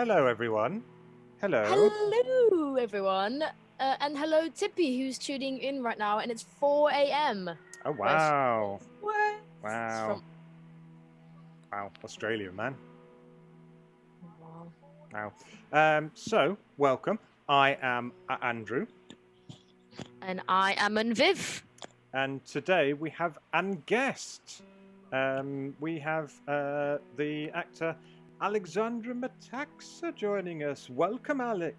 Hello, everyone. Hello. Hello, everyone. And hello, Tippy, who's tuning in right now, and it's 4 a.m. Oh, wow. What? Wow. Wow. Australia, man. Wow. Wow. So, welcome. I am Andrew. And I am Viv. And today we have an guest. We have the actor Alexandra Metaxa joining us. Welcome, Alex.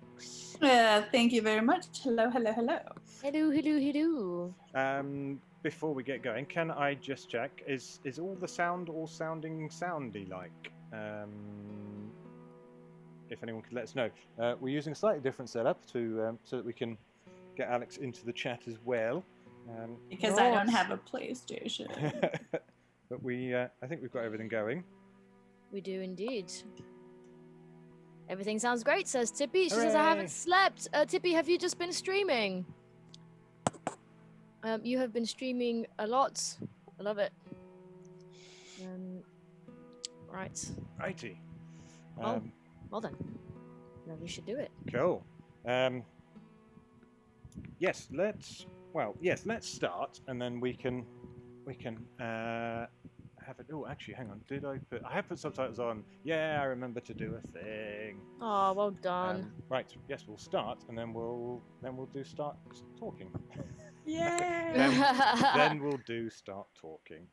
Thank you very much. Hello, hello, hello. Hello. Before we get going, can I just check? Is all the sound all sounding soundy like? If anyone could let us know. We're using a slightly different setup to so that we can get Alex into the chat as well. Because I don't have a PlayStation. But I think we've got everything going. We do indeed. Everything sounds great, says Tippy. She Hooray. says, I haven't slept. Tippy, have you just been streaming? You have been streaming a lot. I love it. Right. Righty. Well then. No, we should do it. Cool. Yes, let's start, and then we can have it. Oh, actually, hang on. I have put subtitles on. Yeah, I remember to do a thing. Oh, well done. Right. Yes, we'll start, and then we'll start talking. Yay! then we'll start talking.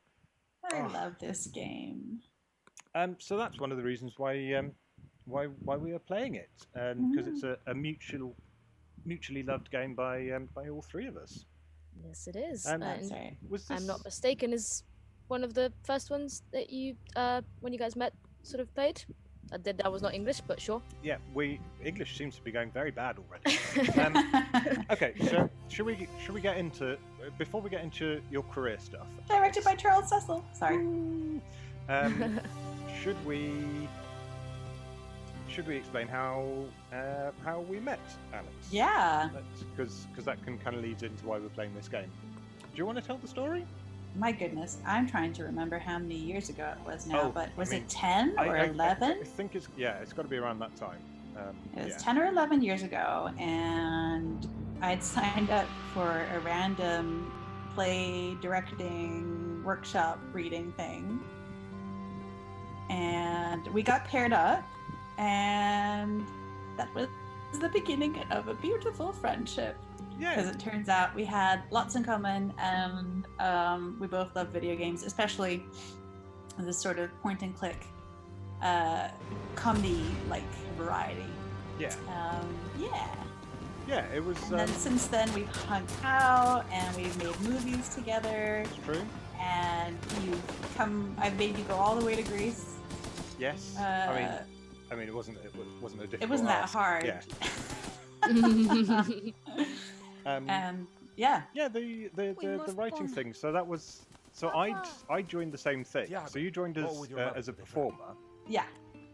I love this game. So that's one of the reasons why we are playing it, because it's a mutually loved game by all three of us. Yes, it is. That's right. I'm not mistaken, is one of the first ones that you, when you guys met, sort of played? That was not English, but sure. Yeah, English seems to be going very bad already. Okay, so should we get into, before we get into your career stuff? Directed by Charles Cecil. Sorry. Should we explain how we met, Alex? Yeah. Because that can kind of lead into why we're playing this game. Do you want to tell the story? My goodness, I'm trying to remember how many years ago it was now, but was it 10 or 11? I think it's got to be around that time. It was 10 or 11 years ago, and I'd signed up for a random play directing workshop reading thing, and we got paired up, and that was the beginning of a beautiful friendship. Yeah. Because it turns out we had lots in common, and we both love video games, especially this sort of point and click comedy like variety. Yeah. Yeah, it was. And then since then we've hung out and we've made movies together. It's true. And I've made you go all the way to Greece. Yes. I mean, it wasn't a difficult. It wasn't that ask. hard. Yeah. And yeah. Yeah, the writing thing. So that was. So I joined the same thing. So you joined as a performer. Yeah.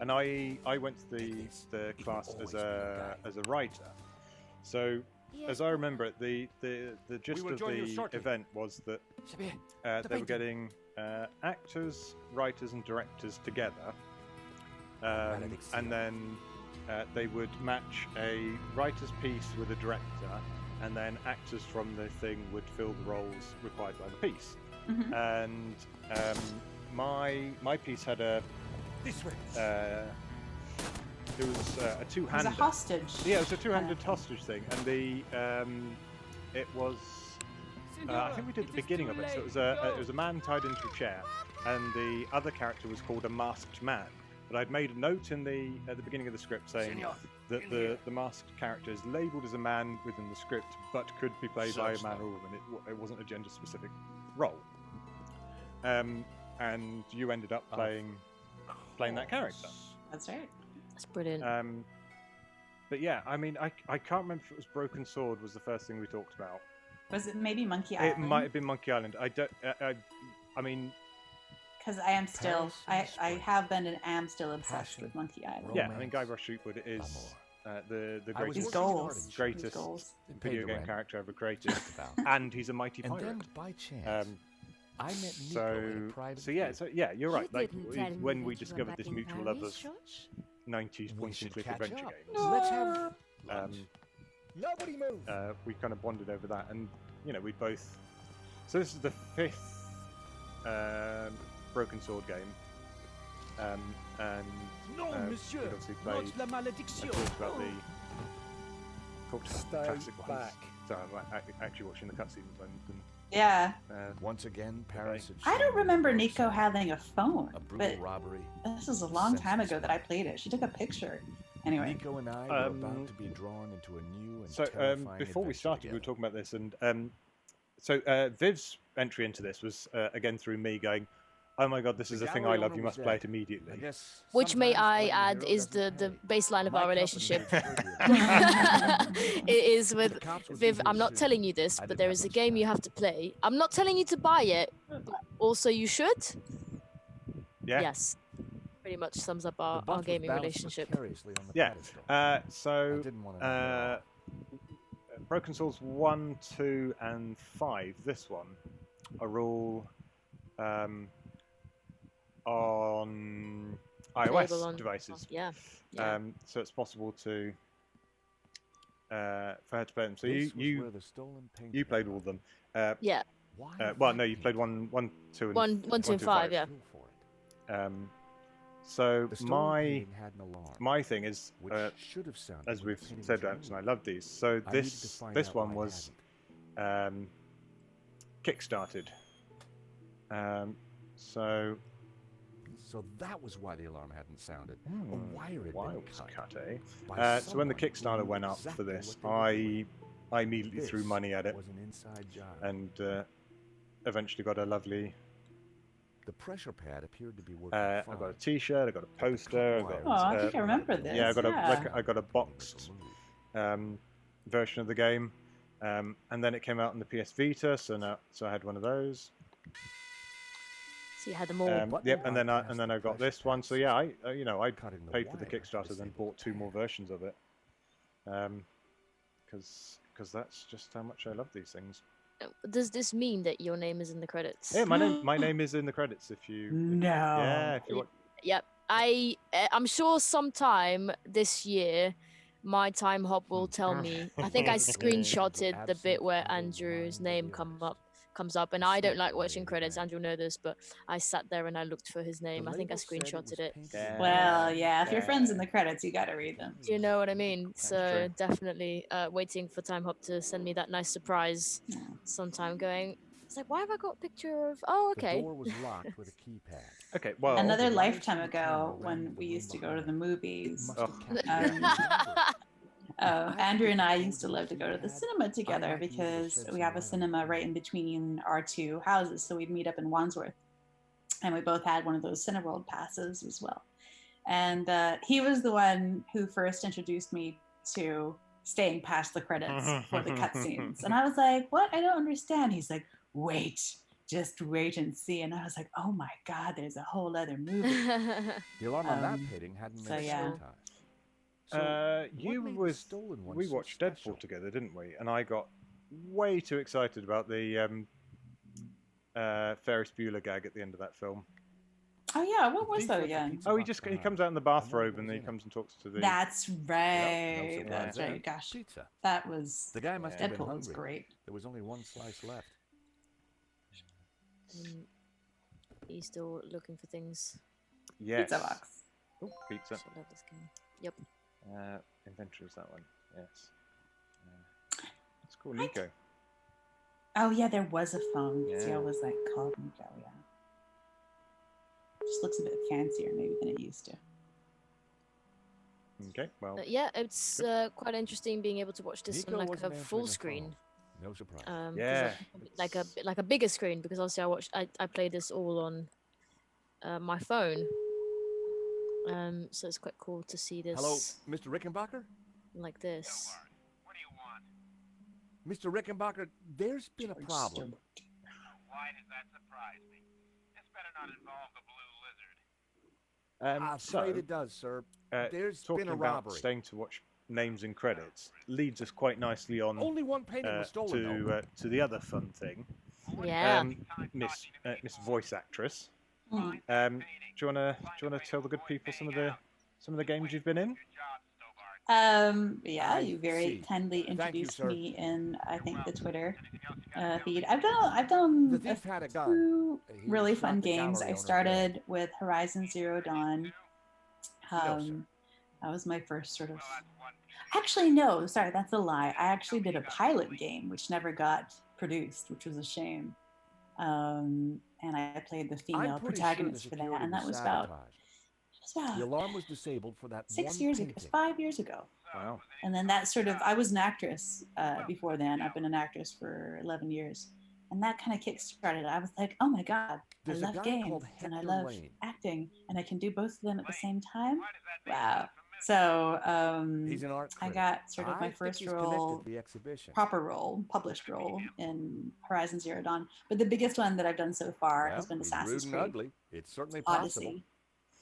And I went to the class as a writer. So as I remember it, the gist of the event was that they were getting actors, writers, and directors together, and then they would match a writer's piece with a director, and then actors from the thing would fill the roles required by the piece. Mm-hmm. And my piece had a it was a two-handed. It was a hostage. Yeah, it was a two-handed hostage thing, and it was. I think we did the beginning of it. So it was a man tied into a chair, and the other character was called a masked man. But I'd made a note at the beginning of the script saying that the masked character is labelled as a man within the script, but could be played by a man or a woman. It wasn't a gender-specific role. And you ended up playing that character. That's right. That's brilliant. But yeah, I mean, I can't remember if it was Broken Sword was the first thing we talked about. Was it maybe Monkey Island? It might have been Monkey Island. I mean, because I am still, I have been and am still obsessed with Monkey Island. Yeah, I mean, Guybrush Threepwood is the greatest video game character ever created, and he's a mighty pirate. And then by chance, I met Nico in a private so yeah, you're right. Like when we discovered this mutual love of 90s point-and-click adventure games. Let's have Nobody move. We kind of bonded over that, and we both. So this is the 5th Broken Sword game, and monsieur, we'd obviously played. la malédiction. Talked about the classic ones. back. So I'm actually watching the cutscenes at the moment. Yeah. once again Paris. had I don't shown remember her Nico having a phone, a brutal but robbery. this was a long time ago that I played it. She took a picture. Anyway. Nico and I were about to be drawn into a new and So terrifying before we adventure started, we were together. talking about this, and so Viv's entry into this was again through me going, "Oh my god, this is a thing I love. You must play it immediately." I guess Which, may sometimes I playing a add, hero is doesn't the pay. baseline of My our company relationship. has heard you. It is with The cops would Viv. be I'm here not soon. telling you this, I but didn't there have is a much game you time. have to play. I'm not telling you to buy it, but also you should. Yeah. Yes. Pretty much sums up The our bunch was gaming balanced relationship. precariously on the Yeah. pedestal. I So didn't want to Broken Swords 1, 2, and 5. This one are all on iOS Playable on- devices. Yeah. Yeah. So it's possible to for her to play them. So This was you where the stolen paint you played all of them. Yeah. Why Well, that no, you paint? played 1, 2, and 1, 2, and 5. Yeah. Feel for it. So The stolen my painting had an alarm, my thing is, which should have sounded as when we've the painting said, was Alex, and I removed. love these. So I needed to this find this out one why it was hadn't. kickstarted. So So that was why the alarm hadn't sounded. A wire had why been was cut. cut, eh? by So when the someone who Kickstarter knew went up for exactly this, what they were doing. I immediately threw This money at it, was an inside job. and eventually got a lovely. The pressure pad appeared to be working I fine. got a T-shirt, I got a poster, I got. Oh, I think I remember this. Yeah, I got yeah. I got a boxed version of the game, and then it came out on the PS Vita, so I had one of those. So you had them all. Yep, and then I got this one. So yeah, I Cutting the paid for the wire Kickstarter, then disabled bought 2 more pad. versions of it, because that's just how much I love these things. Does this mean that your name is in the credits? Yeah, my name is in the credits if you. No. Yeah, if you want. Yep. I'm sure sometime this year, my time hop will tell me. I think I screenshotted the bit where Andrew's name comes up, and I don't like watching credits. Andrew knows this, but I sat there and I looked for his name. I think I screenshotted it. Yeah. Well, yeah, if your friend's in the credits, you gotta read them. Do you know what I mean? So true. definitely waiting for Time Hop to send me that nice surprise sometime. Going, it's like, why have I got a picture of? Oh, The okay. door was locked with a keypad. Okay, well. Another the lifetime wires ago, between the when room we and used to the go to room the movies, Must have captured Um, the Andrew and I used to love to go to the cinema together because we have a cinema right in between our 2 houses. So we'd meet up in Wandsworth, and we both had one of those Cineworld passes as well. And he was the one who first introduced me to staying past the credits for the cutscenes. And I was like, "What? I don't understand." He's like, "Wait, just wait and see." And I was like, "Oh my God, there's a whole other movie." The alarm on that Um, painting hadn't so been yeah. sanitized. So You what made the was stolen one we so watched special? Deadpool together, didn't we? And I got way too excited about the Ferris Bueller gag at the end of that film. Oh yeah, what The was thief that left the again? pizza Oh, box he behind. comes out in the I wonder bathrobe what and was he in it. comes and talks to the. That's right. Yep, no surprise That's there. right. Gosh, Pizza. that was The guy must have been Deadpool hungry. was great. There was only one slice left. He's still looking for things. Yes. Pizza box. Oh, pizza. I love this game. Yep. Inventory is that one. Yes. It's called Nico. Oh yeah, there was a phone. Yeah. Zio was like called Nico, yeah. Just looks a bit fancier maybe than it used to. Okay, well. Yeah, it's quite interesting being able to watch this Nico on like wasn't a answering full the screen. phone. No surprise. 'Cause Yeah, like a bigger screen, because obviously I played this all on my phone. So it's quite cool to see this Hello, Mr. Rickenbacker? like this. What do you want? Mr. Rickenbacker, there's been a problem. Why does that surprise me? This better not involve the Blue Lizard. I'm afraid it does, sir. There's talking been a about robbery. staying to watch names and credits leads us quite nicely on Only one painting was stolen, though. to the other fun thing. Yeah. Miss Voice Actress. Mm. Do you wanna tell the good people some of the some of the games you've been in? Good job, Stobbart. Yeah, I you very see. kindly Thank you, introduced sir. me in, I think, the Twitter Anything else you gotta tell feed. me? I've done The a thief had a gun. few He really shot fun the games. gallery I owner started dead. with Horizon Zero Dawn. No, sir. That was my first sort of. Well, that's one piece. Actually, no, sorry, that's a lie. I actually did a pilot game which never got produced, which was a shame. And I played the female I'm pretty protagonist sure for the that, and that was sabotaged. about The alarm was disabled for that 6 one years ago, painting. 5 years ago. Wow. And then that sort of, I was an actress before then. I've been an actress for 11 years. And that kind of kick-started. I was like, oh my God, There's I a love guy games called and I Hector love Lane. acting, and I can do both of them at the same time. Why does that name Wow. sound familiar? So He's an art I critic. got sort of I my think first he's connected role, to the exhibition. proper role, published role in Horizon Zero Dawn. But the biggest one that I've done so far has been he's Assassin's rude Creed and ugly. It's certainly possible. Odyssey.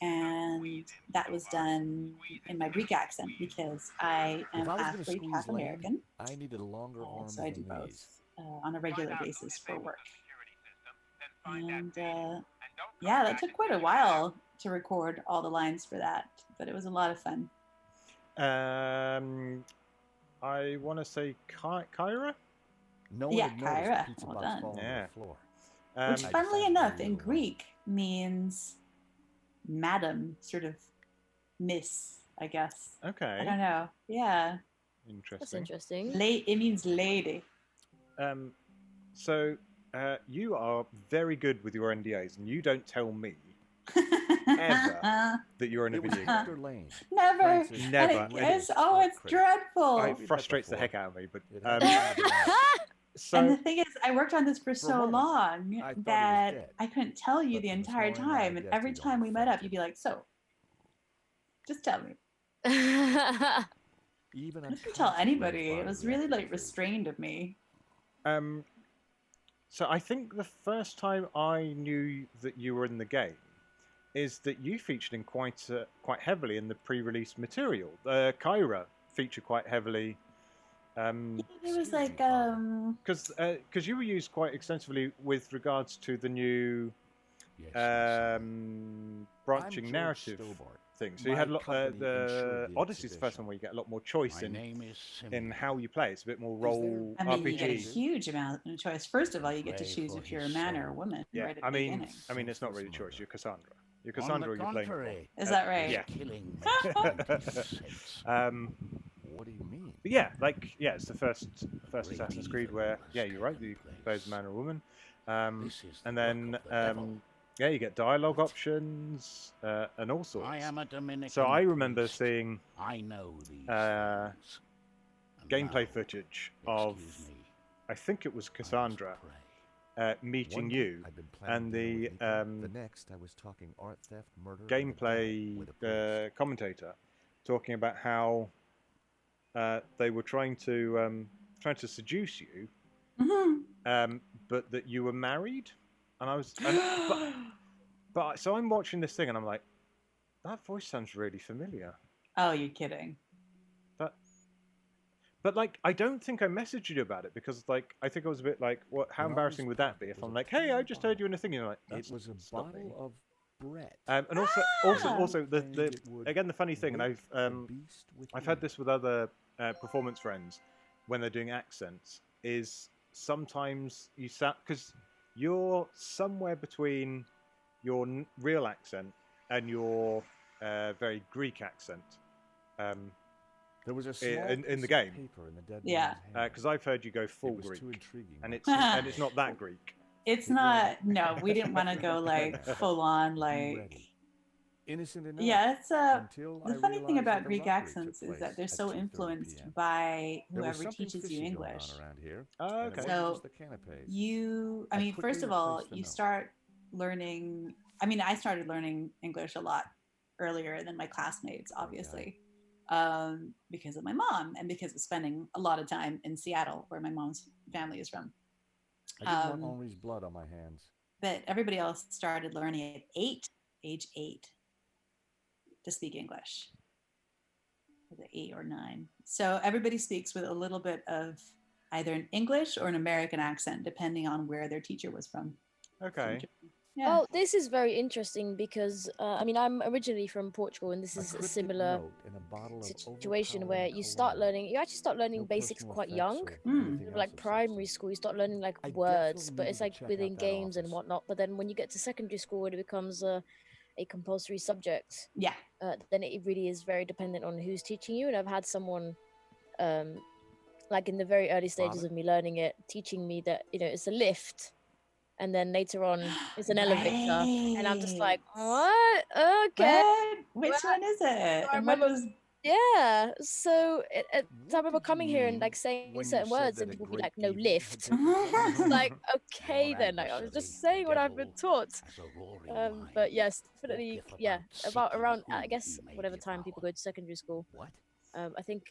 And that was done in my Greek accent because I am If I was half gonna Greek, squeeze half Lane, American. I needed a longer arm So I do than both these. on a regular Find out who basis for disabled work. the security system, then find that And page, and don't yeah, come that back took and quite a figure it while to record all the lines for that, but it was a lot of fun. I want to say Kyra. No one Yeah, had noticed Kyra. the pizza Well box done. falling Yeah. on the floor. Which, I funnily decided to enough, leave in it alone. Greek means madam, sort of miss, I guess. I Okay. don't know. Yeah. That's Interesting. interesting. It means lady. So you are very good with your NDAs, and you don't tell me that you're in a It was video game. Hector Lane. Never. Francis Never. And Lane, it's art critic. dreadful. It frustrates the heck out of me. But It had nothing to do with it. And the so thing is, I worked on this for a so moment, long I thought he was that dead. I couldn't tell you But the from this entire morning, I time. And guessed every he'd time we met up, overfed you'd it. be like, so, just tell me. Even I couldn't tell anybody. It unconscious was body really reacted to restrained of me. so I think the first time I knew that you were in the game is that you featured in quite heavily in the pre-release material. Kyra featured quite heavily. It was Excuse like, me, Father. Because you were used quite extensively with regards to the new Yes, yes. branching I'm George narrative Stobbart. thing. So you My had company the insured the Odyssey's the first exhibition. one where you get a lot more choice My in name is how you play. It's a bit more Is there- role I mean, you get a RPG. huge amount of choice. First of all, you get to Pray choose for if you're a his man or a soul. woman Yeah, right at I the mean, beginning. it's not really Senseless choice. murder. You're Cassandra. You're On Cassandra. the Or you're playing. contrary, Is that right? Yeah. killing makes complete sense. What do you mean? But yeah, it's the first Great Assassin's Creed evil where has you're right. taken You place. play as a man or a woman. This is the And work then of the devil. you get dialogue options and all sorts. I am a Dominican So I remember priest. seeing I know these things. And gameplay now, footage of, excuse me, I think it was I must Cassandra pray. meeting One day you, I'd been planning and dinner the with Nico. The next I was talking art theft, murder, and the gameplay devil with a priest. commentator talking about how they were trying to seduce you, Mhm. but that you were married, and I was, but so I'm watching this thing and I'm like, that voice sounds really familiar. Oh, you're kidding. But like, I don't think I messaged you about it because like, I think I was a bit like, what? How When I embarrassing was would that five, be it if was I'm a like, hey, I tiny just heard you in bottle. a thing, and you're like, It was a that's not me. bottle of bread. And also, And the it would again the funny thing, and wake the I've beast I've had within. this with other performance friends when they're doing accents, is sometimes you sound, because you're somewhere between your real accent and your very Greek accent. There was a small in the piece of game. paper in the dead Yeah. man's hand. Because I've heard you go full It was Greek, too intriguing. and not it's not that Greek. It's It not. was- No, we didn't want to go like full on Be like. ready. Innocent enough. Yeah, it's Until the I funny thing realized about that a Greek robbery took accents is place that they're at so 2:30 influenced p.m. by There was whoever something teaches fishy you going English. on around here. Oh, and it okay. wasn't So just the canapes. I I mean, first quickly of all, replaced the you note. start learning. I mean, I started learning English a lot earlier than my classmates, obviously, because of my mom and because of spending a lot of time in Seattle, where my mom's family is from. I didn't want Henri's blood on my hands. But everybody else started learning at age 8, to speak English. Was it 8 or 9? So everybody speaks with a little bit of either an English or an American accent, depending on where their teacher was from. Okay. Yeah. Oh, this is very interesting because I mean I'm originally from Portugal, and this is a similar situation where you actually start learning basics quite young. Like primary school, you start learning like words, but it's like within games and whatnot. But then when you get to secondary school, it becomes a compulsory subject. Yeah. Then it really is very dependent on who's teaching you. And I've had someone, like in the very early stages of me learning it, teaching me that it's a lift. And then later on, it's an elevator, and I'm just like, what? Okay. What? Which one is it? I And what remember, was? yeah. So I remember coming here and like saying certain words, and people be like, "No lift." It's like, okay, then. Like, I was just saying what I've been taught. But yes, definitely, yeah. About around, I guess, whatever time people go to secondary school. I think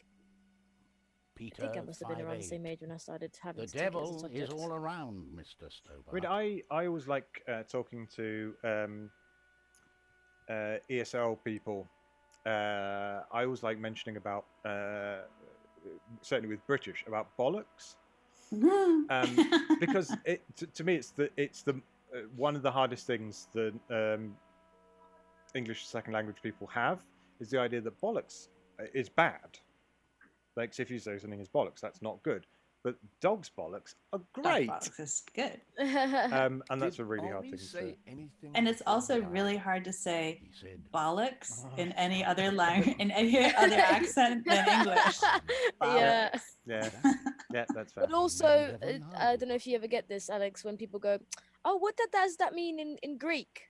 I must have been around the same age when I started having The to take it as a devil subject. is all around, Mr. Stobbart. I mean, I always like talking to ESL people. I always like mentioning about, certainly with British, about bollocks, because to me it's the one of the hardest things that English second language people have is the idea that bollocks is bad. Like, so if you say something is bollocks, that's not good. But dog's bollocks are great. Dog bollocks is good. And that's a really hard thing to say. And it's also really hard to say bollocks in any other language, in any other accent than English. Yeah. Yeah, that's fair. But also, I don't know if you ever get this, Alex, when people go, "Oh, what does that mean in Greek?"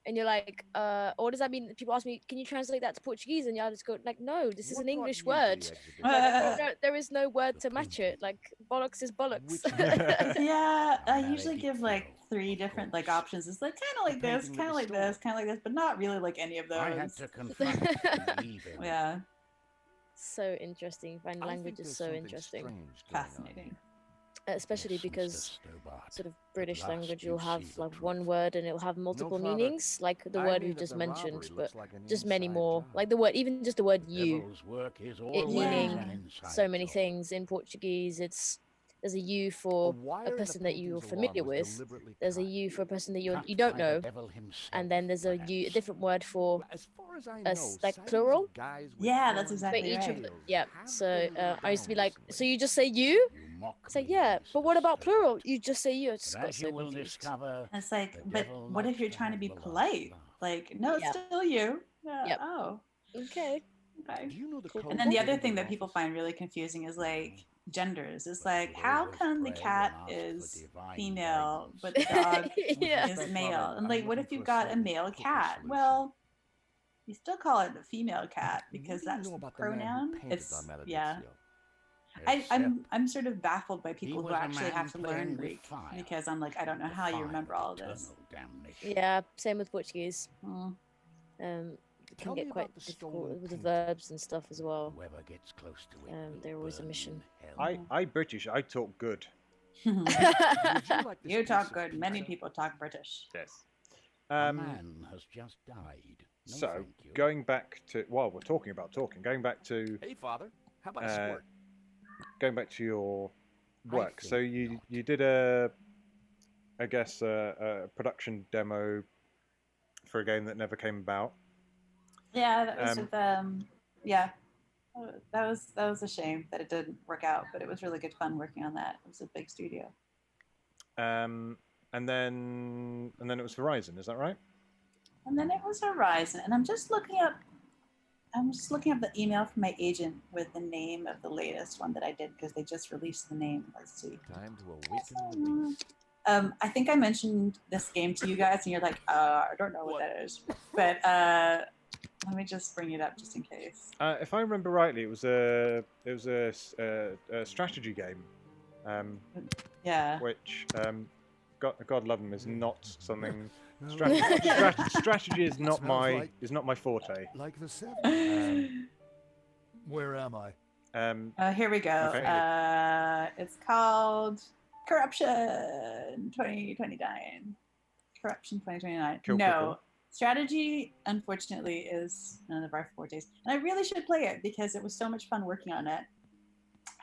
And you're like, or what does that mean? People ask me, "Can you translate that to Portuguese?" And I just go, like, "No, this is an English word. There is no word to match it. Like, bollocks is bollocks." Yeah, I usually give like 3 different like options. It's like kind of like this, kind of like this, kind of like this, but not really like any of those. I had to confront even. Yeah, So interesting. I find language is so interesting. fascinating. Especially Yes, because Mr. Stobbart, sort of at British last language, you you'll have see the like truth. one word and it'll have multiple Father. meanings, like the I word mean we that just the mentioned, robbery but looks like an just many inside more. job. Like the word, even just the word "you," Devil's work is it always meaning an inside so many job. things. In Portuguese, there's a "you" for a person that you're familiar with. There's a "you" for a person that you Cut don't by the know, devil himself, and then there's a "you," a perhaps. different word for As far as I a know, like sightings plural. of guys with Yeah, that's horns exactly and But each of right. the, tails yeah. have So been laid I used to be down like, recently. so you just say "you." You mock It's like, me, yeah, but Mr. what about Stobbart. plural? You just say "you." I just But got as so you will confused. discover, And it's like, the but devil what if likes you're to trying to have be the last polite? laugh. Like, no, it's Yep. still you. Yep. Oh, Okay. okay. Do you know the Cool. code And then the to other get thing into that people office? find really confusing is like genders. It's But like, should how always come the pray cat and ask for is divine female, guidance. but the dog Yeah. is Respect, male? Father, And I'm like, what looking if you've for a got a slightly male quicker cat? solution. Well, you still call it a female cat What because do you that's know the about the man who pronoun. painted It's La Maledicción? yeah. Except I'm sort of baffled by people who was a actually man have to learn playing with Greek fire, because I'm like, I don't know how you remember all of this. eternal damnation. Yeah, same with Portuguese. Mm. It Tell can me get quite about the difficult stolen with the painting. verbs and stuff as well. Whoever gets close to it will They're always a burn mission. in hell. I British, I talk good. Would you like this You piece talk of good. Many pizza? people talk British. Yes. A man has just died. No, So, thank you. going back to, while we're talking about talking, going back to Hey, Father, how about a Uh, squirt? going back to your work. So think you not. you did a production demo for a game that never came about. Yeah, that was Um, with yeah. That was a shame that it didn't work out, but it was really good fun working on that. It was a big studio. And then it was Horizon. Is that right? And then it was Horizon, and I'm just looking up the email from my agent with the name of the latest one that I did because they just released the name. Let's see. Time to awaken the beast. I think I mentioned this game to you guys, and you're like, I don't know what that is. But let me just bring it up just in case. If I remember rightly, it was a strategy game, Yeah. which God love them is not something. No, Strategy is not Smells my forte. like the 70s. Where am I? Here we go. Okay. It's called Corruption 2029. Corruption 2029. Cool, no. cool. Strategy, unfortunately, is none of our fortes. And I really should play it because it was so much fun working on it.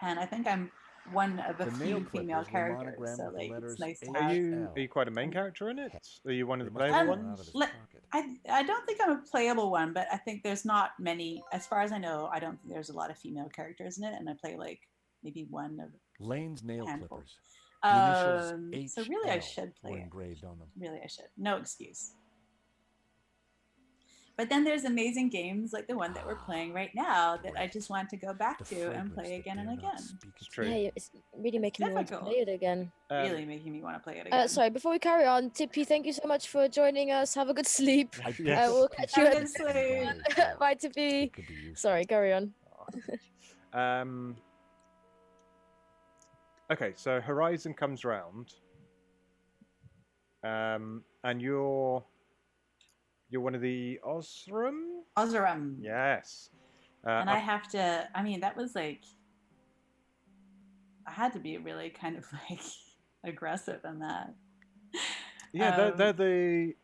And I think I'm one of a The few nail female clippers were characters, monogrammed so with the like letters it's nice to H. have. Are you quite a main character in it? Are you one of the They must playable have gone out of ones? his Let- pocket. I don't think I'm a playable one, but I think there's not many, as far as I know. I don't think there's a lot of female characters in it, and I play like maybe one of. Lane's nail Handful. clippers. The initials So really, I HL should play were it. engraved on them. Really, I should. No excuse. But then there's amazing games like the one that we're playing right now that I just want to go back The to and fragrance play that again and dare not again. speak It's its true. Yeah, it's really making me want to Difficult. play it again. Really making me want to play it again. Sorry, before we carry on, Tippy, thank you so much for joining us. Have a good sleep. Yes. We'll catch you Have a at good the next sleep. one. Bye, Tippy. It could be useful. Sorry, carry on. Okay, so Horizon comes round, and you're one of the Osram? Oseram. Yes. And I have to, I mean, that was like, I had to be really kind of like aggressive in that. Yeah, they're the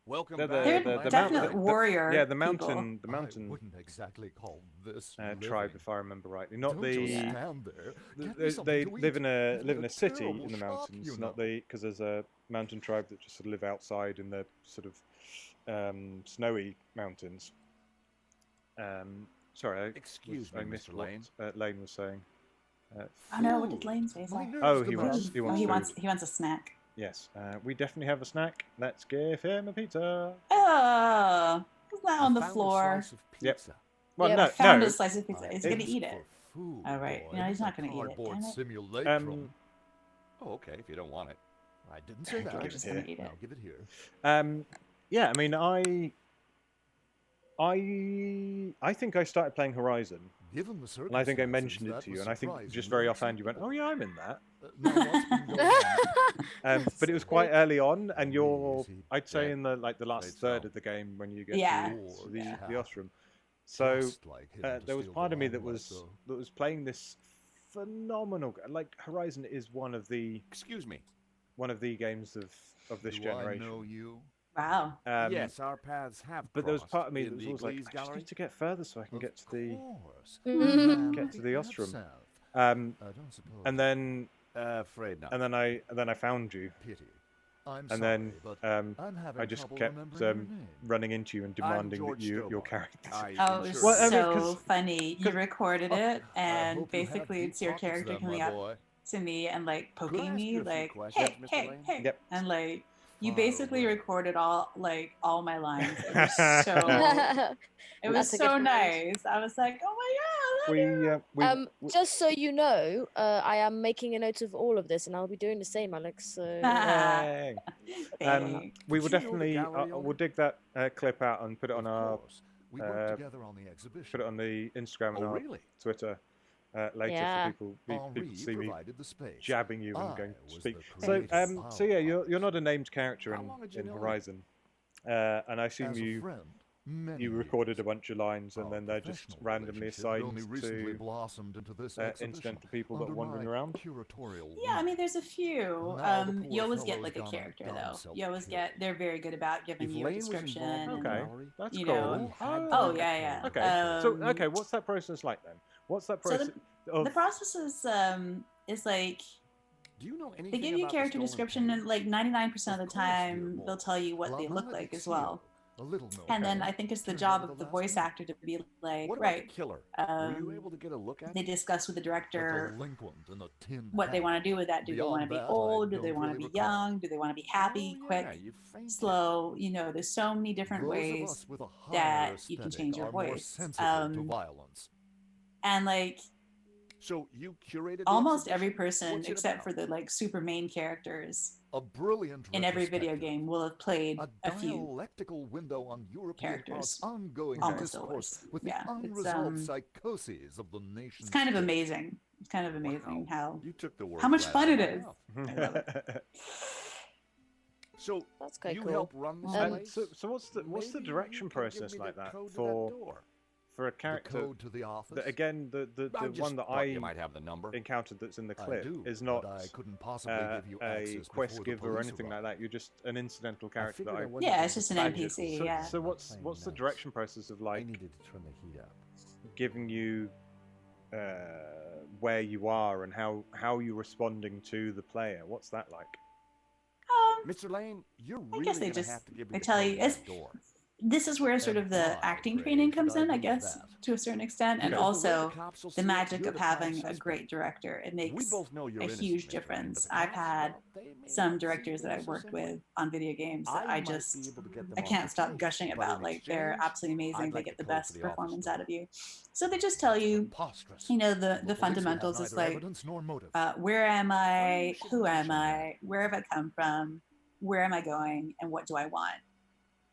Welcome They're back. They're the definite mountain- warrior. yeah the people. mountain I mountain wouldn't exactly call this tribe, living. if I remember rightly. Not Don't the just stand there. Get me they something to live eat. in a It's live not in a a city terrible in the shop, mountains, you not know. the because there's a mountain tribe that just sort of live outside in the sort of snowy mountains. Sorry, Excuse I me, missed Mr. what Lane. Lane was saying. Oh no, what did Lane say? My Sorry. nerves Oh, are he wants- demanding. he Oh, wants he wants a snack. Yes, we definitely have a snack. Let's give him a pizza. Oh, it's not on the I found a floor. slice of Yep. pizza. Well, Yep. no, I found no. a slice of pizza. He's gonna It's eat for it. food, Oh, right. boy. No, he's not A gonna eat it. cardboard Damn it. simulacrum. Oh, okay, if you don't want it. I didn't say that. We're just gonna eat it. Now give it here. Yeah, I mean, I think I started playing Horizon, Given the and I think I circumstances, mentioned it that to you, was and I think surprising, just very not offhand you went, "Oh yeah, I'm in that." Now, what's been going on? But it was quite early on, and you're, Is he I'd say, dead? in the last Afraid third so. of the game when you get Yeah. to the Yeah. Ostrom. So Just like him to there was steal part the of me that limelight, was though. playing this phenomenal. Like Horizon is one of the Excuse me. games of this Do generation. I know you? Wow. Yes, our paths have But there was crossed part of me in that was the always like, Glees I just Gallery. need to get further so I can Of get to the course. Mhm. get to the Ostrom. absinthe. Um, I don't suppose. and then afraid not. I found you, Pity. I'm and sorry, then but I'm having just trouble kept remembering your name. running into you and demanding that George your Stobbart. character. I Oh, it was insure Well, I you. mean, so 'cause- funny. You recorded it, I and hope you have basically deep it's your pockets character then, coming my up boy. to me and like Could I poking ask me, you a few like, questions, hey, Mr. hey, Lane? hey, Yep. and like you Fire basically away. recorded all my lines. It was so it was That's a good so one. nice. I was like, oh my god, I love you. We Just so you know, I am making a note of all of this, and I'll be doing the same, Alex. So Yay. Thanks. We will Did you know the definitely gallery we'll owner? dig that clip out and put it on Of our course. We worked uh, together on the exhibition. put it on the Instagram and Oh, our really? Twitter later Yeah. for people Henri to see me provided the space. jabbing you and I going to was speak. the So creative so yeah, you're power. not a named character How long had you in known him? Horizon, and I assume As a you friend, many you recorded a years. bunch of lines and Our then they're just professional randomly relationship had assigned only recently to blossomed into this exhibition incidental people that are under wandering my around. curatorial Yeah, I wing. mean, there's a few. Now the poor You always get fellow's like a gone and character done though. himself You always killed. get. They're very good about giving If you a Lane was description. involved in the Okay. And, gallery, That's you cool. know, had oh, to yeah, be yeah. Okay. Um, So okay, what's that process like then? What's that So process? the process is like Do you know anything they give you a about the character stolen description, and page? like 99% of Of the course, dear time boy. they'll tell you what Well, they now look that like it's as well. here, a little note And then pad I think it's the turned job into of the last voice name. actor to be like, What about right. the killer? Were you Um, able to get a look at they him? discuss with the A director delinquent in a tin what they hat. want to do with that. Do they want to Beyond be that, I old? Do they don't want to really be recall. young? Do they want to be happy, Oh, quick, yeah, you fainted. slow? You know, there's so many different Those of ways us with a that higher you can aesthetic change your are more voice. sensitive to violence. And like So you curated the almost every exhibition? person, What's it except about? for the like super main characters A brilliant in every video retrospective. game, will have played A a few. dialectical window on European characters. art's ongoing Almost discourse always. with Yeah, the it's, unresolved psychoses of the nation. It's kind of amazing. It's kind of amazing how You took the word how much right fun out it of my is. mouth. I love it. So that's quite you cool. help run this Um, place? so what's the Maybe direction you can give process me like the that code to for door? a The character code to the office? that again the I just one that thought I you might have the number. encountered that's in the I clip do, is but not I couldn't possibly give you a access quest before the giver or police anything arrive. like that. You're just an incidental character that figured I I wouldn't Yeah, be it's just an distracted. NPC. So, Yeah. so what's the direction process of I like needed to turn the heat up. giving you where you are and how you're responding to the player. What's that like? Mr. Lane, you're I really guess going to have to give me they the tell code you to that door. this is where sort of the acting training comes in, I guess, to a certain extent, and also the magic of having a great director. It makes a huge difference. I've had some directors that I've worked with on video games that I can't stop gushing about. Like, they're absolutely amazing. They get the best performance out of you. So they just tell you, you know, the fundamentals is like, where am I? Who am I? Where have I come from? Where am I going? And what do I want?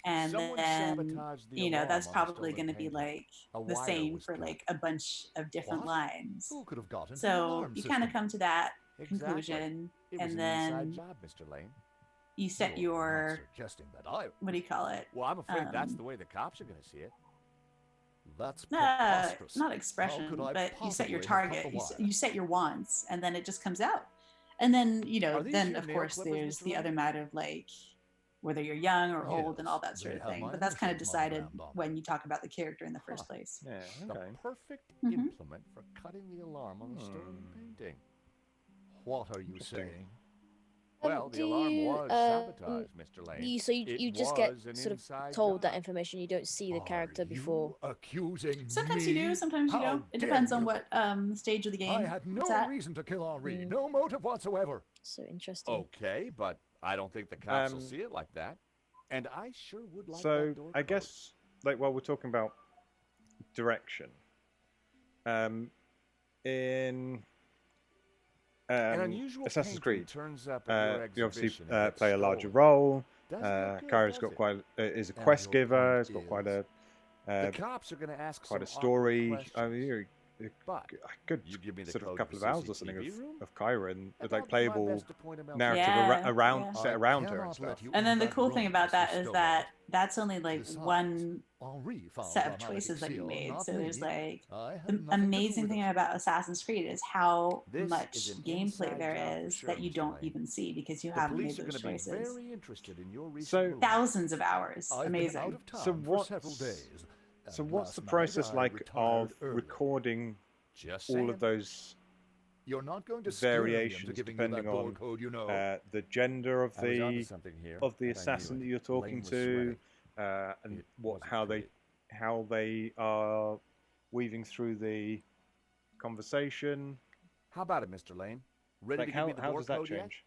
And then, you know, that's probably going to be like the same for like a bunch of different lines. So you kind of come to that conclusion, and then you set your, what do you call it? Well, I'm afraid that's the way the cops are going to see it. That's preposterous. Not expression, but you set your target, possibly you set your wants, and then it just comes out. And then, you know, Are these then your of nail course clippers, there's Mr. the Lane? other matter of like whether you're young or old and all that Yes, sort they of have thing. my But that's kind of initials decided monogrammed on when them. you talk about the character in the first place. Yeah, The okay. perfect Mhm. implement for cutting the alarm on the stolen painting. What are you Interesting. saying? Well, the do alarm you, was sabotaged, Mr. Lane. You just get sort of told that information. You don't see the character Are before. you accusing Sometimes me? you do, sometimes you How don't. It dare depends on you. what stage of the game I had no it's at. reason to kill Henri. Mm. No motive whatsoever. So interesting. Okay, but I don't think the cops will Um, see it like that. And I sure would like So that door I code. guess, like, while we're talking about direction, in An unusual Assassin's painting Creed, turns up at your you obviously exhibition and gets play a larger stolen. role. Doesn't look good, Kyra's does got it? quite is a And quest your giver. point It's got quite is- a The cops are going to ask quite a some awkward story. I questions. mean, But I could you give me the sort of a code couple to of the hours or something CCTV room, of Kyra and and like I'll do my playable best to point 'em out. narrative Yeah, around yeah. set I around her cannot and stuff. let you And then the back cool thing wrong, about Mr. that is Stobbart. that that's only like Besides, one Henri found set of on my choices that you seal, made. not So there's me. like I had the nothing to do amazing with thing it. about Assassin's Creed is how This much is an gameplay inside there job for is sure, that you Mr. don't Lane. even see because you The haven't police made are going those to be choices. very interested in your recent So- movement. Thousands of hours. I've been out Amazing. of town So for several what's- days. So and what's the last night process I like retired of early. recording Just all saying. of those You're not going to scare me into variations giving you that depending door on code, you know. the gender of I was onto the something here, of the and I knew assassin it. that you're talking Lane was to, sweating. and It what wasn't how they are weaving through the conversation. How about it, Mr. Lane? Ready Like to give me the how door does that code yet? change?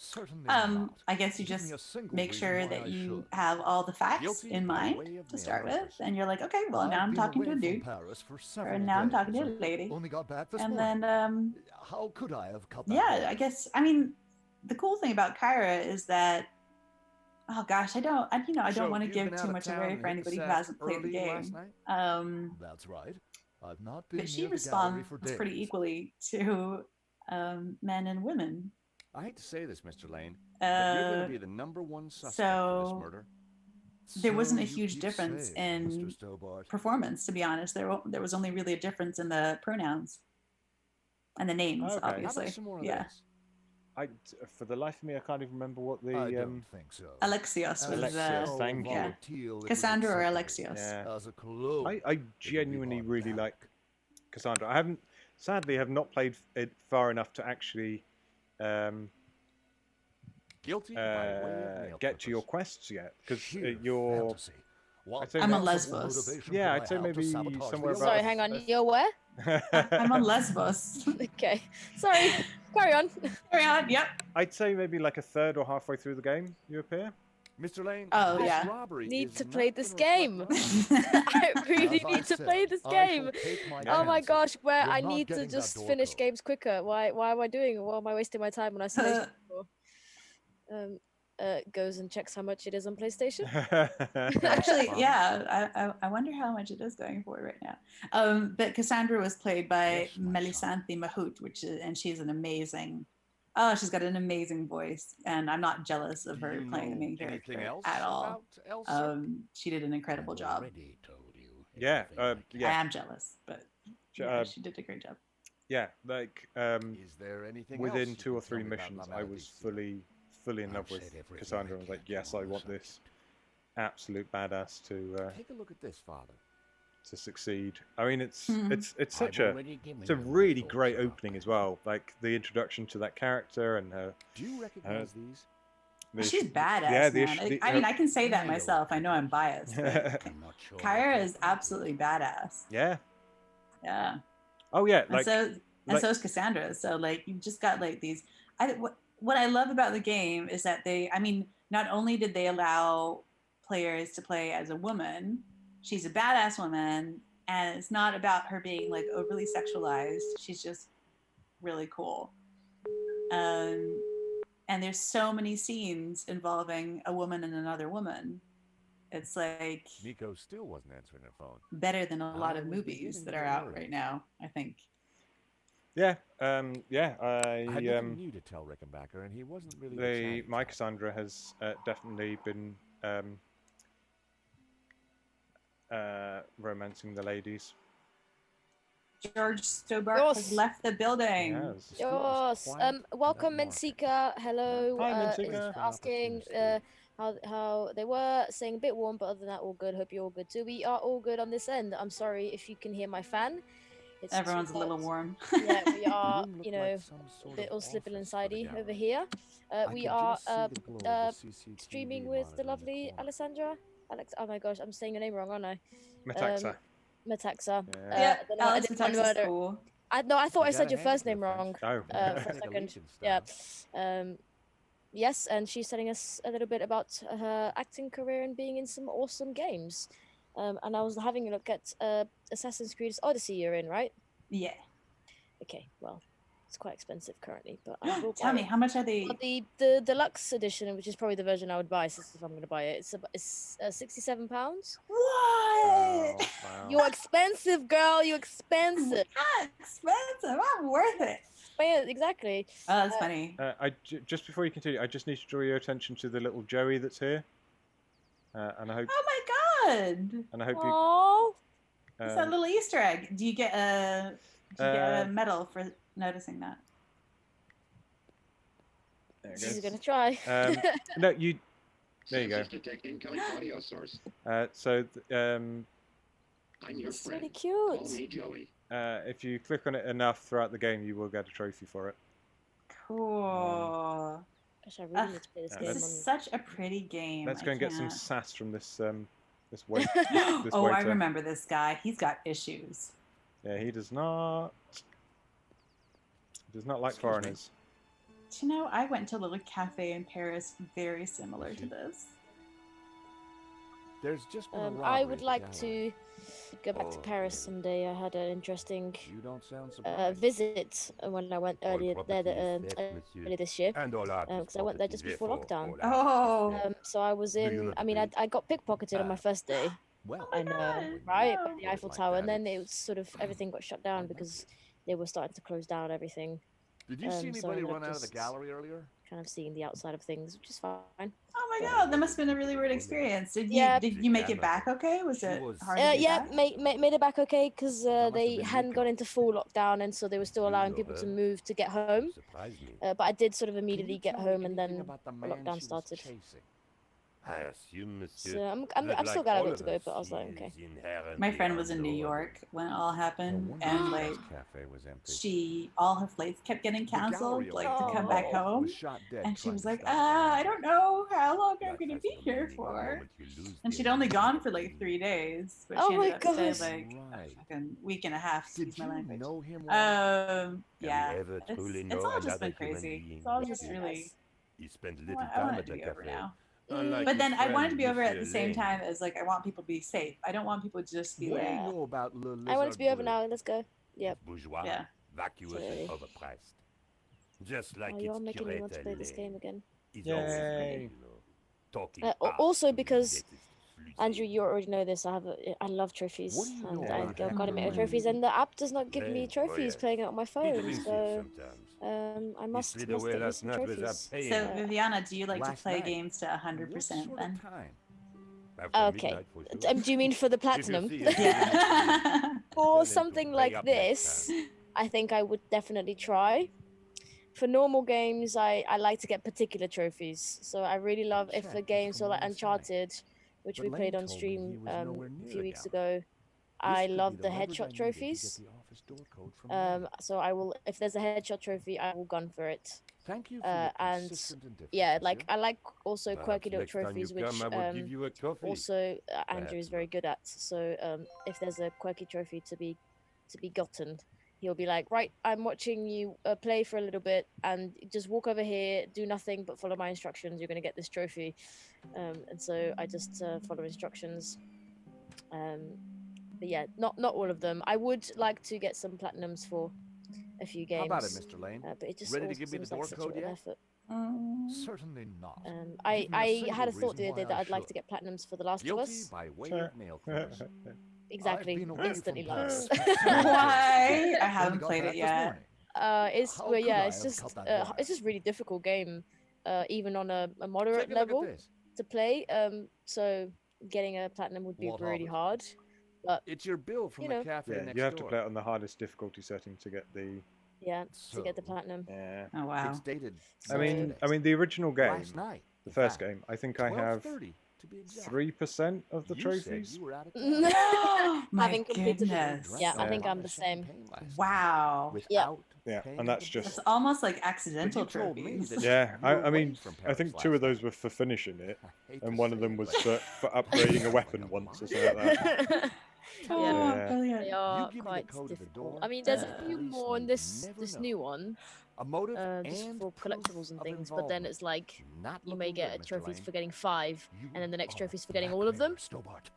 Certainly not. I guess you Give me just a single make reason sure why that I you should. have all the facts Guilty in by mind way of to mail start with, clippers. and you're like, okay, well, now I've I'm been talking to away a from dude, Paris for or several now I'm days. talking to a lady, Only got back this and morning. then How could I have cut that yeah, off? I guess. I mean, the cool thing about Kyra is that, oh gosh, I don't So, want to you've give been too out of much town away and for hit the anybody who set hasn't played the early last game. night? That's right. I've not been But she near the gallery for responds days. pretty equally to men and women. I hate to say this, Mr. Lane, but you're going to be the #1 suspect for this so murder. there wasn't a So you huge keep difference saying, in Mr. Stobbart. performance, to be honest. There was only really a difference in the pronouns and the names, Okay. How about How obviously. about some more of Yeah. this? For the life of me, I can't even remember what the I don't think so. Alexios was Alexios, thank you. yeah. Volatile, it was Cassandra or acceptable. Alexios. yeah. As a clone, I it would be genuinely really like automatic. Cassandra. I haven't, sadly, have not played it far enough to actually Guilty by way of nail get to your clippers. quests yet, because Sheer you're. fantasy. What I'd say I'm on possible Lesbos. motivation Yeah, could I'd say I have to maybe sabotage somewhere the about- Sorry, alarm? hang on. You're where? I'm on Lesbos. Okay. Sorry. Carry on. Carry on. Yep. I'd say maybe like a third or halfway through the game you appear. Mr. Lane, Oh, this yeah. robbery Need is to not play this gonna reflect game. on- I really As I need to play said, this I shall game. take my Oh my chances. gosh, where You're I not need to getting that just door finish code. games quicker. Why am I doing? Why am I wasting my time when I still goes and checks how much it is on PlayStation. Actually, yeah, I wonder how much it is going for right now. But Cassandra was played by Yes, my Melisandre Mahout, and she's an amazing. She's got an amazing voice, and I'm not jealous of Do her you playing the know main anything character else at all. about Elsa? She did an incredible I've job. already told you Yeah, everything I can. I yeah, am jealous, but yeah, she did a great job. yeah. Like Is there anything within else 2 you or can tell 3 me about missions, La I was Malediction? fully in I've love with said everything Cassandra. I was can like, to yes, you I on the want this subject. absolute badass to Take a look at this, Father. to succeed. I mean, it's such I've a already given it's a you my really thoughts great about opening that. as well. Like the introduction to that character and her. Do you recognize these? She's badass, yeah, man. I mean, I can say that I know myself. it I know I'm could be. biased, but I'm not sure. Kyra is absolutely badass. yeah. Yeah. Oh yeah, And so like- is Cassandra. So like you've just got like these. What I love about the game is that I mean, not only did they allow players to play as a woman, she's a badass woman, and it's not about her being like overly sexualized. She's just really cool. And there's so many scenes involving a woman and another woman. It's like Nico still wasn't answering her phone. better than a lot of I was movies beginning that to are get out worried. right now, I think. yeah, I had nothing new to tell Rickenbacker, and he wasn't really my Cassandra has definitely been romancing the ladies. George Stobbart has Yes. left the building. Yes. Yes. Welcome, Mensika. Hello. Hi, Is Mensika. asking how they were, saying a bit warm, but other than that, all good. Hope you're all good too. We are all good on this end. I'm sorry if you can hear my fan. It's too Everyone's a little hot. warm. Yeah, we are. room looked You know, like some sort a bit of all slipping office for the insidey gallery. over here. I We could are just see the glow of the CCTV streaming with the monitor in lovely corner. Alexandra. Oh my gosh, I'm saying your name wrong, aren't I? Metaxa. Metaxa. Yeah. Yeah, then I Alex did one Metaxa is word. cool. I thought You I said gotta your hand it first to the name French. wrong. Oh. For a Like a second. Legion Yeah. style. Yes, and she's telling us a little bit about her acting career and being in some awesome games. And I was having a look at Assassin's Creed Odyssey you're in, right? Yeah. Okay, well, it's quite expensive currently, but I will Tell buy me, it. how much are they? But the deluxe edition, which is probably the version I would buy if I'm going to buy it, it's £67. What? Wow. You're expensive, girl. You're expensive. Not expensive. I'm worth it. Yeah, exactly. Oh, that's funny. Just before you continue, I just need to draw your attention to the little Joey that's here, and I hope Oh my god! you. Oh, It's that little Easter egg. Do you get a medal for noticing that? There it she's goes. gonna try. No, you. There you go. Detect incoming audio source. Mm. I'm your It's friend. really Call cute. me Joey. If you click on it enough throughout the game, you will get a trophy for it. Cool. Gosh, I really need to play this yeah, game. This is such a pretty game. Let's I go and get some can't- sass from this this wait. this Oh, I waiter. remember this guy. He's got issues. Yeah, he does not. Does not like Excuse me. foreigners. Do you know, I went to a little cafe in Paris very similar to this. There's just been a I robbery would at the like gallery. to go back to Paris someday. I had an interesting You don't sound surprised. visit when I went earlier this year. Because I went there just before lockdown. Oh, So I was in. I mean, I got pickpocketed on my first day. Well, I know, God, right? no. By the Eiffel Tower, and then it was sort of everything got shut down because they were starting to close down everything. did you see so I anybody ended up run out of the just- gallery earlier? Kind of seeing the outside of things, which is fine. oh my God, that must have been a really weird experience. Did you Yeah. did you make it back okay? Was it hard to get Yeah, back? made it back okay because That must they have been hadn't Nico. gone into full lockdown, and so they were still allowing people to move to get home. Surprised me. But I did sort of Can immediately you get tell me home, and anything then about the the man lockdown she was started. chasing? I assume, monsieur, So I'm that still like glad I all got of to go, us, but I was like, he okay. is inherently My friend was in New unknowable. York when it all happened, wonder and if like this cafe was empty. all her flights kept getting The gallery canceled, like to Oh. come back Oh. home. was shot dead And she trying was to like, stop I the don't know how long I'm Life gonna has be no here meaning the for. moment you lose And the she'd only gone illusion for of like meaning. 3 days, but Oh she ended my up gosh. staying like Right. a fucking week and a half. Did Excuse my you language. know him? Yeah, Have you ever truly it's know all just another been human crazy. being It's all like just you? really. He spent I little want, I time want it at to the be over cafe. now. Unlike But his then I want it friend, to be over at Monsieur the same Lane. time as like I want people to be safe. I don't want people to just be What do like, you know about Le I want it to Lizard be over Bleu? now. Let's go. Yep. Bourgeois, Yeah. vacuous Totally. and overpriced. Just like Oh, its you're making me want to curator play this Lane. game again. He's Yay. always ready, you know, talking Also art to the because, latest flute. Andrew, you already know this. I love trophies, What do you know and about I got to make Henry? trophies, and the app does not give me Lane, trophies yes. playing it on my He phone. drinks it So sometimes. I He must slid get away me last some night without trophies. paying. so Viviana, do you like to Last play night. games to 100% What sort then? of time? After Okay. midnight for sure. Do you mean for the If you platinum? see him, Yeah. For tell him to something pay like up next this, time. I think I would definitely try. For normal games, I like to get particular trophies. So I really love if check a was game, from so like last night. Uncharted, which But we played Lane on told me stream he was nowhere a near few the weeks gallery. ago. I love the headshot trophies. So I will, if there's a headshot trophy, I will gun for it. Thank you for your And consistent indifference, yeah, like monsieur. I like also quirky little Next time you trophies, which come, I will give you a trophy. also Andrew Perhaps is very not. good at. So if there's a quirky trophy to be gotten, he'll be like, right, I'm watching you play for a little bit, and just walk over here, do nothing but follow my instructions. You're gonna get this trophy, and so I just follow instructions. But yeah, not all of them. I would like to get some platinums for a few games. How about it, Mr. Lane? But it just Ready to all give me the seems like door such code an yet? effort. Certainly not. I had a thought the other day that I'd like to get platinums for The Last of Guilty Us. by way of mail force. Exactly, I've been away instantly from likes. Why? I haven't played it yet. It's How well, could yeah, I it's have just cut that it's just really difficult game, even on a moderate Take a look level at this. to play. So getting a platinum would be What really of it? hard. But It's your bill from You the know. cafe Yeah, next you have to door. play it on the hardest difficulty setting to get the. yeah, to get the So, platinum. Yeah. Oh wow. It's dated. I mean, the original game, last night. the in first fact, game, I think I have 12:30 to be exact. 3% of the You said trophies. you were out of town. Oh my Having completed it. goodness. Yeah, I Yeah. think I'm the same. Wow. Without Yeah, paying and that's the just- That's bill. almost like But accidental you told me trophies. that Yeah, you were I away mean, from I think Paris 2 of last those were for finishing it, night. I hate and to one of say them it, was but for upgrading a weapon once or something like that. Oh, Yeah. brilliant. They are give me the quite code of the difficult. door, I mean, there's a Uh, few police more in need this never know. new one, a motive just and for proof collectibles and of things. But then involvement. it's like Not you may looking get good, a Mr. trophies Lane. for getting 5, You and then the next are trophies for getting all of them, Stobbart.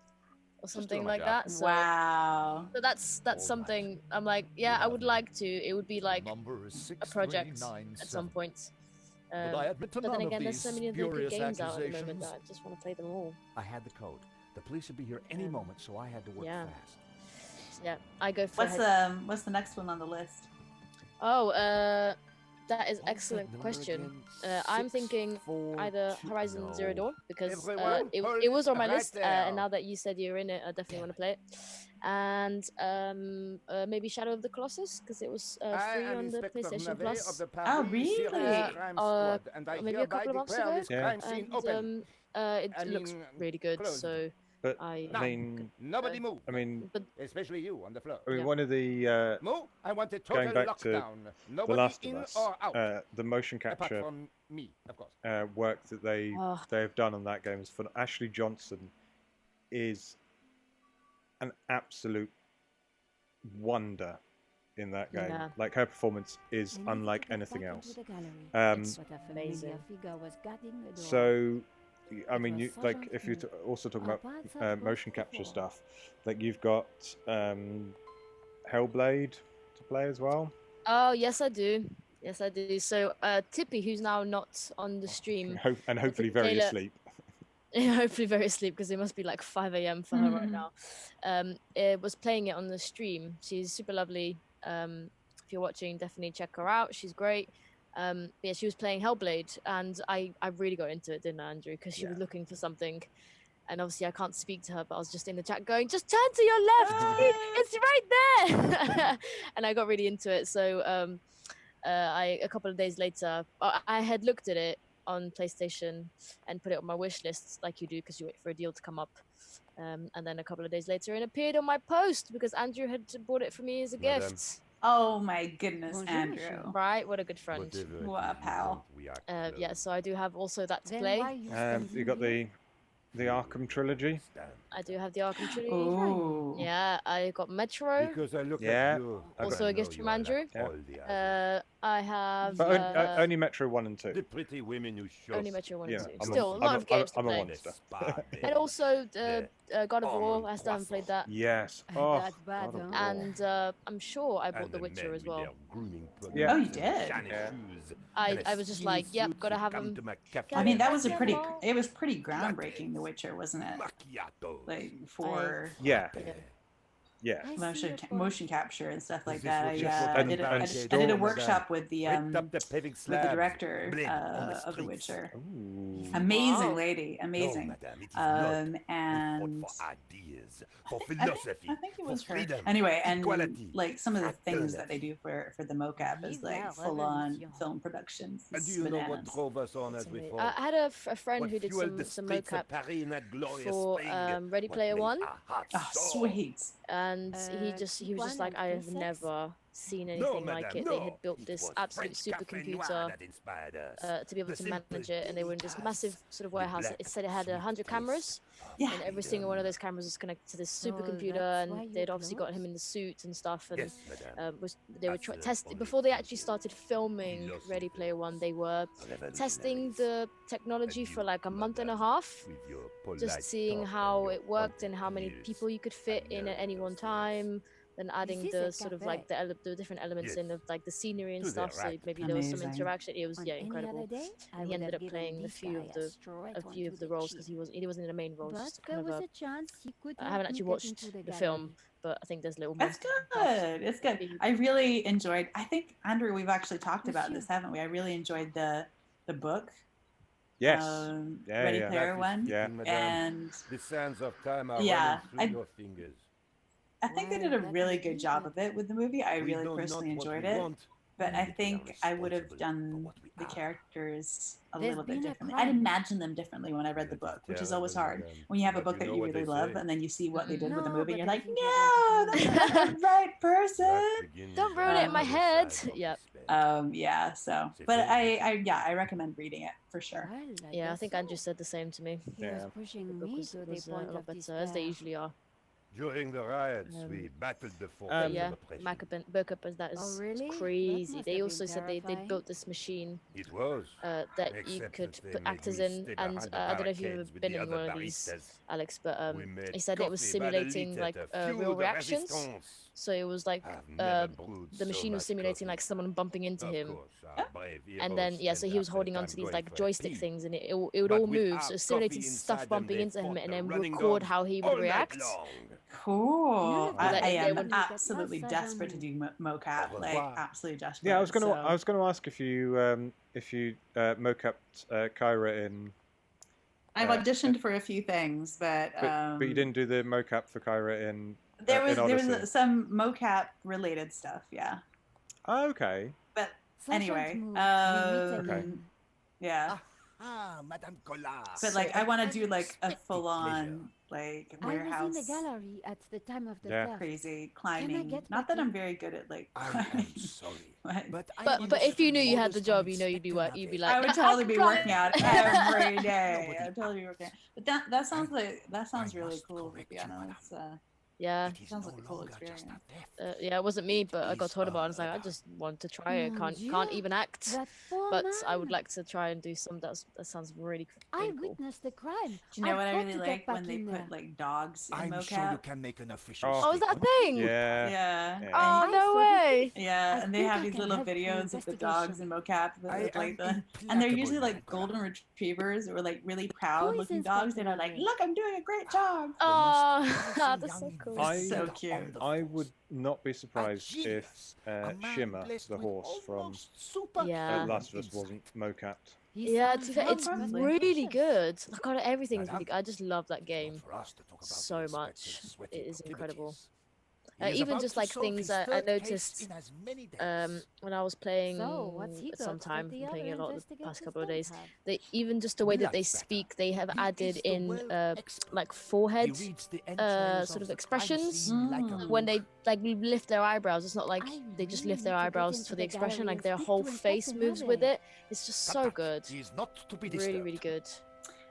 or Just doing something my like job. that. So, Wow. so that's All right. something I'm like, yeah, I would like to. It would be like Number is a project at 6397. some point. But I admit to But then none of again, there's so these many other good spurious games out at the moment accusations. that I just want to play them all. I had the code. The police would be here any Um, moment, so I had to work yeah. fast. Yeah, I go for. What's the next one on the list? Oh, that is What was that excellent number question. again? I'm thinking 642 either Horizon Zero no. Dawn because Everyone, it was on my right list, there. and now that you said you're in it, I definitely Damn want to play it. And maybe Shadow of the Colossus because it was I free am on the Inspector PlayStation Navet Plus. of the Oh, Paris really? Crime Squad, and I maybe a hereby couple of months declare ago. this Yeah. crime scene And open. it I looks mean, really good. closed. So But I I mean, Nobody move, but especially you on the floor. Yeah. one of the Move. I want a total going back to lockdown. The Nobody Last in of Us, or out. the motion apart capture from me, of course. work that they Oh. have done on that game is fun. Ashley Johnson is an absolute wonder in that game. Yeah. Like her performance is unlike anything else. it's amazing. So, I mean, you like if you're also talking about motion capture stuff, like you've got Hellblade to play as well. Oh yes, I do. Yes, I do. So Tippy, who's now not on the stream, And hopefully think very Taylor- asleep. hopefully very asleep because it must be like 5 a.m. for her right now. It was playing it on the stream. She's super lovely. If you're watching, definitely check her out. She's great. But yeah, she was playing Hellblade, and I really got into it, didn't I, Andrew? Because she was looking for something, and obviously I can't speak to her, but I was just in the chat going, "Just turn to your left, it's right there," and I got really into it. So a couple of days later, I had looked at it on PlayStation and put it on my wish list, like you do, because you wait for a deal to come up. And then a couple of days later, it appeared on my post because Andrew had bought it for me as a Madam. gift. Oh my goodness, Andrew. Right, what a good friend. Whatever What a it is, pal. we are Yeah, closed. so I do have also that to play. You got the Arkham trilogy. I do have the Arkham trilogy. Ooh. Yeah, I got Metro. Because I look Yeah. at you. Also I a gift know from you are Andrew. like all the others. I have But only Metro 1 and 2. The pretty women who show. only Metro 1 and Yeah, 2. I'm Still, a lot of games to I'm a play. monster. And also God of War. I still haven't played that. Yes. Oh, That's bad, God of huh? War. And I'm sure I bought The Witcher as well. Yeah. Oh, you did? Yeah. I was just like, yep, gotta have them. I mean, that was Macchiato. it was pretty groundbreaking, The Witcher, wasn't it? Like for Yeah. Yeah. Yeah. motion capture and stuff like Is this that. what I, you put I on did the I pancake? did a Storm, workshop with the With the director of The Witcher. Ooh. Amazing Wow. lady, amazing. No, madame, it is not. And We fought for ideas. stands for philosophy, I think it for was her. freedom, Anyway, and equality, like some of the things that they fraternity. do for the mocap is like full-on film productions. And It's do you know what bananas. drove us on as It's we amazing. fought? I had a friend What who did fueled the some streets mocap of Paris in that glorious for spring? Ready What Player made One, our hearts Oh, soar? sweet. and he was just like, I have never seen No, anything like madame, it. They no. had built It this was absolute French café noir supercomputer that inspired us. to be able The to simple manage it, and they were in this details, massive sort of the warehouse. black, It said it had 100 sweet cameras, Yeah. and every single one of those cameras was connected to this supercomputer, and they'd obviously got him in the suit and stuff, and Yes, madame. they were testing before they actually started filming Ready Player One. They were testing the technology for like a month and a half, With your polite just seeing talk how and your it worked and pointed how many ears. people you could fit in at any one time. Then adding the sort of like the different elements in of like the scenery and To their stuff. So right. maybe there was some Amazing. interaction. It was incredible. And he ended up playing a few of the roles because he wasn't in the main roles. Just kind of I haven't actually watched the film, but I think there's little. It's good. It's good. I really enjoyed. I think Andrew, we've actually talked about this, haven't we? I really enjoyed the book. Yes. Ready Player One. Yeah. And The sands of time are Yeah, running through your fingers. I think they did a really good job of it with the movie. I We really know personally not what enjoyed we it. want, But I but we are think I would have responsible for done what we the are. characters a There's little bit been a differently. I'd crime. imagine them differently when I read the book, which is always hard. Madame. When you have a But book that know you what really they love say. and then you see what they did with the No, movie, but you're I like, think no, you're that's not the right person. That's beginning Don't of ruin it in my the head. other side of Yep. despair. Yeah, so, C'est but fait. I recommend reading it for sure. Yeah, I think Andrew said the same to me. He was Yeah. pushing The book me was, to the was a point lot of better, as they despair. usually are. During the riots, Um, we battled the But forces yeah, of oppression. Backup and that is Oh, really? That crazy. must They have also been said they terrifying. built this machine It was. that you Except could that they put made actors me in, stay and behind the I don't know if you've ever barricades with been the in other one of these, baristas. Alex, but We made he said it was coffee by the simulating liter like to fuel real the reactions. resistance. So it was like I've never brewed the so machine was much simulating coffee. like someone bumping into Of him. course, our brave And then heroes yeah, so spent he was their holding time onto these going like for a joystick pee. things, and it would But all with move. our So it simulated coffee stuff inside them, bumping they into him, fought and the then running record dogs how he all would night react. long. Cool. But I they am wouldn't- absolutely desperate to do mocap, like revoir. absolutely desperate. Yeah, I was so- gonna ask if you mocapped Kyra in, I've auditioned for a few things, but but you didn't do the mocap for Kyra in. There in was Odyssey. some mocap related stuff, yeah. Oh, okay. But Sergeant anyway, Moore, we meet Okay. again. yeah. Ah, Madame Collard. But like, I want to do like a full-on like I was in warehouse the gallery at the time of the Yeah. theft. crazy climbing. get Not back that I'm in? very good at like I climbing, am sorry. but But if you knew you had the job, you know you'd be like I would totally be "Climb." working out every day. I would totally be working out. But that sounds really cool, to be honest. Yeah, sounds like a cool experience. yeah, it wasn't me, but I got told about it. And I was like, I just want to try it. Mon Can't Dieu, even act, That poor but man. I would like to try and do some. That sounds really I cool. witnessed the crime. Do you know I've what I got really to get like when back they in put there. like dogs in I'm mocap? sure you can make an official Oh, is that a thing? Yeah. Yeah. Yeah. Oh, I no saw the way. Yeah, I and they think have I these can little help the videos of the dogs in mocap that I look like am and they're implacable, usually like Madame golden Collard. retrievers or like really proud looking Poison's dogs. got They're to like, be look, I'm doing a great job. Oh, powerful that's so young cool. So investigator cute. on the I force. would not be surprised if genius, a man Shimmer, blessed the with horse from almost super Yeah. Last of Us, insight. wasn't mocapped. He Yeah, sounds to be fair, it's Probably. really good. Like, God, everything is Madame, really good. I just love that It's not game for us to talk about so the much. inspector's sweaty It is incredible. proclivities. He is Even about just to like solve things his I third case noticed in as many days. when I was playing So, what's he got sometime, that the playing it a other lot the past investigators couple of don't days. have? They even just the way that they That's better. speak, they have He added is the in world expert. like He forehead reads the entrails sort of the crime expressions scene like a when book. they like lift their eyebrows. It's not like I they just really lift their need to get eyebrows into for the the expression. gallery Like and their speak whole to face Inspector moves with Nabe. it. It's just so Stobbart, good. He is not to be Really, disturbed. really good.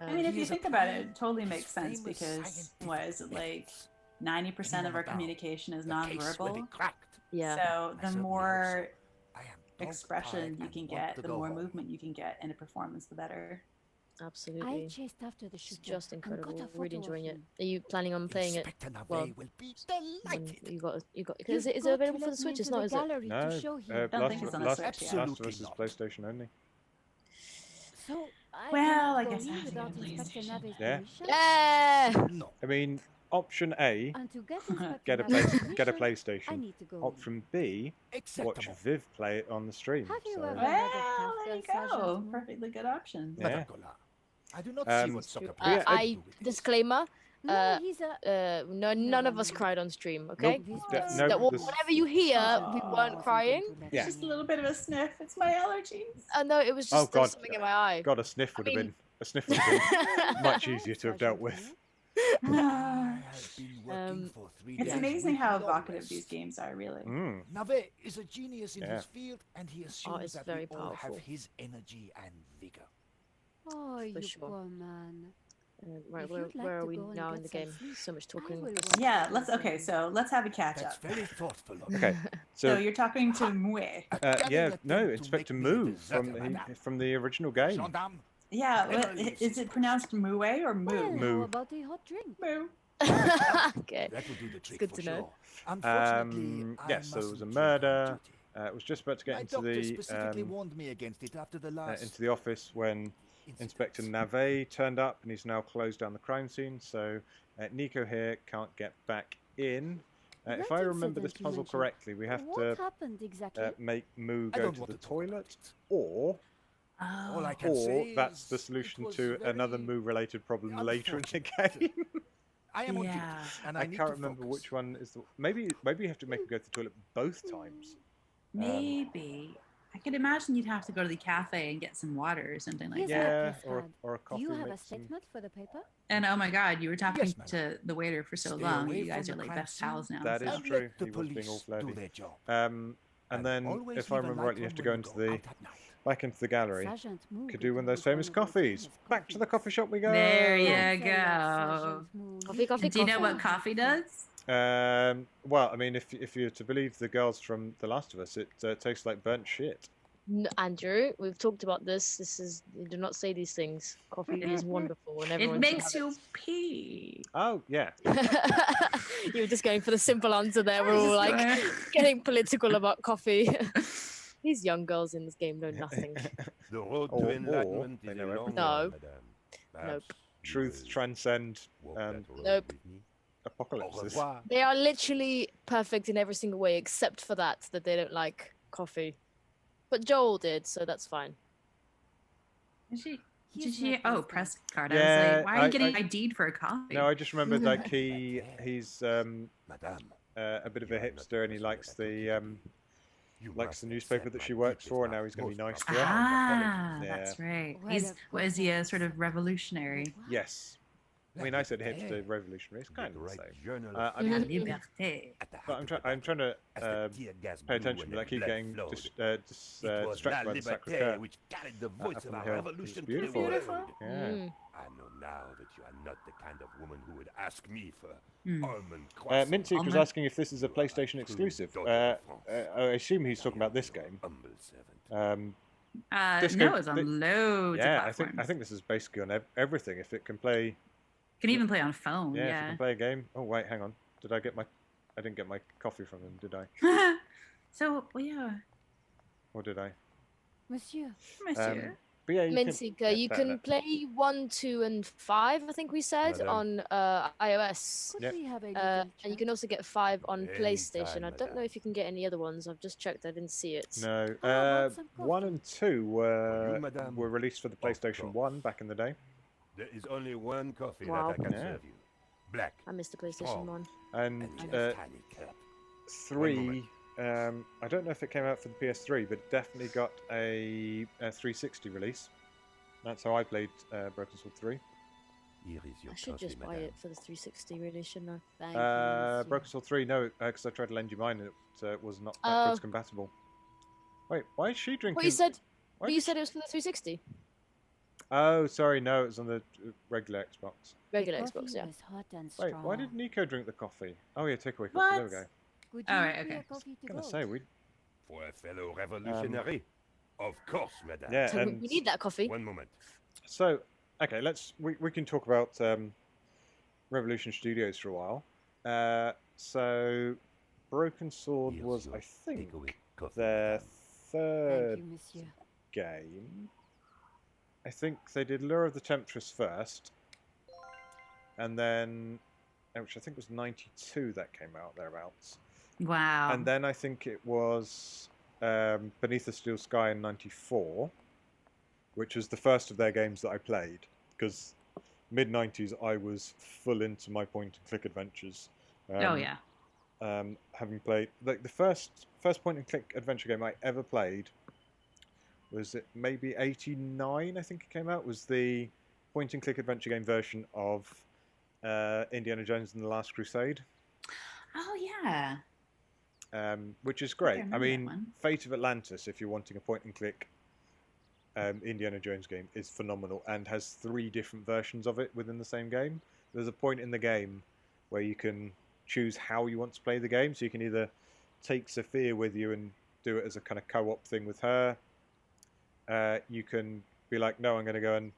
I mean, if He you is a think about it, prime it totally of makes sense famous because scientific what is it like? methods. 90% of Anyone our about communication is The case will be nonverbal. cracked. Yeah. So I the certainly more hope so. I am dog-tired expression you and can want get, to the go more home. movement you can get in a performance, the better. I Absolutely. chased after the It's shooter just and got a incredible. photo Really of enjoying it. him. Are you planning on playing it? Inspector Nabe Well, will be when delighted. you got You've is it got to available for let the me Switch? It's into not, the is it? gallery No, to show him. Don't Last think it's on of the Us, Switch yet. Last of Absolutely Us is not. PlayStation only. So I Well, have I to guess I go have in to get a without Inspector PlayStation. Nabe's Yeah. permission? Yeah. No. I mean, option A, And to get Inspector get a Nabe's get a permission, I PlayStation. need to go. Option B, watch Acceptable. Viv play it on the stream. Have you So, ever- Well, there you Sergeant go. Moore. Perfectly good options. Yeah. Madame Collard, I do not see Um, what soccer yeah, players I do with this. disclaimer. No, he's a. No, none of us cried on stream. Okay. Nope. This No, person- this- Whatever you hear, we weren't wasn't crying. going to let Yeah. Just a me. little bit of a sniff. It's my allergies. No, it was Oh, just there was God. something in my eye. God, a sniff would have mean- been much easier to have dealt with. I have been working Um, for 3 It's days amazing with how no evocative rest. these games are, really. Mm. Navet is a genius in Yeah. his field, and he assumes it's that very we all have powerful. his energy and vigor. Oh, you sure. poor man. Right, If where, you'd like where are to we go and now get in the some game? sleep, So much I talking. will Yeah, watch let's you. okay, so let's have a catch That's up. very thoughtful of you. Okay. So So, you're talking to Mue. yeah, no, Inspector Moo from the original game. Gendarme, Yeah, is it pronounced Mue or Well, Moo? Moo. how about a hot drink? Moo. Okay. that will do the trick good for to know. sure. Unfortunately, Yes, so there was a mustn't drink on murder. duty. It was just about to get My into doctor the specifically warned me against it after the last into the office when Inspector incidents. Navet turned up, and he's now closed down the crime scene. So Nico here can't get back in. If That I remember this incident you puzzle mentioned, correctly, we have What to happened exactly? make Moo I go don't to want the to talk about toilet, it. or All I can or say that's is the it solution was to another very Moo-related problem later in the unfortunate. game. I am on duty, Yeah. and I need can't to remember focus. which one is the. Maybe you have to make him go to the toilet both times. Maybe. I could imagine you'd have to go to the cafe and get some water or something like Yes, that. Yeah, please, or Dad. or a Do coffee. you have a make some- statement for the paper? And oh my God, you were talking Yes, ma'am. to the waiter for so Stay long. away You guys from are the like crime best scene. pals now. That is so. And true. let the He was being all police do flirty. their job. And then, always if I leave a remember light rightly, you have on to when go you into go the out at night. back into the gallery. Sergeant Moo Could will do one of those always famous find a way to coffees. find his Back to the coffee. coffee shop we go. There you Thanks a lot, go. Sergeant Moo. Coffee, coffee, Do you know coffee. what coffee does? Well, I mean, if you're to believe the girls from The Last of Us, it tastes like burnt shit. Andrew, we've talked about this. This is you do not say these things. Coffee is wonderful, and It everyone should makes have you pee. Oh yeah. it. You were just going for the simple answer there. We're all like getting political about coffee. These young girls in this game know nothing. The road Or- to or enlightenment they is know a long everything. No. one, madame. Perhaps you Truth will transcend walk that road Nope. with me. Au apocalypses. revoir. They are literally perfect in every single way, except for that they don't like coffee. But Joel did, so that's fine. Did she? He's Did she? not Oh, this guy. press card. I Yeah, was like, why are you getting I- ID'd for a coffee? No, I just remembered like he's Madame, a bit of a you are not hipster, and he the likes person the you likes must the newspaper accept that my she works deepest for, and now he's going to be most nice to her. Ah, Yeah. that's right. Well, He's of what is he? A course. sort of revolutionary. Yes. I mean, I said hipster, revolutionary. It's kind of the right same. journal I La mean, liberté. at the but heart of the I'm trying to as the tear gas pay blew attention, and but I the keep blood getting flowed. distracted It was by La the Liberté Sacre-Cœur. which carried the voice up of on our the hill. revolution It's to the beautiful. Beautiful. world. Yeah. Mm. I know now that you are not the kind of woman who would ask me for Hmm. almond croissants. Minty was Almond. asking if this is a PlayStation exclusive. I assume he's talking about this game. Humble servant. This No, game- it's on thi- loads Yeah, of I platforms. think this is basically on everything. If it can play, Can even play on phone. if it Yeah. can play a game. Oh wait, hang on. Did I get my? I didn't get my coffee from him, did I? So, well, yeah, Or did I? Monsieur, monsieur. But yeah, Mintika, you can play 1, 2, and 5. I think we said Madam. on iOS. could Yep. we have a little And you chat? can also get 5 on Anytime, PlayStation. I don't know madame. if you can get any other ones. I've just checked. I didn't see it. No. How about some 1 coffee? and 2 For you, madame. were released for the Of PlayStation course. 1 back in the day, There is only one coffee Wow. that I can Yeah. serve you. Black. I missed the PlayStation Strong. 1. and And in a tiny cup. 3. I don't know if it came out for the PS3, but it definitely got a 360 release. That's how I played Broken Sword 3. Here is your I should coffee, just buy madame. it for the 360, really, shouldn't I? Thank you, monsieur. Broken Sword 3, no, because I tried to lend you mine and it was not Oh. backwards compatible. Wait, why is she drinking? What you said? why But you did said it was for the 360. Oh, sorry, no, it was on the regular Xbox. Regular The Xbox, coffee yeah. was hot and Wait, why did strong. Nico drink the coffee? Oh yeah, takeaway coffee. There we What? go. Would you Alright, like me okay. a coffee to Gonna go? say we. For a fellow revolutionary. Of course, madame. Yeah, So we and need that coffee. One moment. so okay, we can talk about Revolution Studios for a while. So Broken Sword Here's was, your I think, takeaway coffee, their madame. third Thank you, monsieur. game. I think they did Lure of the Temptress first, and then, which I think was 92 that came out thereabouts, Wow. and then I think it was Beneath the Steel Sky in 94, which was the first of their games that I played, because mid 90s, I was full into my point and click adventures. Oh yeah. Having played like the first point and click adventure game I ever played was it maybe 89, I think it came out, was the point and click adventure game version of Indiana Jones and the Last Crusade. Oh yeah. Which is great. I remember that mean, one. Fate of Atlantis, if you're wanting a point and click Indiana Jones game, is phenomenal and has 3 different versions of it within the same game. There's a point in the game where you can choose how you want to play the game, so you can either take Sophia with you and do it as a kind of co-op thing with her. You can be like, no, I'm going to go and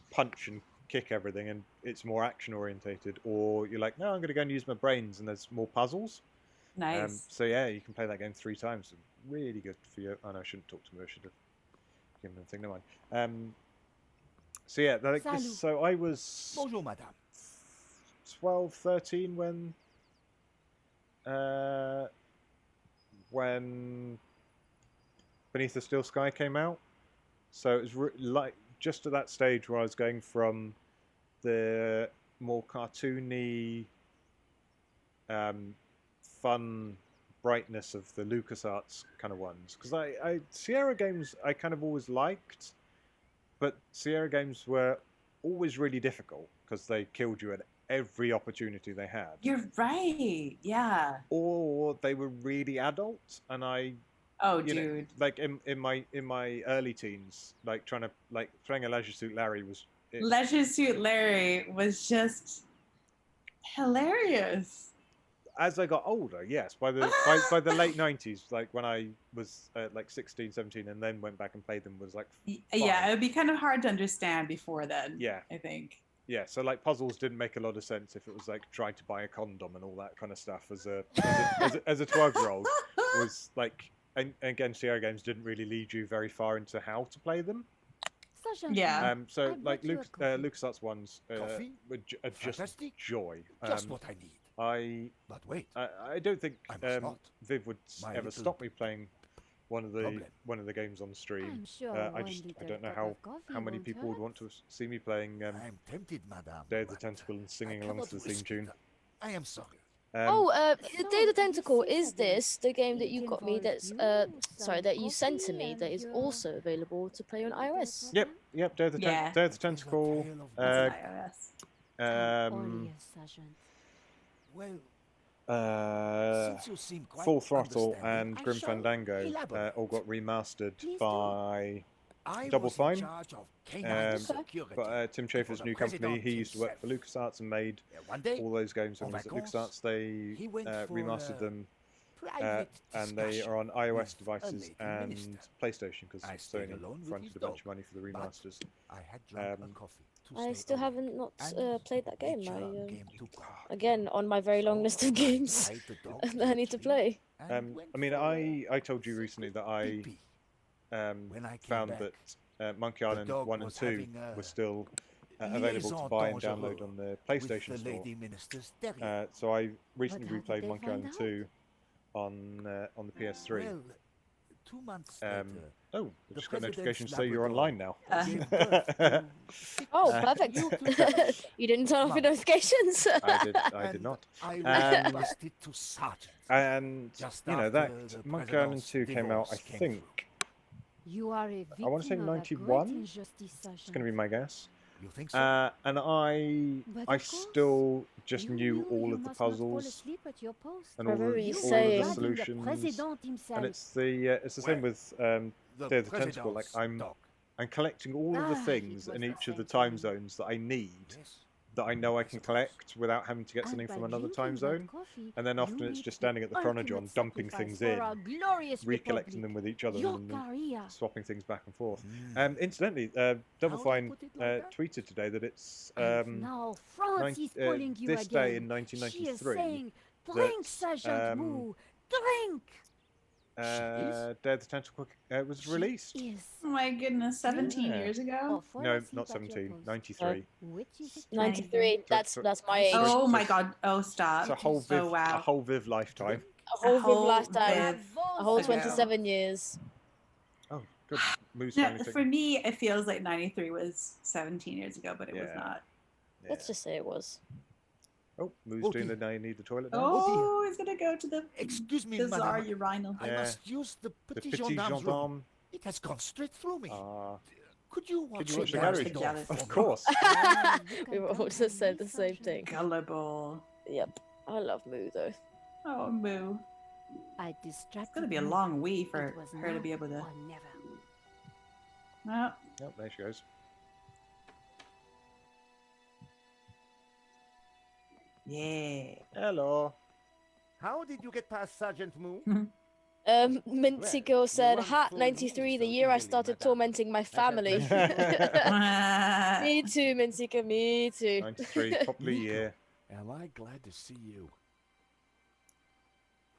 punch and kick everything, and it's more action orientated. Or you're like, no, I'm going to go and use my brains, and there's more puzzles. Nice. So yeah, you can play that game 3 times. Really good for you. Oh no, I shouldn't talk to me. I should have given them a thing. Never mind. So yeah, so I was Bonjour, madame. 12, 13 when Beneath the Steel Sky came out. So it was like just at that stage where I was going from the more cartoony, fun brightness of the LucasArts kind of ones. Because I Sierra games I kind of always liked, but Sierra games were always really difficult because they killed you at every opportunity they had. You're right. Yeah. Or they were really adult, and you know, like in my early teens, like playing a Leisure Suit Larry was. Leisure Suit Larry was just hilarious. As I got older, yes, by the late 90s, like when I was like 16, 17, and then went back and played them, was like Yeah, it would be kind of hard to understand before then. Yeah, I think. Yeah, so like puzzles didn't make a lot of sense if it was like trying to buy a condom and all that kind of stuff as a 12-year-old. Was like, and again, Sierra games didn't really lead you very far into how to play them. Yeah. So like LucasArts ones were just Fantastic. joy. Just what I need. But wait. I don't think Viv would My ever little stop me playing one of the games on stream. I don't know how many people would want to see me playing I'm tempted, madame. Day of the Tentacle and singing along to the theme tune. I am sorry. Day of the Tentacle, is this the game that you got me that's that you sent to me that is also available to play on iOS? Yep, Day of the Tentacle. That's iOS. Full Throttle and Grim Fandango all got remastered by Double Fine. But Tim Schafer's new company, he used to work for LucasArts and made all those games when he was at LucasArts. They remastered them, and they are on iOS devices and PlayStation because Sony fronted a bunch of money for the remasters. I still haven't played that game. Again, on my very long list of games that I need to play. I mean, I told you recently that I found that Monkey Island 1 and 2 were still available to buy and download on the PlayStation Store. So I recently replayed Monkey Island 2 on the PS3. 2 months later, I just got a notification to say you're online now. Oh, perfect. You didn't turn off your notifications. I did not. And you know that Monkey Island 2 came out, I think. I want to say 91. It's going to be my guess. You think so? And I still just knew all of the puzzles and all of the solutions. And it's the same with Day of the Tentacle. Like I'm collecting all of the things in each of the time zones that I need, that I know I can collect without having to get something from another time zone. And then often it's just standing at the chronojon, dumping things in, recollecting them with each other, and then swapping things back and forth. Incidentally, Double Fine tweeted today that it's this day in 1993 that Day of the Tentacle was released. Oh my goodness, 17 years ago? No, not 17, 93. 93, that's my age. Oh my god, oh stop. It's a whole Viv lifetime. A whole Viv lifetime. A whole 27 years. Oh, good. No, for me, it feels like 93 was 17 years ago, but it was not. Let's just say it was. Oh, Moo's Oh, doing the dear. now you need the toilet now. Oh, he's gonna go to the Excuse me, bizarre madame. urinal. I Yeah. must use the The petit petit gendarme's room. gendarme. It has gone straight through me. Ah, Could you watch, could you watch the Garage garage door. door? Jealous. Of course. Ah, We've all just said the same thing. Gullible. Yep. I love Moo though. Oh, Moo. I distracted. It's gonna be a Moo. long wee for It was her to now be able to. or never. Oh, Yep, there she goes. yeah. Hello. How did you get past Sergeant Moo? Minty Well, Girl said, weren't "Hat fooling 93, me the so year I easily, started madame. tormenting my I shall family." bless Me too, Minty, me too. 93, popular Nico, year. Am I glad to see you?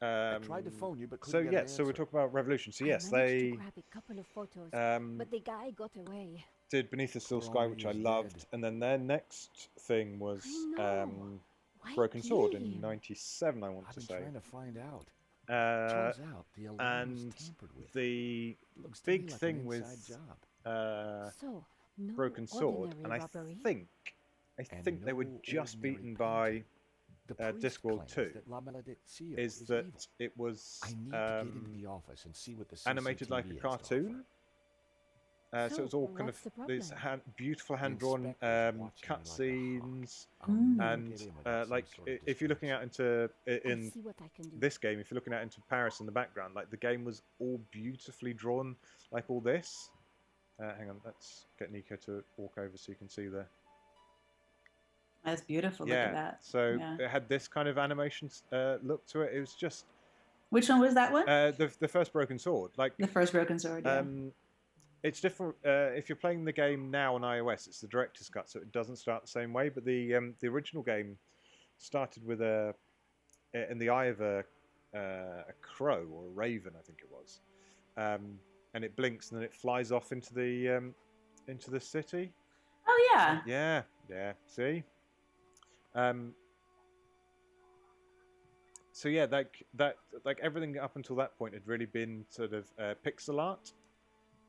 I tried to phone you, but So couldn't get an yeah, so we're answer. talking about Revolution. So I yes, managed to they grab a couple of photos, um, but the guy got away. did Beneath the Still Poor Sky, Henri which I is loved, dead. and then their next thing was I know. Why Broken Sword kill in him? '97. I want I've to been say. trying to find out. Uh, Turns out the alarm and was tampered with. the Looks to me big like thing an with inside job. So, no Broken Sword, and ordinary I robbery. think And they were no just ordinary beaten painting. by The priest Discworld claims 2. that La Malediccio is is that evil. it was I need to get into the office and see what the animated like a CCTV has to offer. cartoon. So it was all kind what's the of these problem? beautiful The hand-drawn inspector's watching me like a hawk. cutscenes, I'll never and get in without some like sort of if you're looking out into I'll in see what I can do. this game, if you're looking out into Paris in the background, like the game was all beautifully drawn, like all this. Hang on, let's get Nico to walk over so you can see the. That's beautiful. Look at that. So Yeah. it had this kind of animation look to it. It was just Which one was that one? the first Broken Sword. Like The first Broken Sword. Yeah. it's different if you're playing the game now on iOS. It's the director's cut, so it doesn't start the same way. But the original game started with in the eye of a crow or a raven, I think it was, and it blinks and then it flies off into the city. Oh yeah. Yeah. See. So yeah, like everything up until that point had really been sort of pixel art,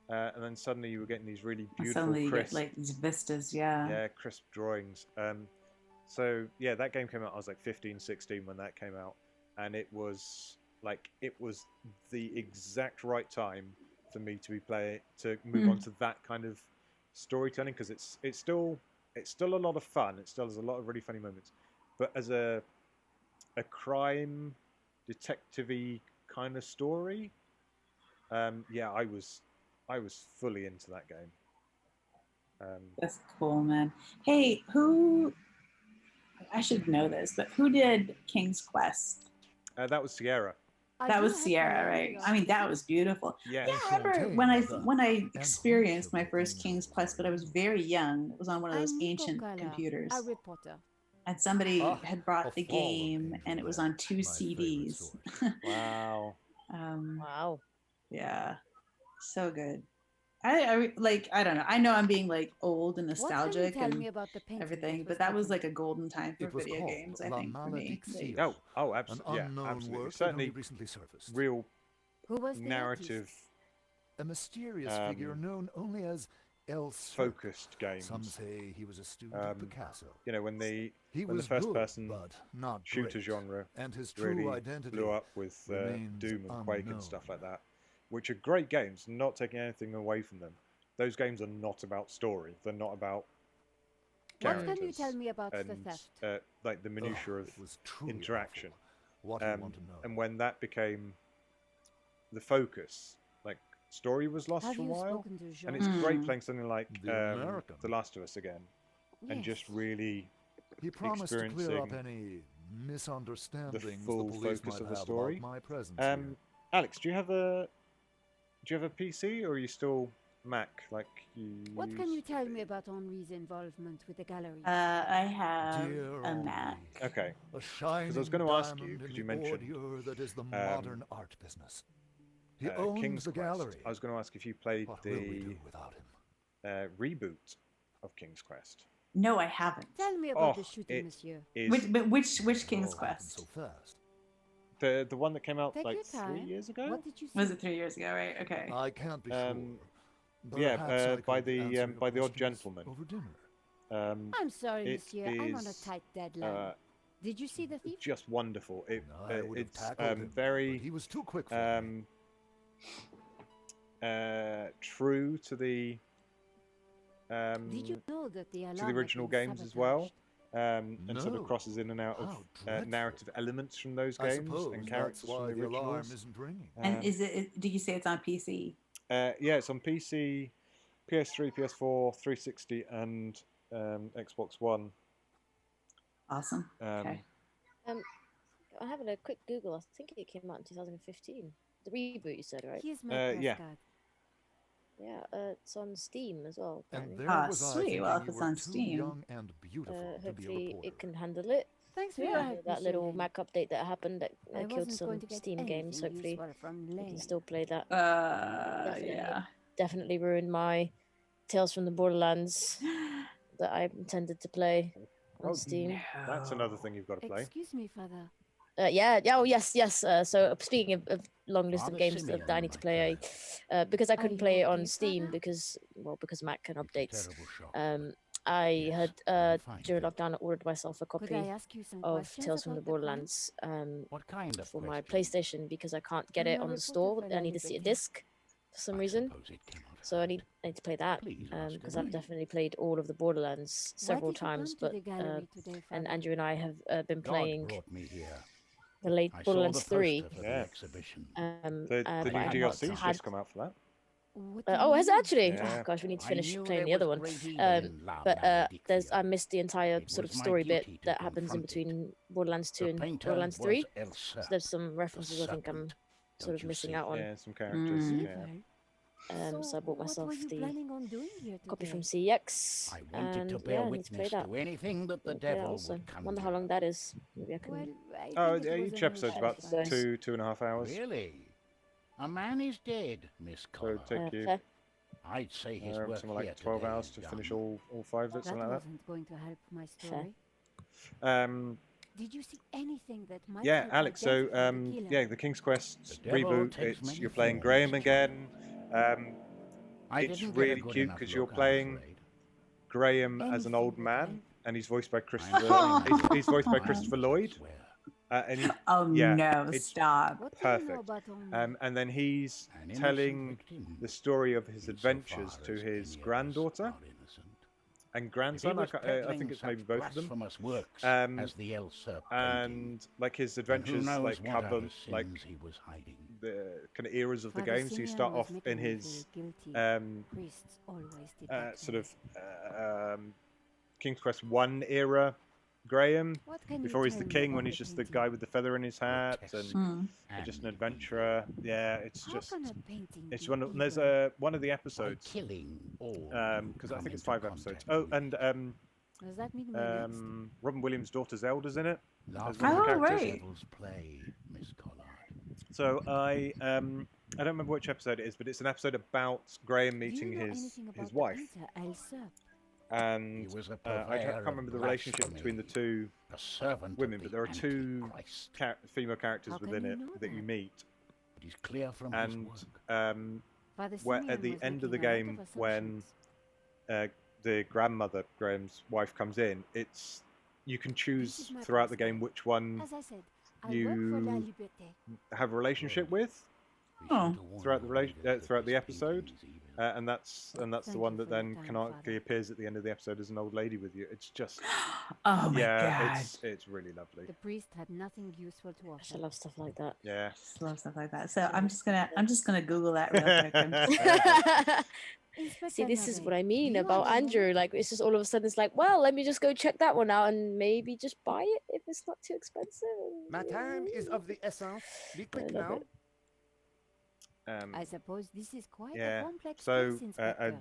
and then suddenly you were getting these really And beautiful, suddenly you crisp, get like these vistas. Yeah. yeah, crisp drawings. So yeah, that game came out. I was like 15, 16 when that came out, and it was the exact right time for me to move on to that kind of storytelling, because it's still a lot of fun. It still has a lot of really funny moments, but as a crime detective-y kind of story, yeah, I was fully into that game. That's cool, man. Hey, I should know this, but who did King's Quest? That was Sierra. That was Sierra, right? I mean, that was beautiful. Yeah. Yeah, I remember when I experienced my first King's Quest, but I was very young. It was on one of those ancient computers. A reporter. And somebody had brought a the fall of game, Angel and it was Land, on 2 my favorite CDs. sword. Wow. Wow. Yeah, so good. I don't know. I know I'm being like old and What can you nostalgic tell and me about the painting everything, but that was like a golden time for It was video called games, I La think, for me. Malediccio. Oh, An absolutely. Yeah, unknown absolutely. work that only Certainly recently surfaced. real Who was the narrative A mysterious figure known only as El Cirque. focused games. Some say he was a student of Picasso. You know, when the He when the was first good, person but not shooter great. genre And his true really identity blew up with remains Doom and Quake and stuff unknown. like that, which are great games, not taking anything away from them. Those games are not about story. They're not about What characters. can you tell me about the and, theft? like the minutiae Oh, of it was truly interaction. awful. What do you want to know? And when that became the focus, like story was lost Have for a you while, spoken to Jean? and it's great playing something like The American. The Last of Us again, and Yes. just really He promised to clear up experiencing any misunderstandings full the police focus might of the have story. about my presence here. Alex, do you have a PC, or are you still Mac? Like you? What can you tell me about Henri's involvement with the gallery? I have Dear a Mac. Henri, Okay. a shining was gonna ask you, diamond 'cause in you the mentioned, ordure that is the modern art business. He King's owns the Quest. gallery. I was going to ask if you played What will we the do without him? reboot of King's Quest. No, I haven't. Tell me about Oh, the shooting, it monsieur. is Which King's Oh, Quest? So fast. the one that came out Take like your 3 time. years ago? What did you see? Was it 3 years ago? Right. Okay. I can't be sure. yeah, Perhaps I by could answer the your Odd questions Gentleman. over dinner. I'm sorry, it monsieur. I'm on a is, tight deadline. Did you see the thief? just wonderful. I would have It's tackled him, very but he was too quick for me. true to the Did you know that the alarm to the had original been games as well, sabotaged? and sort of No. crosses in and out of How dreadful. narrative elements from those I games suppose and that's characters why from the the alarm originals. isn't ringing. And is it? Did you say it's on PC? Yeah, it's on PC, PS3, PS4, 360, and Xbox One. Awesome. Okay. I'm having a quick Google. I think it came out in 2015. The reboot, you said, right? Here's my press yeah. card. Yeah, it's on Steam as well. And Apparently. there Ah, was I sweet. thinking Well, if you it's were on too Steam. young and beautiful to be a Hopefully reporter. it can handle it. Thanks for Yeah. your help, That Monsieur little Lane. Mac update that happened that I killed wasn't some going to get Steam games. anything Hopefully useful from you Lane. can still play that. Yeah. Definitely ruined my Tales from the Borderlands that I intended to play on Oh, Steam. That's another thing you've got to play. Excuse me, father. Yeah. Oh, yes. So speaking of long list of games that I need to play, because I couldn't you play it okay, on Steam father? because Mac can updates. Terrible shock. I Yes, had I'm fine, during thank lockdown ordered myself a Could copy I ask you some of questions Tales from the about crime? Borderlands What kind of for my questions? PlayStation because I can't get I'm it a on the reporter store. for I La need to see a Liberté. disc for some I reason. suppose it cannot So I hurt. need to play that Please, because Oscar. I've definitely played all of the Borderlands Why several did you times. come But to the gallery today, and father? Andrew and I have been God playing brought me here. the late I saw the Borderlands 3. poster for the Yeah. exhibition. The But I new had DLC's not had. just come out for that. What do you Oh, has it mean? actually? Yeah. Oh, gosh, we need to I finish knew playing there the other was one. great evil in La But there's I Maledictia. missed the entire It sort of was my story bit duty to that happens in confront it. between Borderlands 2 The and painter Borderlands was 3. Elsa, So there's some references I think I'm serpent. sort Don't of you missing see? out on. Yeah, some characters. Mm. Yeah. So I bought myself what were you the planning on doing here copy today? from CEX. I wanted And to bear yeah, I need to play witness that. to anything that the I'll play that devil also. would conjure. Wonder how long that is. Maybe I can. Well, I Oh, think yeah, it was each an episode's old about fashioned. Nice. 2.5 hours. Really? A man is dead, Miss So Collard. it'd take you Fair. I'd say his work something here like 12 today hours is to done. finish all 5 of it, That something like wasn't going to help my Fair. story. that. Did you see anything that might Yeah, help Alex. So identify the killer? yeah, the King's Quest The devil reboot. takes It's many you're playing forms, Graham John. again. I It's didn't get a really good cute enough because you're look, I'm playing afraid. Graham as an Anything old that man, help. and he's voiced by I'm Christopher. afraid he's voiced by I Christopher can't Lloyd, swear. and he, Oh yeah, no! it's Stop. What do you know perfect. about Omni? And then he's An innocent telling victim, the story of his insofar adventures to as his any of us granddaughter are innocent. and If he grandson. was I peddling think it's such maybe both of them. blasphemous works Um, as the El Serp painting, And like his then who adventures, knows like what cover other like sins he was hiding. the kind of eras of the Father game. So you Simeon start was off in making me his feel guilty. Priests always did that to sort me. of King's Quest 1 era Graham, What can you before he's tell the me king, about when the he's just the painting? guy with the feather in his hat Grotesque and Mm. just an and adventurer. Yeah, it's How just can a painting it's be one. Of, there's evil? one of the by episodes killing all because I come think it's into 5 episodes. contact Oh, with and Does that mean we're next? Robin Williams' daughter Zelda's in it. Laughing one of the Oh, characters. right. devil's play, Miss Collard. So I don't remember which episode it is, but it's an episode about Graham Do you meeting know his anything about the wife, painter El Serp? and He was a I can't purveyor remember of the relationship blasphemy, between the two a servant women, of but the there are 2 Antichrist. female characters How can within you it know that you that? meet, It is clear from his and work. Father where Simeon at the was end of the making a lot game of when assumptions. the grandmother, Graham's wife, comes in, it's you can This choose is my throughout the press game card. which one As I said, I work for La you Liberté. have a relationship with Be Oh. sure to warn throughout the your relation readers throughout that the this episode, painting is evil. and that's the Thank one you that for your then time, canonically Father. appears at the end of the episode as an old lady with you. It's just Oh my yeah, god! it's really lovely. The priest had nothing useful to Gosh, I offer. love stuff like that. Yeah. Just love stuff like that. So I'm just gonna Google that real quick. I'm just- Inspector See, this is Navet, what I mean do you about have a Andrew. moment? Like, it's just all of a sudden, it's like, well, let me just go check that one out and maybe just buy it if it's not too expensive. My time is of the essence. Be quick I love now. it. I suppose this is quite yeah. a complex So, case, Inspector.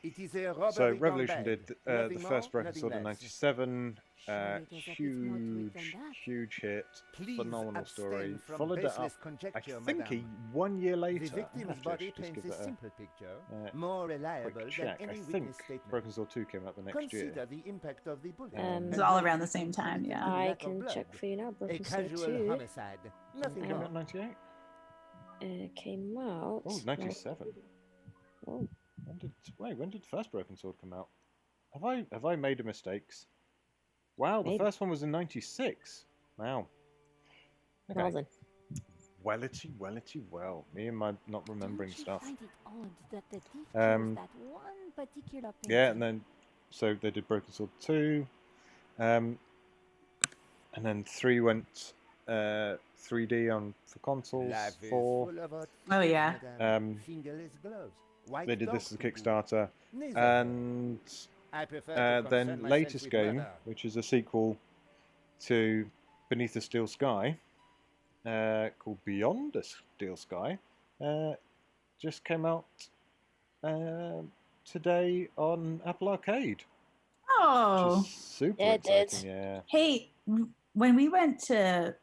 It is a robbery So gone Revolution bad. did the Nothing first more, broken nothing sword in less. '97. Surely there's a bit more to it than that. Huge hit, Please phenomenal story. abstain from Followed it up, baseless I conjecture, think, madame. 1 year later. The victim's I'll have to body actually just paints give a it a simple picture, uh, more reliable quick than check. any I witness think statement. Broken Sword 2 came out the next Consider year. the impact of the bullet. It's all around the same time, yeah. I Lack of can blood. check for you now. A Broken Sword casual 2 homicide. Nothing Came more. out 98? came out. Oh, like- 97. oh, When did the first Broken Sword come out? Have I made a mistakes? Wow, the Maybe. first one was in '96. Wow. Okay. Well then. Wellity, well. Me and my not remembering Don't you stuff. find it odd that the thief Um, chose that one particular Yeah, painting? and then so they did Broken Sword 2, and then 3 went 3D on for consoles. Life is 4, full of hot Oh, things, yeah. madame. Fingerless gloves. White they did this as a dog poo-poo. Kickstarter, Neither. and I prefer to concern then myself latest with game, murder. which is a sequel to Beneath the Steel Sky, called Beyond the Steel Sky, just came out today on Apple Arcade. Which Oh, is super Yeah, it did. exciting, yeah. hey, when we went to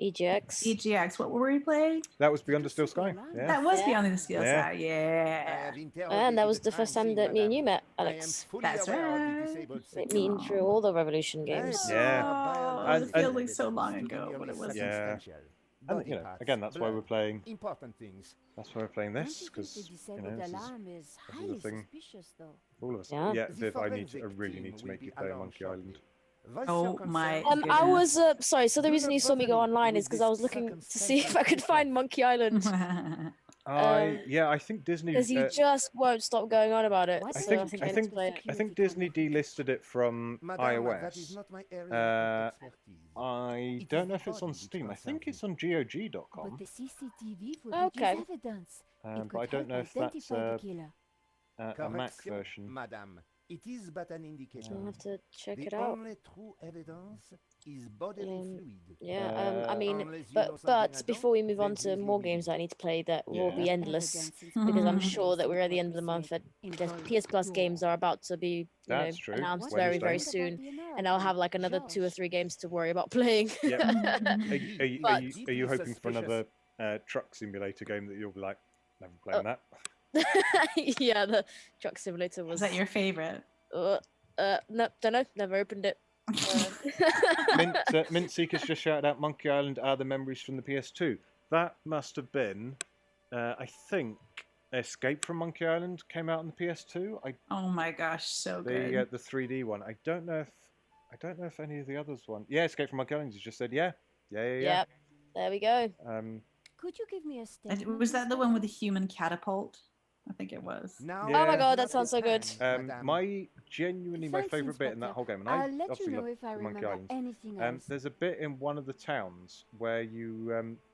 EGX. EGX, what were we playing? That was Beyond the Steel Sky, yeah. That was Yeah. Beyond the Steel Yeah. Sky. I Yeah. have And that interrogated was the first time crime that scene, me and you madame. met, I am Alex. fully That's aware of the right. disabled It mean section. through all the Revolution games. Yeah. Oh, it feels like so long To the ago, but merely it wasn't. Yeah. circumstantial. And, Body you know, parts, again, that's why we're blood, playing. important things. That's why we're playing Don't this, you think because the you know disabled this is alarm is this is the highly thing. suspicious, though? all of us. Yeah. Yeah, The Viv, I forensic really team need to will make be you play along Monkey shortly. Island. Voice Oh your my concern. I goodness. was sorry. So the Do reason not you saw me go bother online with is because I this was looking to see if I could find Monkey Island. Yeah, I think Disney. Because you just won't stop going on about it. What I so think I think I I need think to play it. I think Disney delisted it from Madame, that is iOS. not my area of expertise. I It don't is know the if it's on body which Steam. I think concerns it's on GOG.com. But the CCTV footage Okay. is evidence. It But I could don't know help if that's identify the killer. a Mac Correction, version. madame. It is but an indication. I'll have to check The it out. only true evidence is bodily fluid. Yeah, I mean, Unless you know something I but don't, before we move then on to here more we games go. that I need to play that will be Yeah. endless, Evidence is because I'm Mhm. sure that we're at the end of the month and PS Plus games are about to be, That's true. announced Wednesday. very, very soon, and I'll have like another 2 or 3 games to worry about playing. Yep. But- Are you hoping for another truck simulator game that you'll be like, never playing that? Yeah, the Truck Simulator was. Is that your favorite? No, don't know. Never opened it. Mint Seeker's just shouted out Monkey Island are the memories from the PS2. That must have been, I think, Escape from Monkey Island came out on the PS2. Oh my gosh, so good. The 3D one. I don't know if any of the others one. Yeah, Escape from Monkey Island. You just said yeah. Yep. There we go. Could you give me a And statement? was that the one with the human catapult? I think it was. Now, Yeah. Oh my god, that not sounds the so good. time, madame. My favourite bit in that Inspector. whole game, and I'll I let you obviously know love if I the Monkey remember Island. anything else. There's a bit in one of the towns where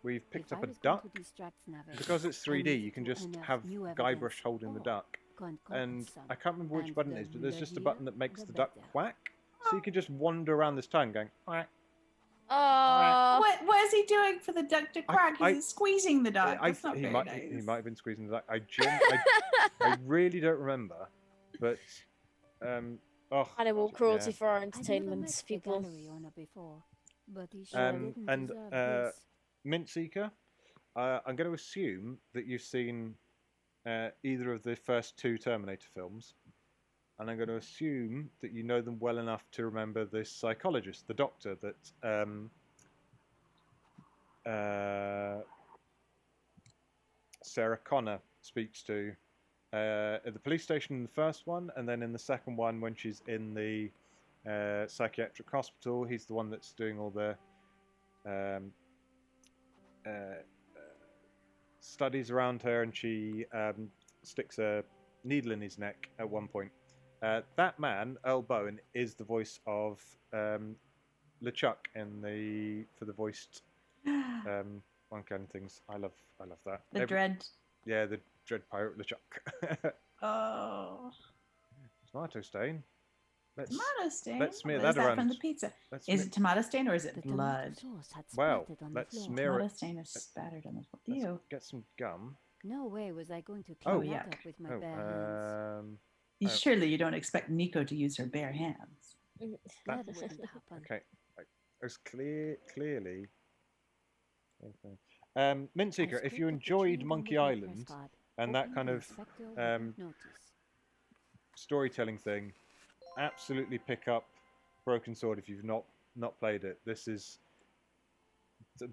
we've picked If up I a was going duck. to distract Navarre, Because it's I 3D, needed you can to just unearth have new Guybrush evidence holding the or duck. concoct And some. I can't remember which And button the it is, but there's just a bloodier, button that makes the the duck better. quack. So you can just wander around this town going, quack. What is he doing for the duck to quack? I- He's squeezing the duck. I That's not he very might nice. he might have been squeezing the duck. I really don't remember, but Animal cruelty yeah. for our I've never entertainment, met the people. gallery owner before, but he sure didn't and deserve this. Mint Seeker, I'm going to assume that you've seen either of the first 2 Terminator films, and I'm going to assume that you know them well enough to remember this psychologist, the doctor that Sarah Connor speaks to at the police station in the first one, and then in the second one when she's in the psychiatric hospital, he's the one that's doing all the studies around her, and she sticks a needle in his neck at one point. That man, Earl Bowen, is the voice of LeChuck for the voiced one kind of things. I love that. The Dread. Yeah, the Dread Pirate LeChuck. Oh. Tomato stain. Tomato stain? Let's smear What that is that around. from the pizza? Let's Is smear- it tomato stain or is The it tomato blood? sauce had Well, splattered on let's the floor. smear Tomato it. stain is spattered on the floor. Let's Ew. get some gum. No way was I going to Oh, clean that yuck. up with my bare hands. Oh. Surely you don't expect Nico to use her bare hands. That wouldn't happen. Okay. It's clearly. Okay. Mint Seeker, if you enjoyed Monkey Island and that kind of storytelling thing, absolutely pick up Broken Sword if you've not played it. This is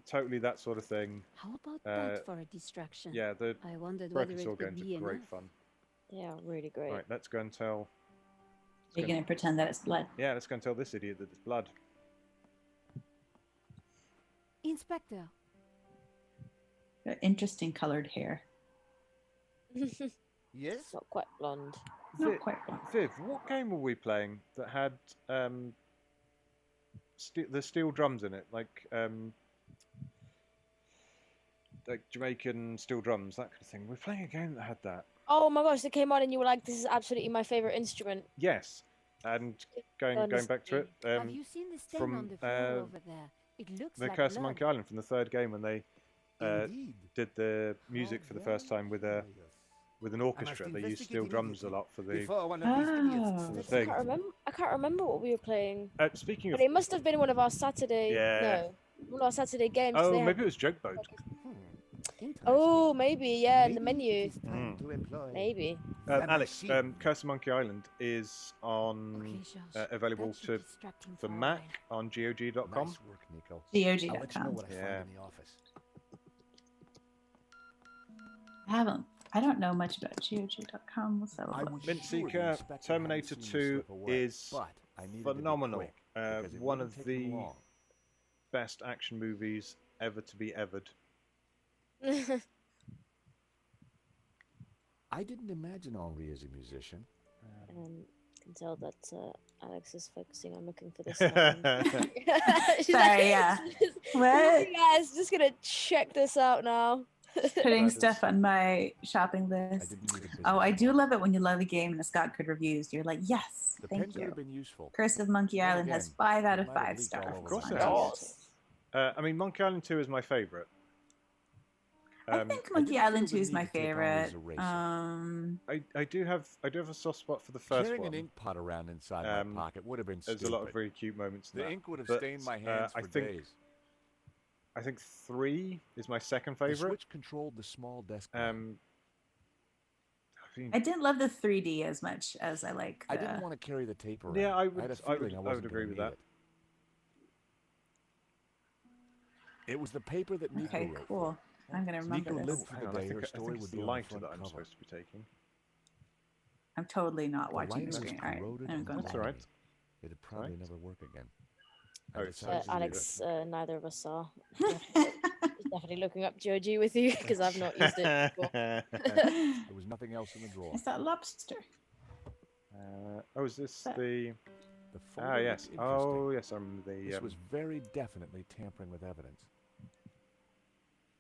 totally that sort of thing. How about that for a distraction? Yeah, the I wondered Broken whether it Sword would games be are great enough. fun. Yeah, really great. Right, let's go and tell You're going to pretend that it's blood. Yeah, let's go and tell this idiot that it's blood. Inspector. Interesting colored hair. Yes? Not quite blonde. Not quite blonde. Viv, what game were we playing that had the steel drums in it? Like Jamaican steel drums, that kind of thing. We're playing a game that had that. Oh my gosh, they came on and you were like, "This is absolutely my favorite instrument." Yes, and going back to it. Have you seen the stain from on the floor over there? It looks the like Curse of blood. Monkey Island from the third game when they Indeed. did the music for the first time with an orchestra. They used steel drums a lot for the Before one of these idiots for the I thing. can't remember what we were playing. Speaking But of, it must have been one of our Saturday. Yeah. No, one of our Saturday games. oh, they had- maybe it was Joke Boat. Oh, maybe, yeah, in the Maybe menu. it is time to employ Maybe. the Alex, machine. Curse of Monkey Island is on Okay, George, available that should to distract him for for a Mac while. on GOG.com. Nice work, Nico. GOG.com. I'll let you know what I Yeah. find in the office. I don't know much about GOG.com. Let's have a I look. was Mint sure the Seeker inspector Terminator hadn't seen me 2 slip away, is but I needed to be phenomenal. quick, because it One wouldn't of take him the long. best action movies ever to be evered. I didn't imagine Henri as a musician. Can tell that Alex is focusing on looking for this line. She's Sorry, yeah. What? Guys, just gonna check this out now. Putting That stuff is- on my shopping I list. didn't need a business Oh, I do card. love it when you love a game and it's got good reviews. You're like, yes, The pen thank could have you. been useful. Curse of Monkey Then Island has again, 5 out it of might have 5 leaked all stars. over course on it GOG. has. I mean, Monkey Island 2 is my favourite. I think Monkey didn't Island feel 2 the is need my to take on favorite. his eraser. I do have a soft spot for the first Carrying one. an ink pot around inside Um, my pocket would have been There's stupid. a lot of very cute moments in The that. ink would have But, stained my hands I for think days. I think 3 is my second The favourite. switch controlled the small desk. I mean, I didn't love the 3D as much as I like the... I didn't want to carry the tape around. yeah, I had a would feeling wasn't agree gonna with need that. It was the paper that Nico Okay, wrote. cool. I'm going to remember Nico this. lived for Hang the on, I day her think story it's would the be on the lighter front that I'm cover. supposed to be taking. I'm totally not The watching the lighter was screen. All right, corroded I'm and going That's back. all right. grimy. It'd probably Right. never work again. Oh, I it's decided to leave Alex, it. neither of us are. Definitely looking up GOG with you because I've not used it before. There was nothing else in the drawer. Is that lobster? Oh, is this That- the? The folder Ah, looked yes. interesting. Oh, yes. I remember the This was very definitely tampering with evidence.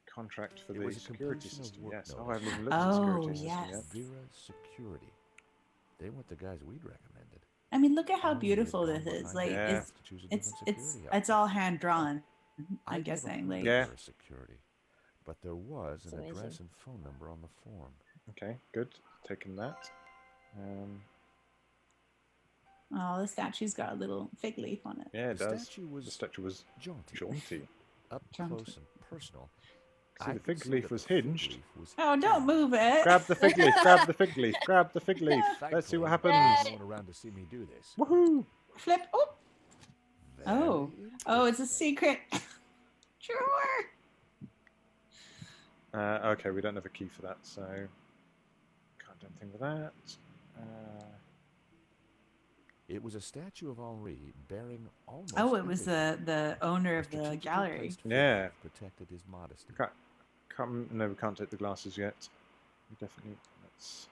contract for It the was a security completion of system. work Yes. Oh, I notice. haven't even looked at the security Oh, system yes. yet. Vera Security. They weren't the guys we'd recommended. I mean, look at how Henri had beautiful gone this is. behind Like, the Yeah. it's scenes to choose a it's different it's security it's all hand drawn. I'm I'd never guessing. heard Like, of Yeah. Vera Security, but there was It's an address amazing. and phone number on the form. Okay, good. Taking that. oh, the statue's got a little fig leaf on it. Yeah, it The does. statue was The statue was jaunty, jaunty. up Jaunty. close and personal. See, I the could fig see leaf that was the fig hinged. leaf was Oh, don't hinged. move it. Grab the fig leaf. Grab the fig leaf. Grab the fig leaf. Let's see what Thankfully, happens. no one around to see me do this. Woohoo! Flip. Oh, Very oh, oh! It's a interesting. secret drawer. Okay, we don't have a key for that, so can't do anything with that. It was a statue of Henri bearing almost. Oh, it was everything. the owner A of the strategically gallery. placed fig Yeah. leaf protected his modesty. No, we can't take the glasses yet. We definitely. Let's.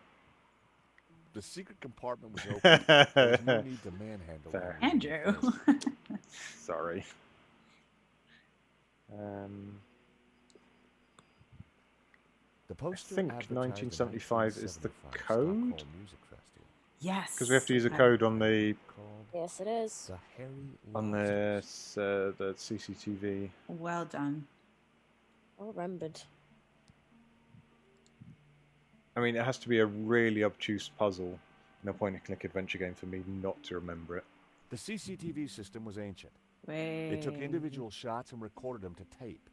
The secret compartment was open. There was no need to manhandle Fair. Henri Andrew. first. Sorry. The poster think advertised the 1975 is the 1975 code? Stockholm Music Festival Yes. Because we have to use a code on the called Yes, it is. the Harry on Lawsons. the CCTV. Well done. Well remembered. I mean, it has to be a really obtuse puzzle in a point-and-click adventure game for me not to remember it. The CCTV system was ancient. Wait. It took individual shots and recorded them to tape.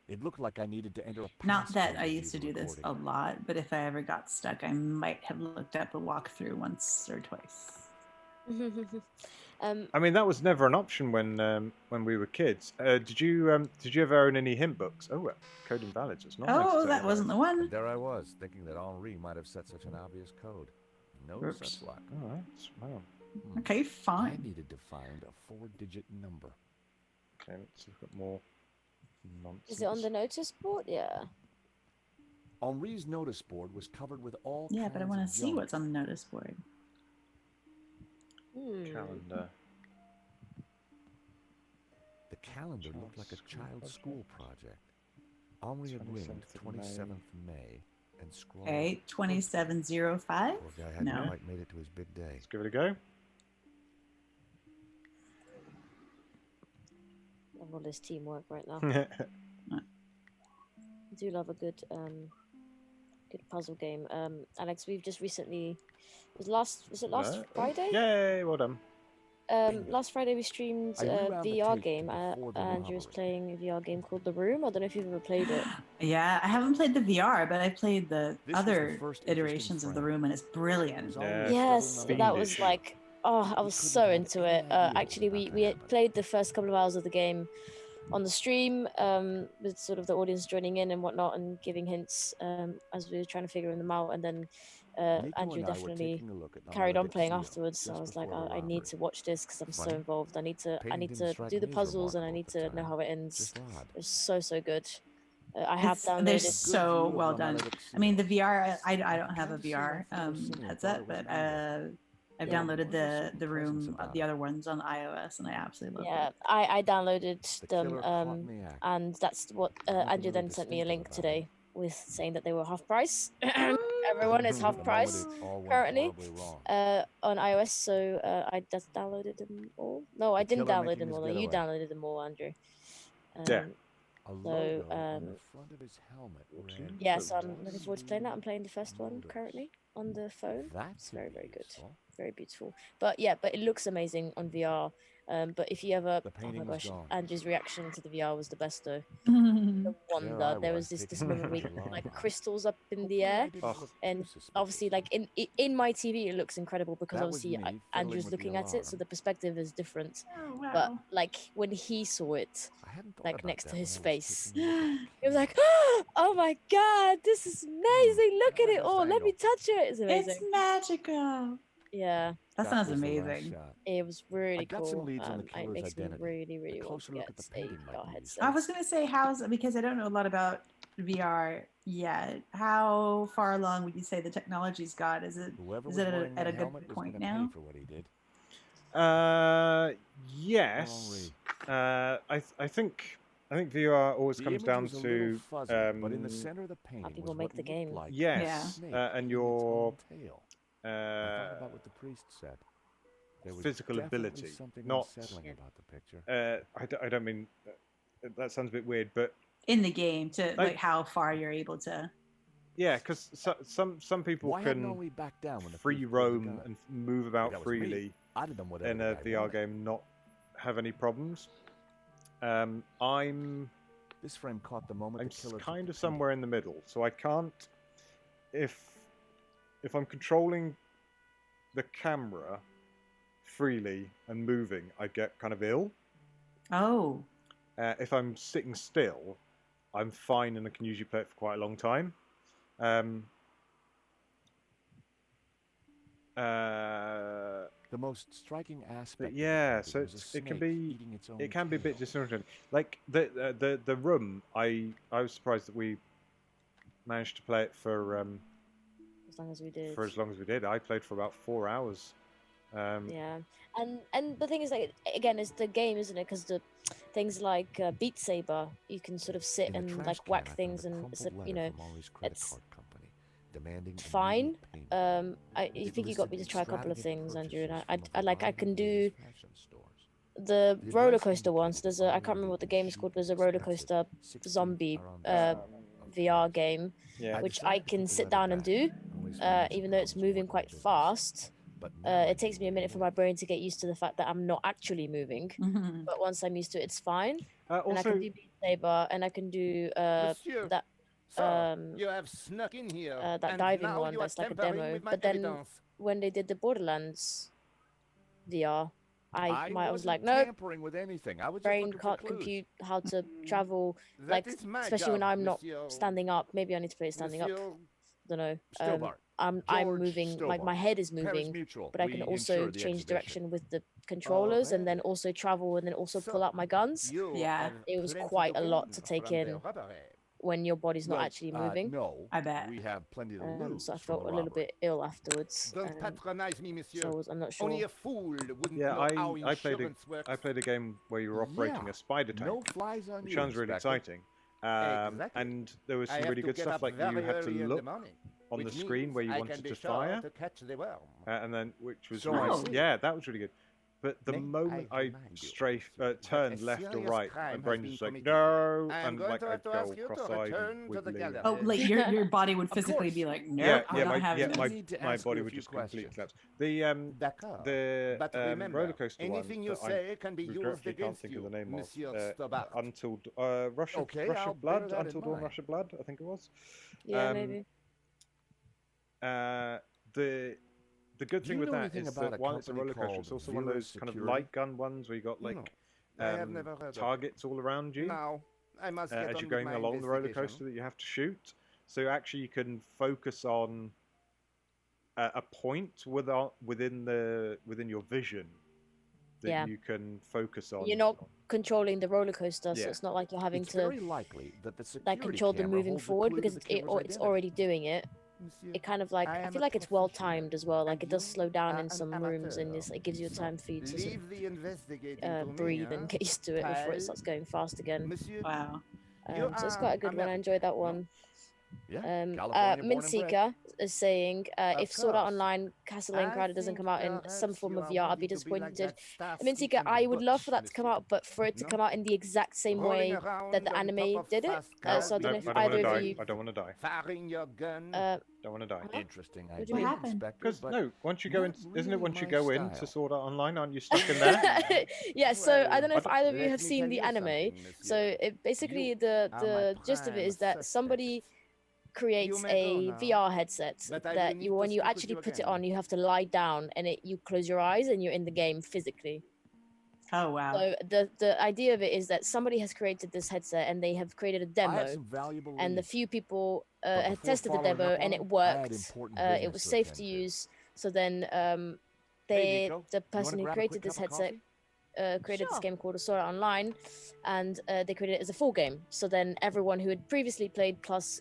It looked like I needed to enter a Not that passcode I to used to view do the this a recording. lot, but if I ever got stuck, I might have looked up a walkthrough once or twice. I mean, that was never an option when we were kids. Did you ever own any hint books? Oh, code invalid. So it's not. Oh, that wasn't the one. And there I was, thinking that Henri might have set such an obvious code. No Oops. such luck. All right. Wow. Okay, I fine. needed to find a 4-digit number. Okay, let's look at more nonsense. Is it on the notice board? Yeah. Henri's notice board was covered with all Yeah, kinds but I want of to see junk. what's on the notice board. Calendar? The calendar looked like a child's school project. Henri had winged 27th May and scrawled. Okay, 2705. Poor guy hadn't No. quite made it to his big day. Let's give it a go. Love all this teamwork right now. I do love a good puzzle game. Alex, we've just recently was it last Friday? Yay, well done. Last Friday we streamed I a rewound the VR tape game. before the Andrew was robbery. playing a VR game called The Room. I don't know if you've ever played it. Yeah, I haven't played the VR, but I played the This was other the first iterations of the interesting room, and it's brilliant. Yeah, Yes, fiendish. that was like, oh, I was couldn't so have into any it. idea what was Actually, about to we had happen. played the first couple of hours of the game on the stream, with sort of the audience joining in and whatnot and giving hints as we were trying to figure them out. And then Nico Andrew and I were definitely taking a look at carried on Nomadic's playing seal afterwards. So I just was like, before the I need to robbery. watch this because I'm so Funny, involved. I need painting to didn't strike do the me as puzzles and I need remarkable to at the know time. how it ends. Just odd. It was so good. I have They're downloaded. so view of well done. Nomadic's I mean, the seal. VR. I don't have a Can't say my VR fellow Simeon thought headset, it was but either. I've Yeah, downloaded there was a certain the presence room, about the it. other ones on iOS, and I absolutely love Yeah, it. I downloaded The them, killer caught in the act. and that's what Nothing Andrew really then sent me a distinctive link about today with saying that they were half price. Everyone is half The moment price it all went currently horribly wrong. on iOS, so I just downloaded them all. No, I The didn't killer download making them his all. No, you getaway. downloaded them all, Andrew. Yeah. A logo on the front of his helmet read, Yeah, so I'm looking forward to playing that. I'm playing the first one Motors. currently on the phone. That It's could very, be very good. useful. Very beautiful. But yeah, but it looks amazing on VR. But if you ever, The oh my painting is gosh, gone. Andrew's reaction to the VR was the best though. Mm-hmm. The There wonder. I There was was this taking moment where pictures you of like Lava. crystals up in the Hopefully I air, didn't look too and suspicious. obviously like in my TV it looks incredible because That was obviously me fiddling Andrew's with the looking at it, so alarm. the perspective is different. Oh, wow. But like when he saw it, I hadn't thought like about next that to when his I was face, taking a look at the it was like, camera. oh my god, this is amazing! Look at I it like all. this Let me angle. touch it. It's It's amazing. magical. Yeah, That That sounds was the last amazing. shot. it was really got some cool. leads on the It killer's makes me identity. really, really A want to closer look get at the a painting might VR be headset. I was gonna say how's because I don't know a lot about VR yet. How far along would you say the technology's got? Is it Whoever is was it wearing at that a good helmet was point gonna now? pay for what he did. Yes. I think VR always The comes image down was a little to fuzzy, but in the center of the painting people was make what the looked game. like yes, Yeah. a snake and eating its your own tail. I thought about what the priest said. There was physical definitely ability, something not. unsettling about the picture. I don't mean that sounds a bit weird, but In the game to Like- like how far you're able to. yeah, because some people Why hadn't can Henri backed down when the free priest pulled the roam gun? and move If about that was me, freely I'd have done whatever in the a guy VR wanted. game, not have any problems. I'm This frame caught the moment I'm the killer took kind the of somewhere in the middle, so I can't. If I'm controlling the camera freely and moving, I get kind of ill. Oh. If I'm sitting still, I'm fine and I can usually play it for quite a long time. The most striking aspect. But of the yeah, painting so was a it can snake be eating its own it can be a bit tail. disorienting. Like the room, I was surprised that we managed to play it for As long as we did. as long as we did. I played for about 4 hours. Yeah, and the thing is, like, again, is the game, isn't it? Because the things like Beat Saber, you can sort of sit In the and trash like can, whack I found things, a and it's crumpled you letter know, from Henri's credit it's card company, demanding fine. immediate payment. I It think you got me to listed try a couple of extravagant things, Andrew, and purchases I from a like I variety can of do ladies' fashion stores. the The roller address coaster ones. indicated There's that a I Henri can't remember what the would game is be called. cheap There's a and roller expensive, coaster 16 zombie around the VR game, Yeah. which I can sit down and do, even though it's moving quite fast. It takes me a minute for my brain to get used to the fact that I'm not actually moving. Mhm. But once I'm used to it, it's fine. And I Also, can do Beat Saber, and I can do Monsieur, that sir, you have snuck in here, that and diving now one you are that's like a tampering demo. with my But then evidence. when they did the Borderlands VR, I was wasn't like, nope, tampering with anything. I was just brain looking for can't clues. compute how to travel, That like is my especially when job, I'm not monsieur. standing up. Maybe I need to play it standing up. Monsieur, don't know. Stobbart. I'm George moving, like my Stobbart. head is Paris moving, Mutual. but I We can also insure the change exhibition. direction with the controllers, and then Okay. also travel, and then also So, pull out my guns. you Yeah. have It was plenty quite to a lot gain to take from the in robbery. when your body's not actually moving. No, I bet. we have plenty to lose So I from felt the a little robbery. bit ill afterwards. Don't patronize me, monsieur. So I'm not sure. Only a fool wouldn't Yeah, know how I played insurance works. a game where you were operating Yeah, a spider tank, no flies on which you, sounds really Inspector. exciting. Exactly. And there was I some have really to good get stuff, up like you very had to early in look the morning, on the which screen where you means I wanted can be to sure fire, to catch the worm. and then which was So really, I see. yeah, that was really good. But the May moment I I remind you turned a left or serious right, my crime brain has was been like, committed. no, I am and going like to I'd have to go ask you to cross-eyed return and to the wiggly. gallery. Oh, like your body would Of physically course. be like, Yeah, nope, yeah, I'm not having I my this. need to my ask body you a would few just completely questions. collapse. D'accord. The But remember, roller coaster anything one you that I say can be used regretfully can't against think you, of the name Monsieur of. Stobbart. Until Russia Okay, I'll bear Blood, that in Until Dawn mind. Russia Blood, I think it was. Yeah, maybe. The good Do thing you with know that anything is about that a while it's a company roller coaster, called it's also one of Vera those kind of Security? light gun ones where you got like I have never heard of it. targets all around you Now, I must get as on you're with going my along the roller investigation. coaster that you have to shoot. So actually, you can focus on a point within your vision that Yeah. you can focus on. You're not controlling the roller coaster, so Yeah. it's not like you're having It's to very likely that the security like control them camera moving holds a forward clue because to the killer's it's identity. already doing it. Monsieur, It kind of like I I am feel a like it's well professional, timed as well. Like and it does you slow down are in an some rooms, and amateur. it gives you time for you to Leave the investigating to me, breathe and huh? get used to it before it Pal. starts going fast again. Monsieur, Wow. you So it's are quite a good one. I enjoyed that American, no? one. Yeah, California born and bred. Mintseeker is saying if Sword Art course. Online Castle Lane I Crowded doesn't think come out in some perhaps form you of are VR, I'd be wanting to be like disappointed. that Starsky Mintseeker, and I would love for that Butch, to come monsieur. out, but for it to No? come out in the exact same Rolling way around that the on top anime of did it. fast So I cars don't know No, if I don't want either to of die. you. I don't want to die. Firing your gun. Don't want to die. Interesting What do you idea, mean? happened? Inspector, Because but no, once you go in, not isn't it really once you my go into style. Sword Art Online, aren't you stuck in there? Yeah, so I don't know if Well, either of you let have me seen tell the you anime. something, So monsieur. it basically You the are my gist of it prime is that somebody creates may go a now, VR headset but I will that need you to when you speak with actually you put it again. on, you have to lie down and you close your eyes and you're in the game physically. Oh wow. So the idea of it is that somebody has created this headset and they have created a I demo, have some valuable and the leads, few people but had before tested the following demo up on and them, it I had worked. important It business was to safe attend to to. use. So then Hey, Nico, the you wanna person who grab a created quick this cup of headset coffee? created this Sure. game called Sword Art Online, and they created it as a full game. So then everyone who had previously played, plus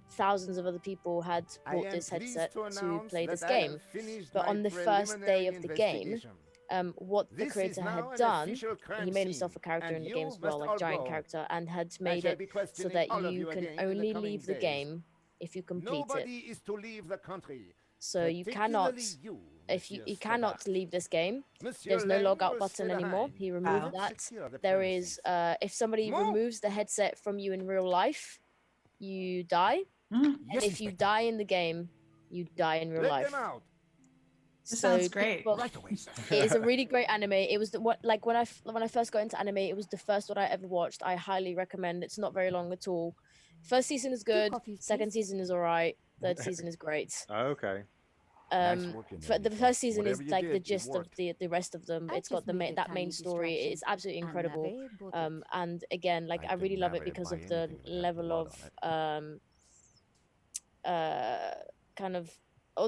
thousands of other people, had I bought am this pleased headset to to announce play this that I game. have finished But my on the first day preliminary of the game, investigation. what the This is creator now had an done, official crime he made himself a scene, character in and the you game as well, must like all giant go. character, and had I made shall it be so questioning that all of you you can again in the only coming leave the days. game if you complete Nobody it. is to leave the country. So you cannot, particularly you, if you Monsieur cannot Stobbart. leave this game. Monsieur There's no Lang logout will button stay anymore. behind. He I removed will that. secure the There is, premises. if somebody Move! removes the headset from you in real life, you die. Mm, And if you die in the game, you die in real Let life. them out. this So sounds great. people- Right away, sir. It is a really great anime. It was like when I first got into anime, it was the first one I ever watched. I highly recommend. It's not very long at all. First season is good. coffees, Second please. season is alright. Third season is great. Okay. Nice work in For there, the Nico. first season Whatever is you like the did, it gist of worked. the rest of them. I It's got just need a that main tiny story. distraction. It's absolutely Un incredible. navet, but And again, like I I really can love it never because buy of the anything with that level blood of kind of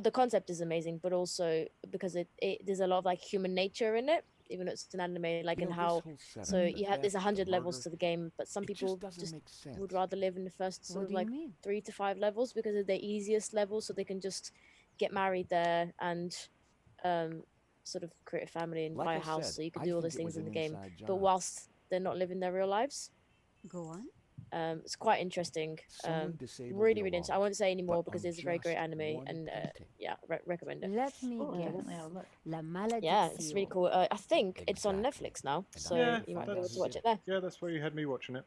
the concept is amazing, but also because it there's a lot of like human nature in it, even though it's an anime, like You in know, how this whole setup, so the you have there's theft, 100 the levels murder, to the game, but some it people doesn't just make sense. would rather live in the first sort what of do like you mean? 3 to 5 levels because they're the easiest levels, so they can just get married there and sort of create a family and Like buy a I house, said, so you can I do all think those it things was in the an game. inside But job. whilst they're not living their real lives, Go on. it's quite interesting. Someone disabled Really, the really interesting. I alarm, won't say anymore but because on it's a very great just anime, one and painting. yeah, recommend it. Let me Cool, guess. definitely have a look. La maladie. Yeah, it's really cool. I think it's on Exactly. Netflix now, And so Yeah, you might be able that's- to watch it there. Yeah, that's where you had me watching it.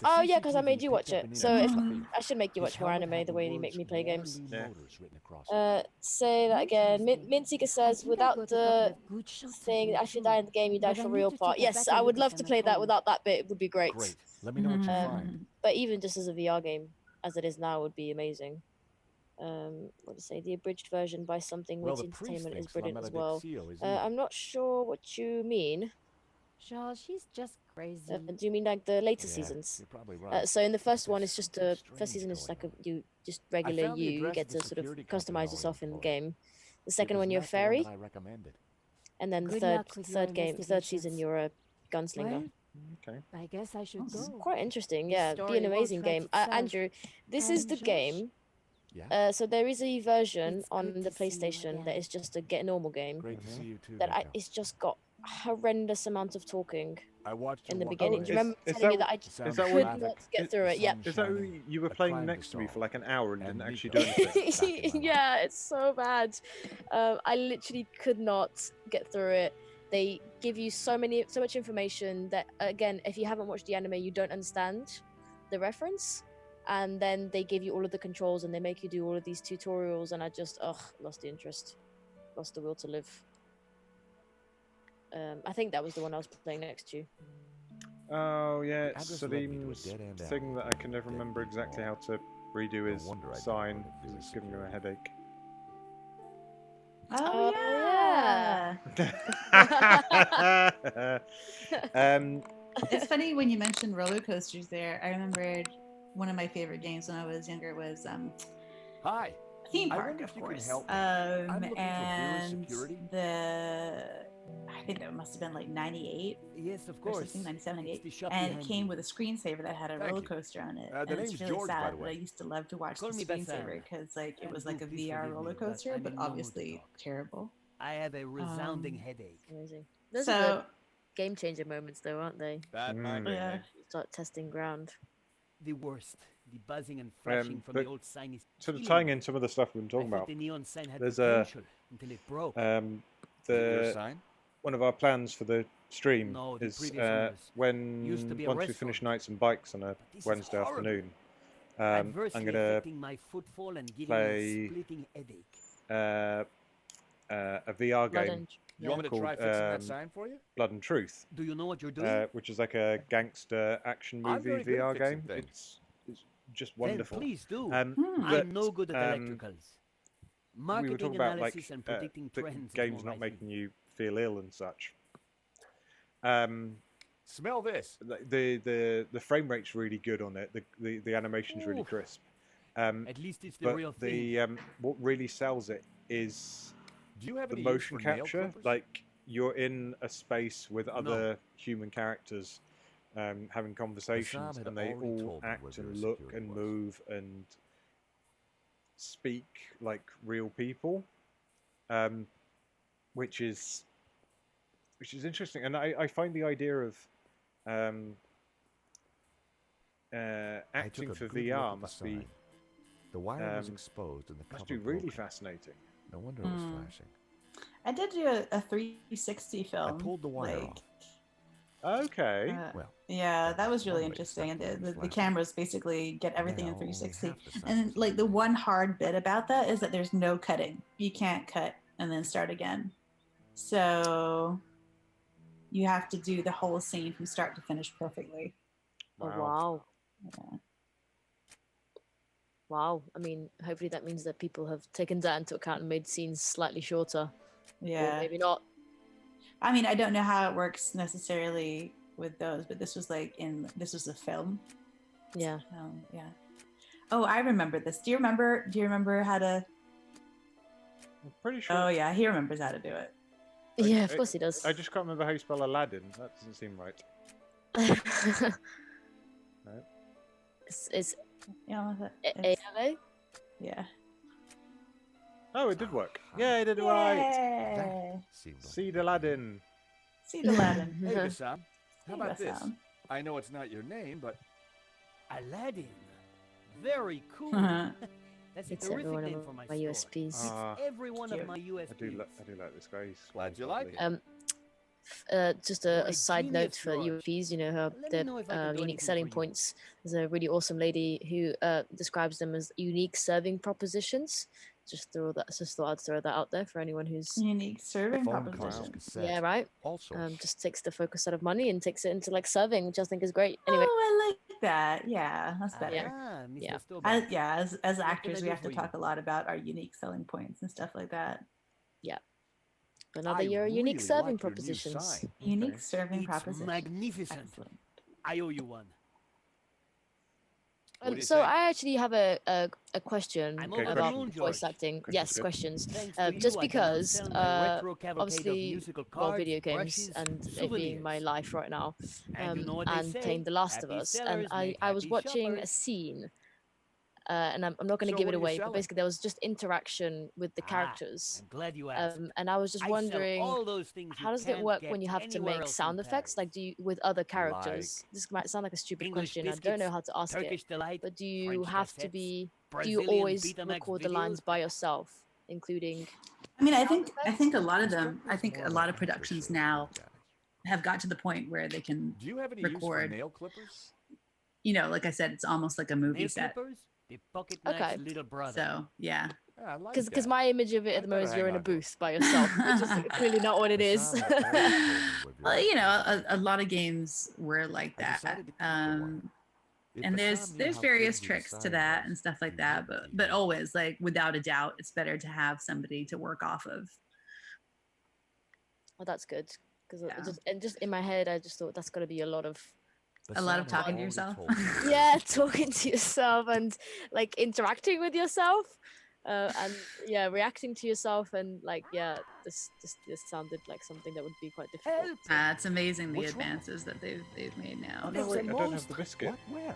The Oh yeah, because I CCTV made you watch picked up it. an So if internet I should make you His watch more helmet anime had the way you words make me play games. Waterloo Yeah. Motors written across it. Say that again. Mintseeker I says think I without got a couple the of good shots thing, at actually you die too. in the game, you die But I for need real to part. take a Yes, better I would look love at to them play at that home. without that bit. It would be great. Great. Let me know what you find. But even just as a VR game, as it is now, would be amazing. What to say? The abridged version by Something Well, Witty the priest Entertainment is thinks La brilliant as well. Maledictio is evil. I'm not sure what you mean. Charles, she's just crazy. Do you mean like the later Yeah, seasons? you're probably right. So in the first But one, there's it's just something first season is strange just like going on. just regular found the you. You address get of the to sort of security company customize Ollie yourself in the employed. game. The It second was one, you're a not the one fairy, that I recommended. and then the Good third luck with your third season, investigations. you're a gunslinger. Well, Okay. I guess I should It's go. quite interesting, This yeah. Be story an won't amazing write game. itself. Andrew, this is the Josh? game. Yeah. So there is a version It's on good the to see you PlayStation that again. is just a normal game Great to see you too, that Nico. it's just got horrendous amount of talking I watched in you the walk beginning. away. Do you remember is telling me that- that I The just sound is that of could what- not traffic, get through the it? Yeah. sun Is that shining, you were a playing crime to next to me solve. for like an hour and And didn't actually Nico. do anything? Back in my life. Yeah, it's so bad. I literally could not get through it. They give you so much information that, again, if you haven't watched the anime, you don't understand the reference. And then they give you all of the controls and they make you do all of these tutorials, and I just lost the interest, lost the will to live. I think that was the one I was playing next to. Oh yeah, The it's address led me to a Salim's dead-end thing alley that I can never dead remember people exactly how walked. to redo No his wonder I didn't sign want to do because it's his giving him a headache. Oh, yeah. It's funny when you mentioned roller coasters there. I remembered one of my favorite games when I was younger was Hi. theme I park, wonder of if you can course. help me. I'm looking for Vera's And security. I think that must have been like 98 Yes, of or course. something, 97, It's 98. the shop And it behind came you. with a screensaver that had a Thank roller you. coaster on it. The And it's name's really George, by sad, the but way. I used to love to watch Call the me screensaver Bassam. because like it And was do like a please VR forgive roller me, but coaster, I'm but in no mood to obviously talk. terrible. I have a resounding headache. Amazing. Those are the So game changer moments, though, aren't they? That migraine yeah. head. Start testing ground. The worst. The buzzing and flashing from but the old sign is sort of killing tying me. in some of the stuff we've been I talking thought about. the neon sign had There's potential until it broke. Your the sign? one of our plans for the stream No, the is previous owners. Used to be a once we restaurant. finish Nights and Bikes on a But this is Wednesday horrible. afternoon. I'm Adversely gonna affecting my footfall and giving me play a splitting headache. a VR Blood game and You want me to called, try fixing that sign for you? Blood and Truth, Do you know what you're doing? which is like a gangster action I'm movie very good at VR fixing game. things. It's just Then wonderful. please do. But, I'm no good at um, electricals. we were Marketing talking about like analysis and predicting the trends. is games more not my making thing. you feel ill and such. Smell this. The frame rate's really good on it. The animation's really Oof. crisp. At least it's the But real thing. what really sells it is Do you have the any use motion for nail capture. clippers? Like you're in a space with other human characters having conversations, had and they already all told me where act and Vera's look security and was. move and speak like real people, which is interesting. And I find the idea of I took acting a for good look VR at the must be sign. The wire was um, exposed and the cover must be really broken. fascinating. No wonder it was flashing. I did do a 360 I film. pulled the wire like, off. Okay. Well, yeah, that was really one way to interesting. And stop it was the flashing. cameras basically get everything in Now only 360. half the sign And was like lit. the one hard bit about that is that there's no cutting. You can't cut and then start again. So you have to do the whole scene from start to finish perfectly. Oh, Wow. wow. Yeah. Wow. I mean, hopefully that means that people have taken that into account and made scenes slightly shorter. Or Yeah. maybe not. I mean, I don't know how it works necessarily with those, but this was a film. Yeah. Yeah. Oh, I remember this. Do you remember how to? I'm pretty sure. Oh yeah, he remembers how to do it. Yeah, of course he does. I just can't remember how you spell Aladdin. That doesn't seem right. No. It's Yeah. A-L-A? Yeah. Oh, it did work. Yeah, it did right. Yay! That seemed like Seed Aladdin. See the Aladdin. Hey, Bassam. How Hey, about this? Bassam. I know it's not your name, but Aladdin. Very cool. That's a It's every terrific one name of for my my store. USPs. Ah, Every one of Cute. my I USPs. do like this guy. He's Glad you like lovely. Just a Right, side note genius, for George. UFPs, you know, how Let me the know if I can do unique anything selling for you. points. There's a really awesome lady who describes them as unique serving propositions. Just thought I'd throw that out there for anyone who's Unique serving phone calls, proposition. cassette, yeah, right. all sorts. Just takes the focus out of money and takes it into like serving, which I think is great. Anyway, Oh, I like that. Yeah, that's better. Ah, Mr. Yeah. Stobbart. As What actors, can I we do have to for you? talk a lot about our unique selling points and stuff like that. Another year, unique serving propositions. Unique serving It's propositions. magnificent. Excellent. I owe you one. So I actually have a question I'm Okay, over the about moon, voice George. acting. Questions Yes, good. questions. Thanks to Just you, I can because, sell my retro cavalcade of obviously, musical well, cards, video games brushes, and it being my souvenirs. life right now, And you know what they and say, playing The Last of happy Us, and sellers make I was happy watching a shoppers. scene, and I'm not going to So give what it are you away, but selling? basically there was just interaction with the Ah, characters, I'm glad you asked. and I was just I sell wondering, all those things you how does it can't work get when you have to anywhere make else sound in effects? Like, Paris. do you with other characters? This might sound like a stupid English question. I don't biscuits, know how to ask it. Turkish delight, But do you French have to cassettes, be? Do Brazilian you always Betamax record the videos. lines by yourself, including? I mean, sound I effects? think a lot of It them. struck me I as think more a of lot an of after productions show now for you guys. have got to the point where they can, Do you have any use for record. nail clippers? you know, like I said, it's almost like a movie Nail set. clippers, the pocket knife's Okay. little brother. So yeah, Yeah, I like Because that. my image of it at I'd the moment better is you're hang in a on to 'em. booth by yourself, which is clearly not what it is. Bassam had always told me with your well, you know, acting. a lot of games were like I that. decided to keep the one. If And Bassam there's knew how various good the tricks to design that was, and stuff like he that, wouldn't but keep but it. always, like, without a doubt, it's better to have somebody to work off of. Oh, that's good. Because Yeah. just in my head, I just thought that's got to be a lot of A lot of Bassam had talking to already yourself. told me. yeah, talking to yourself and like interacting with yourself, and yeah, reacting to yourself and like yeah, this sounded like something that would be quite difficult. It's amazing the What's wrong? advances that they've made now. Oh, no, wait, I don't have the biscuit. What? Where?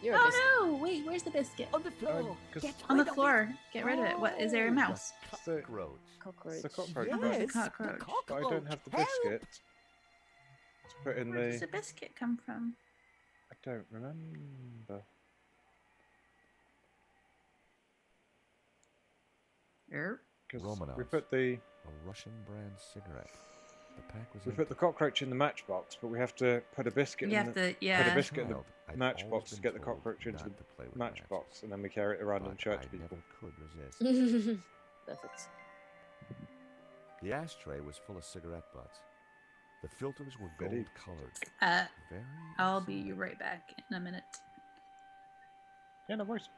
You're a biscuit. Oh no! Wait, where's the biscuit? On the floor. 'cause Get On the rid of it. floor. Get rid of it. What is there? A Oh, mouse? the Cockroach. Cockroach. It's the cockroach. Oh, But it's a cockroach. I don't have the Help! biscuit to put in Where does the. the biscuit come from? I don't remember. Because we Romanovs. put the A Russian brand cigarette. The pack was we empty. put the cockroach in the matchbox, but we have to put a biscuit You in have the to, put a yeah. biscuit in the Child, I'd matchbox always to been get the told cockroach into not the to play with matchbox, matches, and then we carry it around but and show it I to people. never could resist. Perfect. The ashtray was full of cigarette butts. The filters were Very gold colored. Very I'll be exciting. right back in a minute. Yeah, no worries.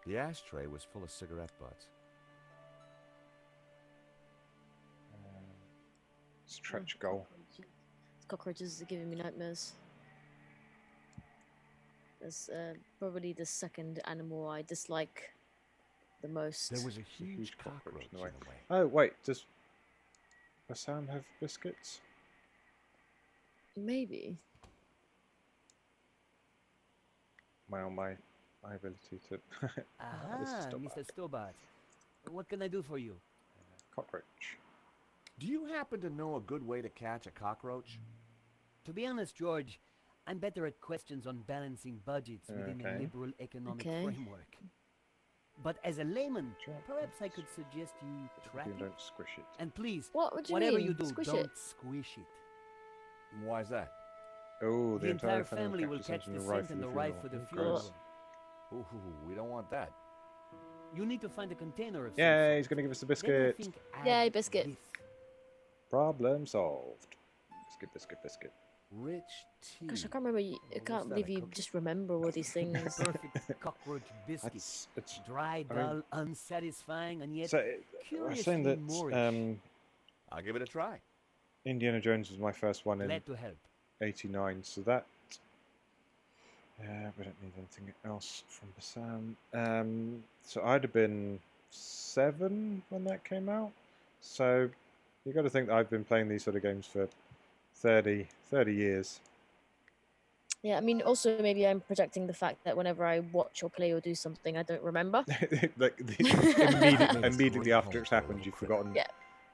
The ashtray was full of cigarette butts. Stretch goal. Cockroaches are giving me nightmares. That's probably the second animal I dislike the most. There was a huge huge cockroach cockroach in in the the way. Oh wait, does Bassam have biscuits? Maybe. Well, my ability to this is Ah, still Mr. bad. Stobbart. What can I do for you? Cockroach. Do you happen to know a good way to catch a cockroach? To be honest, George, I'm better at questions on balancing budgets within a Okay. liberal economic Okay. framework. But as a layman, Sure. perhaps I could suggest you track You it. don't squish it. And please, What do you whatever mean? you do, Squish don't it. squish it. Why's that? Oh, The entire family will catch the scent and arrive for the funeral. Ooh, we don't want that. You need to find a container of some Yeah, sort. he's gonna give us a Then I biscuit. think Yay, add biscuit. this. Problem solved. Biscuit, biscuit, biscuit. Rich tea. Gosh, I can't remember. I What's can't that, believe a you cookie? just remember all these things. Perfect cockroach biscuit. It's Dry, I mean- dull, unsatisfying, and yet so. I was curiously saying that Moorish. I'll give it a try. Indiana Jones was my first one in Glad to help. '89, so that. We don't need anything else from Bassam. So I'd have been 7 when that came out. So you got to think that I've been playing these sort of games for 30 years. Yeah, I mean, also maybe I'm projecting the fact that whenever I watch or play or do something, I don't remember. Like immediately after it's happened, you've forgotten. Yeah.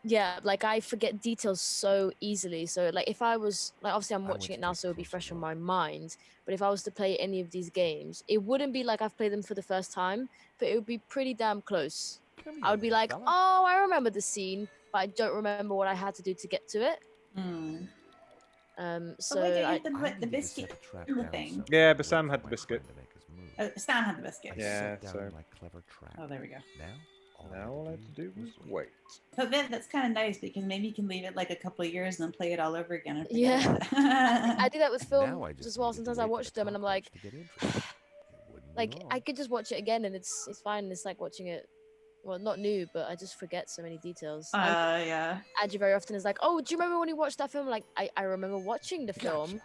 Yeah, like I forget details so easily. So like if I was like obviously I'm I went watching to it now, take so it'll be closer fresh on look. my mind. But if I was to play any of these games, it wouldn't be like I've played them for the first time, but it would be pretty damn close. Come I would be here, like, fella. oh, I remember the scene, but I don't remember what I had to do to get to it. So wait, I, you I put the needed to set biscuit a trap in the down thing. somewhere Yeah, to Bassam wait had for the my biscuit. friend to make his move. Stan had the I biscuit. Yeah, set down so- my clever trap. Oh, there we go. Now, Now all I had to do was wait. But then that's kind of nice because maybe you can leave it like a couple of years and then play it all over again. And Yeah. forget it. I do that with Now films I just as well. needed to Sometimes I wait for watch the them and I'm like, cockroach to get interested. It wouldn't be like long. I could just watch it again and it's fine. It's like watching it well, not new, but I just forget so many details. Yeah. Andrew very often is like, "Oh, do you remember when you watched that film?" Like, I remember watching the film,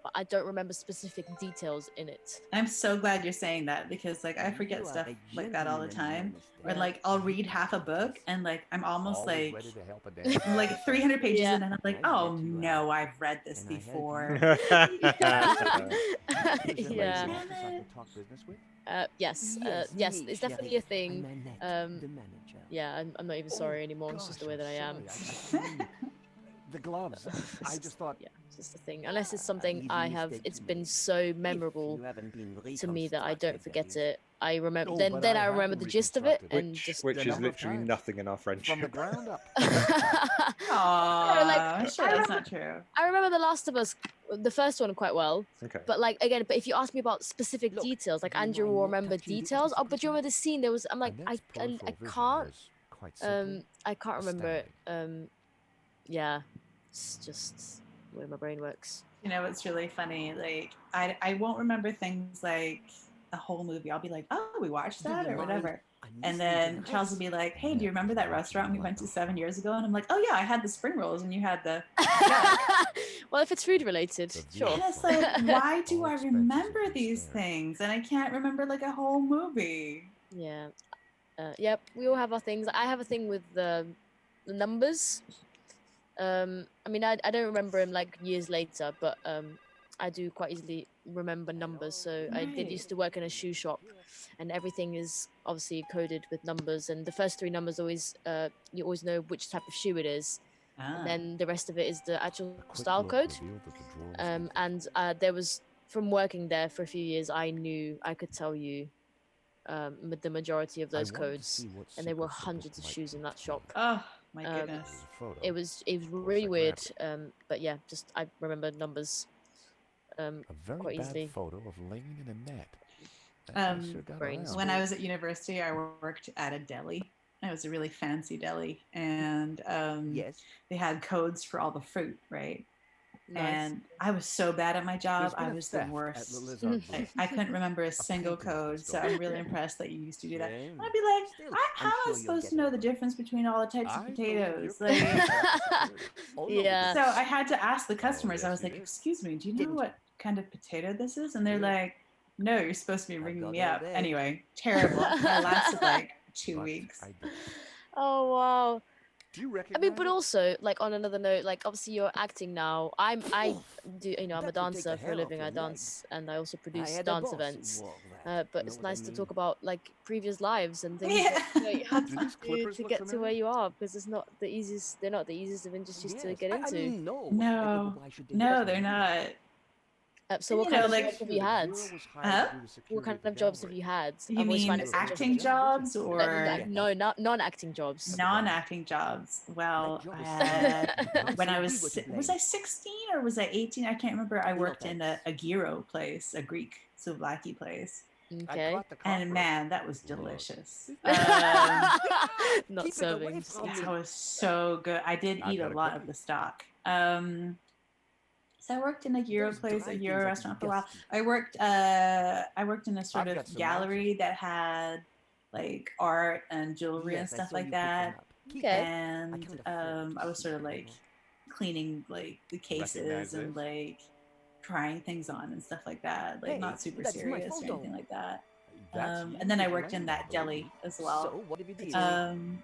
but I don't remember specific details in it. I'm so glad you're saying that because like I forget stuff like that all the time. Or Yeah. like I'll read half a book and like I'm almost Always like ready to help a dancer. I'm like 300 pages Yeah. in and I'm like, oh no, I've read this And I help before. Is there Yeah. an office I can talk business with? Yes, yes, it's definitely a thing. Yeah, I'm not even sorry anymore. It's just the way that I am. The gloves. I just thought. Yeah, it's just a thing. Unless it's something I have, it's been so memorable to me that I don't forget it. I remember. Oh, then but then I I have remember the gist of it and Which just. is number of literally times. nothing in our friendship. From the ground up. Aww, like, I'm sure that's not true. I remember The Last of Us, the first one, quite well. Okay. But like again, but if you ask me about specific details, like Andrew will remember details. Oh, but you remember the scene? There was. I'm like, I can't. I can't remember. Yeah, it's just the way my brain works. You know, it's really funny. Like I won't remember things like a whole movie. I'll be like, oh, we watched that or whatever. And then Charles will be like, hey, do you remember that restaurant we went to 7 years ago? And I'm like, oh yeah, I had the spring rolls and you had the. Yeah. Well, if it's food related, sure. And it's like, why do I remember these things and I can't remember like a whole movie? Yeah. Yep. We all have our things. I have a thing with the numbers. I mean, I don't remember him like years later, but I do quite easily remember numbers. So I did used to work in a shoe shop, and everything is obviously coded with numbers. And the first three numbers always, you always know which type of shoe it is. And then the rest of it is the actual style code. And there was, from working there for a few years, I could tell you the majority of those codes, and there were hundreds of shoes in that shop. Oh my goodness. It was really weird, but yeah, just I remember numbers A very quite bad easily. photo of laying in a net. When I was at university, I worked at a deli. It was a really fancy deli, and they had codes for all the fruit, right? Nice. And I was so bad at my job. I was the worst. I couldn't remember a single code, so I'm really impressed that you used to do that. And I'd be like, how am I supposed to know the difference between all the types of potatoes? Like, Yeah. so I had to ask the customers. I was like, excuse me, do you know what kind of potato this is? And they're like, no, you're supposed to be ringing me up. Anyway, terrible. It lasted like 2 weeks. Oh wow. Do you I mean, but also, like, on another note, like, obviously you're acting now. I do, you know, I'm a dancer for a living. I dance, and I also produce dance events. But it's nice to talk about, like, previous lives and things that, you know, you had to do to get to where you are, because it's not the easiest. They're not the easiest of industries to get into. No, they're not. So what You kind know, of like- jobs have you had? What kind of jobs have you had? You I've always mean found it acting jobs or no, not non-acting jobs. non-acting jobs? Well, when I was I 16 or was I 18? I can't remember. I worked in a gyro place, a Greek souvlaki place. Okay. And man, that was delicious. Not serving. That was so good. I did eat a lot of the stock. So I worked in a gyro place, a gyro restaurant for a while. I worked in a sort of gallery that had like art and jewelry and stuff like that. Okay. And I was sort of like cleaning like the cases and like trying things on and stuff like that. Like not super serious or anything like that. And then I worked in that deli as well. So what have you done?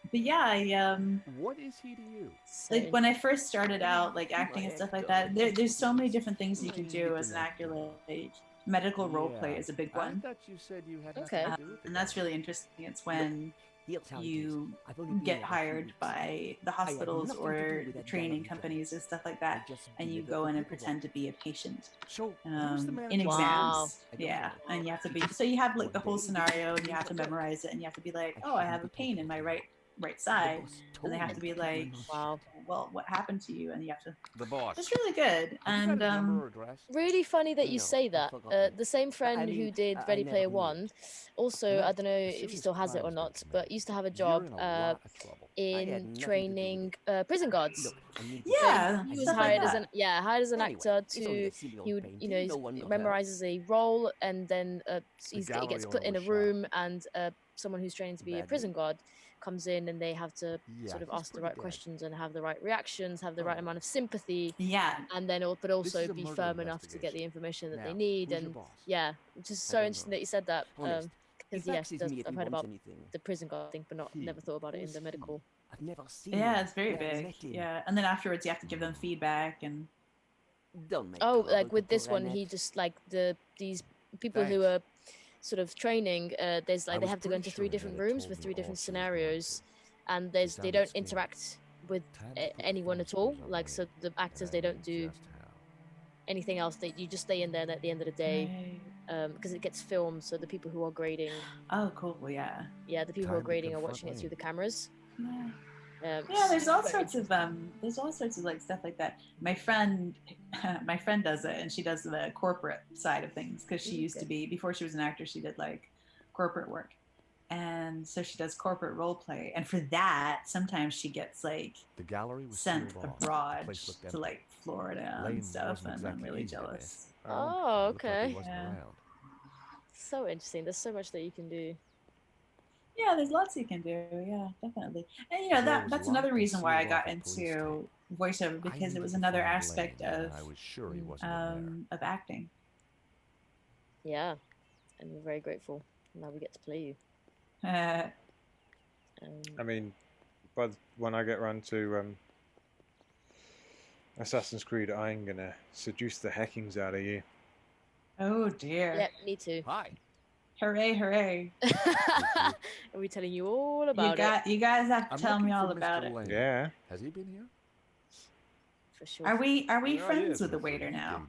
But yeah, What is he to you? like when I first started out, like acting and stuff like that, there's so many different things you can do as an actor. Like medical role play is a big I one, thought you said you had Okay. nothing to do with and that's really interesting. It's when you get hired by the hospitals or the training companies and stuff like that, and you go in and pretend to be a patient So, in exams. Wow. Yeah, and you have to be. So you have like the whole scenario, and you have to memorize it, and you have to be like, oh, I have a pain in my right side, and they have to be like, Wow. well, what happened to you? And you have to. the boss. It's really good, and Really funny that you say that. The same friend who did Ready Player One, also, I don't know if he still has it or not, but used to have a job in training prison guards. yeah, He was stuff hired like as that. hired as an actor to he would memorizes a role, and then he gets put in a room and someone who's training to be a prison guard comes in and they have to sort of ask the right questions and have the right reactions, have the right amount of sympathy. Yeah. And then, but also be firm enough to get the information that they need. And which is so interesting that you said that. Because yes, I've heard about the prison guard thing, but never thought about it in the medical. I've never seen Yeah, it's very big. Yeah, and then afterwards you have to give them feedback and. Like with this one, he just like these people who are sort of training. There's like they have to go into 3 different rooms with 3 different scenarios, and they don't interact with anyone at all. Like so, the actors they don't do anything else. You just stay in there, and at the end of the day, because it gets filmed, so the people who are grading. Oh, cool. Well, yeah. Yeah, the people who are grading are watching it through the cameras. Yeah. Yeah, there's all sorts of like stuff like that. My friend does it, and she does the corporate side of things because she used to be, before she was an actor, she did like corporate work, and so she does corporate role play. And for that, sometimes she gets like the gallery was sent abroad to like Florida and stuff, and I'm really jealous. Oh, okay. Yeah. So interesting. There's so much that you can do. Yeah, there's lots you can do. Yeah, definitely. And you know that's another reason why I got into voiceover, because it was another aspect of acting. Yeah, and we're very grateful. Now we get to play you. I mean, when I get around to Assassin's Creed, I'm gonna seduce the heckings out of you. Oh dear. Yeah, me too. Hi. Hooray, hooray. Are we telling you all about it? You guys have to tell me all about it. Yeah. Has he been here? For sure. Are we friends with the waiter now?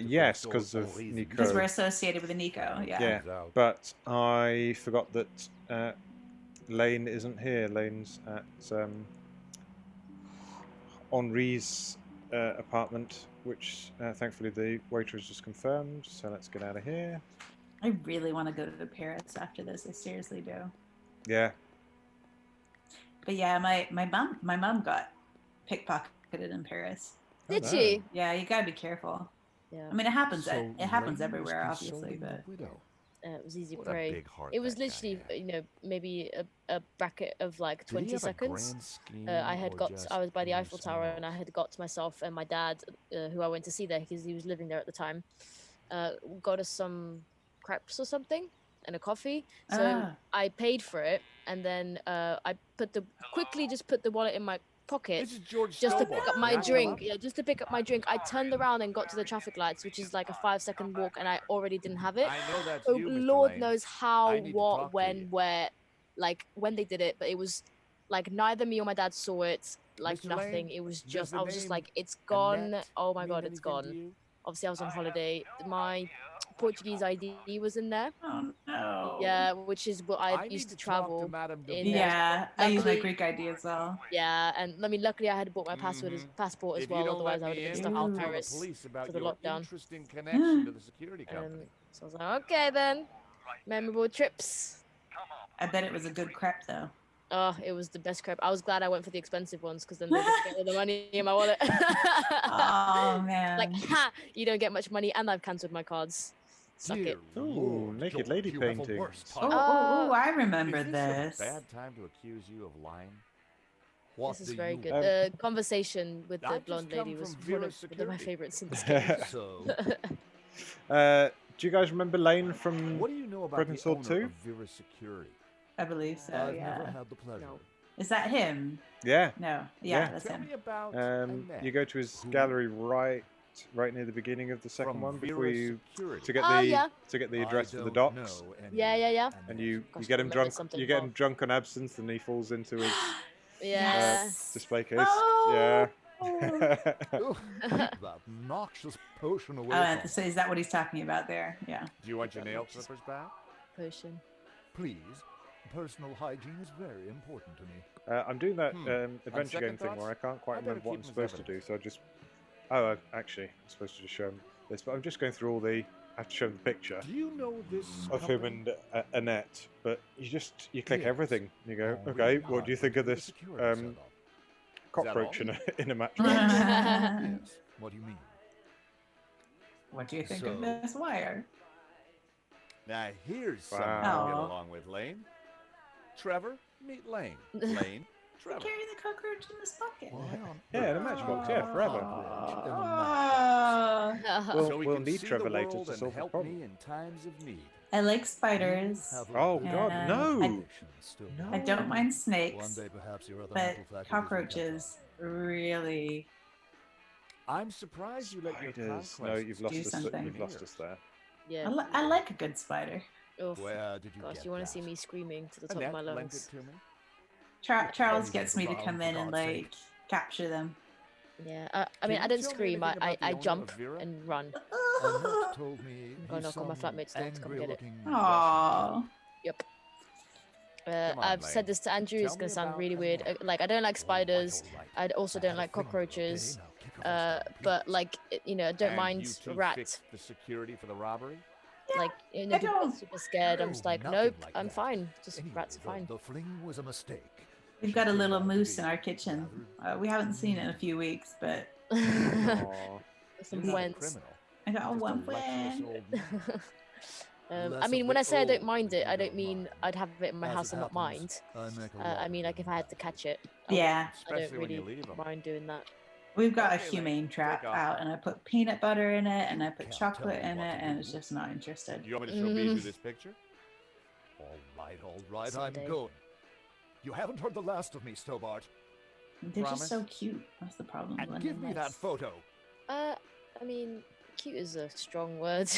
Yes, because of Nico. Because we're associated with the Nico, yeah. Yeah, but I forgot that Lane isn't here. Lane's at Henri's apartment, which thankfully the waiter has just confirmed. So let's get out of here. I really want to go to Paris after this. I seriously do. Yeah. But yeah, my mom got pickpocketed in Paris. Did she? Yeah, you gotta be careful. Yeah. I mean, it happens. It happens everywhere, obviously, but. It was easy prey. It was literally, maybe a bracket of like 20 seconds. I was by the Eiffel Tower, and I had got to myself and my dad, who I went to see there because he was living there at the time, got us some crepes or something and a coffee. So I paid for it, and then I quickly put the wallet in my pocket just to pick up my drink. Yeah, just to pick up my drink. I turned around and got to the traffic lights, which is like a 5-second walk, and I already didn't have it. I know that's So you, Mr. Lord Lane. knows how, I need to what, talk to when, you. where, like when they did it, but it was like neither me or my dad saw it. Like Mr. nothing. Lane, It was does just the I was just name like, it's gone. Annette Oh my mean god, it's anything to gone. you? Obviously, I was on holiday. My Portuguese ID was in there. Oh no. Yeah, which is what I need used to to talk to travel Madame de in. Bourgh. Yeah, I use my Luckily- Greek ID as well. Yeah, and I mean, luckily I had bought my passport as If you well. don't Otherwise, let I would me have been in, stuck I'll in tell the Paris police about for the your lockdown. interesting connection to the security company. So I was like, okay then, memorable trips. I bet it was a good crepe though. Oh, it was the best crepe. I was glad I went for the expensive ones because then they didn't get all the money in my wallet. Oh man. Like, ha! You don't get much money, and I've cancelled my cards. Suck it. Ooh, naked lady painting. Oh, I remember Is this. this a bad time to accuse you of lying? This is very good. want? The conversation with I the just blonde come lady was from one of Vera's my security. favorites in this game. So, Do you guys remember Lane from what do you know about Broken the Sword owner 2? of Vera's security? I believe so. I've Yeah. never had the pleasure. No. Is that him? Yeah. No. Yeah. Yeah, that's Tell him. me about You Annette go to his Who? gallery right near the beginning of the second from one before Vera's you security. to get Oh, the yeah. address for the I don't docks. know any Yeah. And you Gosh, get I him remembered drunk. something You get him wrong. drunk on absinthe, and he falls into his Yeah. display case. Oh. Yeah. Oh, keep that noxious potion away Oh, from so is that what he's talking about there? Yeah. Do you want your nail clippers back? Potion. Please. Personal hygiene is very important to me. I'm doing that On adventure second game thing thoughts, where I can't quite I better remember what I'm keep 'em as supposed to do, so I just. Oh, actually, I'm supposed to just show him this, but I'm just going through all the. I have to show him the picture Do you know this of him company? and Annette, but you click Yes. everything. You go, Oh, okay, really? what do you think of The this security setup. cockroach in a matchbox? Yes. What do you mean? What do you think So- of this wire? Now here's someone to get along with, Lane. Trevor, meet Lane. Lane, Trevor. Carry the cockroach in this bucket. Yeah, the matchbox. Yeah, forever. We'll need Trevor later to solve the problem. In times of need. I like spiders. Oh God, no! I don't mind snakes, but cockroaches really. I'm surprised you let your No, you've lost us. something. You've lost us there. Yeah. I like a good spider. Oof. Where did you Gosh, get you want that? to see me screaming to the top of my lungs. Charles gets me to come in and like capture them. Yeah, I mean, I don't scream. I jump and run. Told me Go knock on my flatmate's door to come get it. Aww. Yep. I've said this to Andrew. It's gonna sound really weird. Like, I don't like spiders. I also don't like cockroaches. But like, you know, I don't mind rats. The security for the robbery. Like, you know, people are super scared. I'm just like, nope, I'm fine. Just rats are fine. The fling was a mistake. We've got a little moose in our kitchen. We haven't seen it in a few weeks, but Some wens. I got one wen. I mean, when I say I don't mind it, I don't mean I'd have it in my house and not mind. I mean, like, if I had to catch it, yeah, I don't really mind doing that. We've got a humane trap out, and I put peanut butter in it, and I put chocolate in it, and it's just not interested. Do you want me to show Bijou this picture? All right, I'm going. You haven't heard the last of me, Stobbart. They're just so cute. That's the problem. And give me that photo. I mean, cute is a strong word.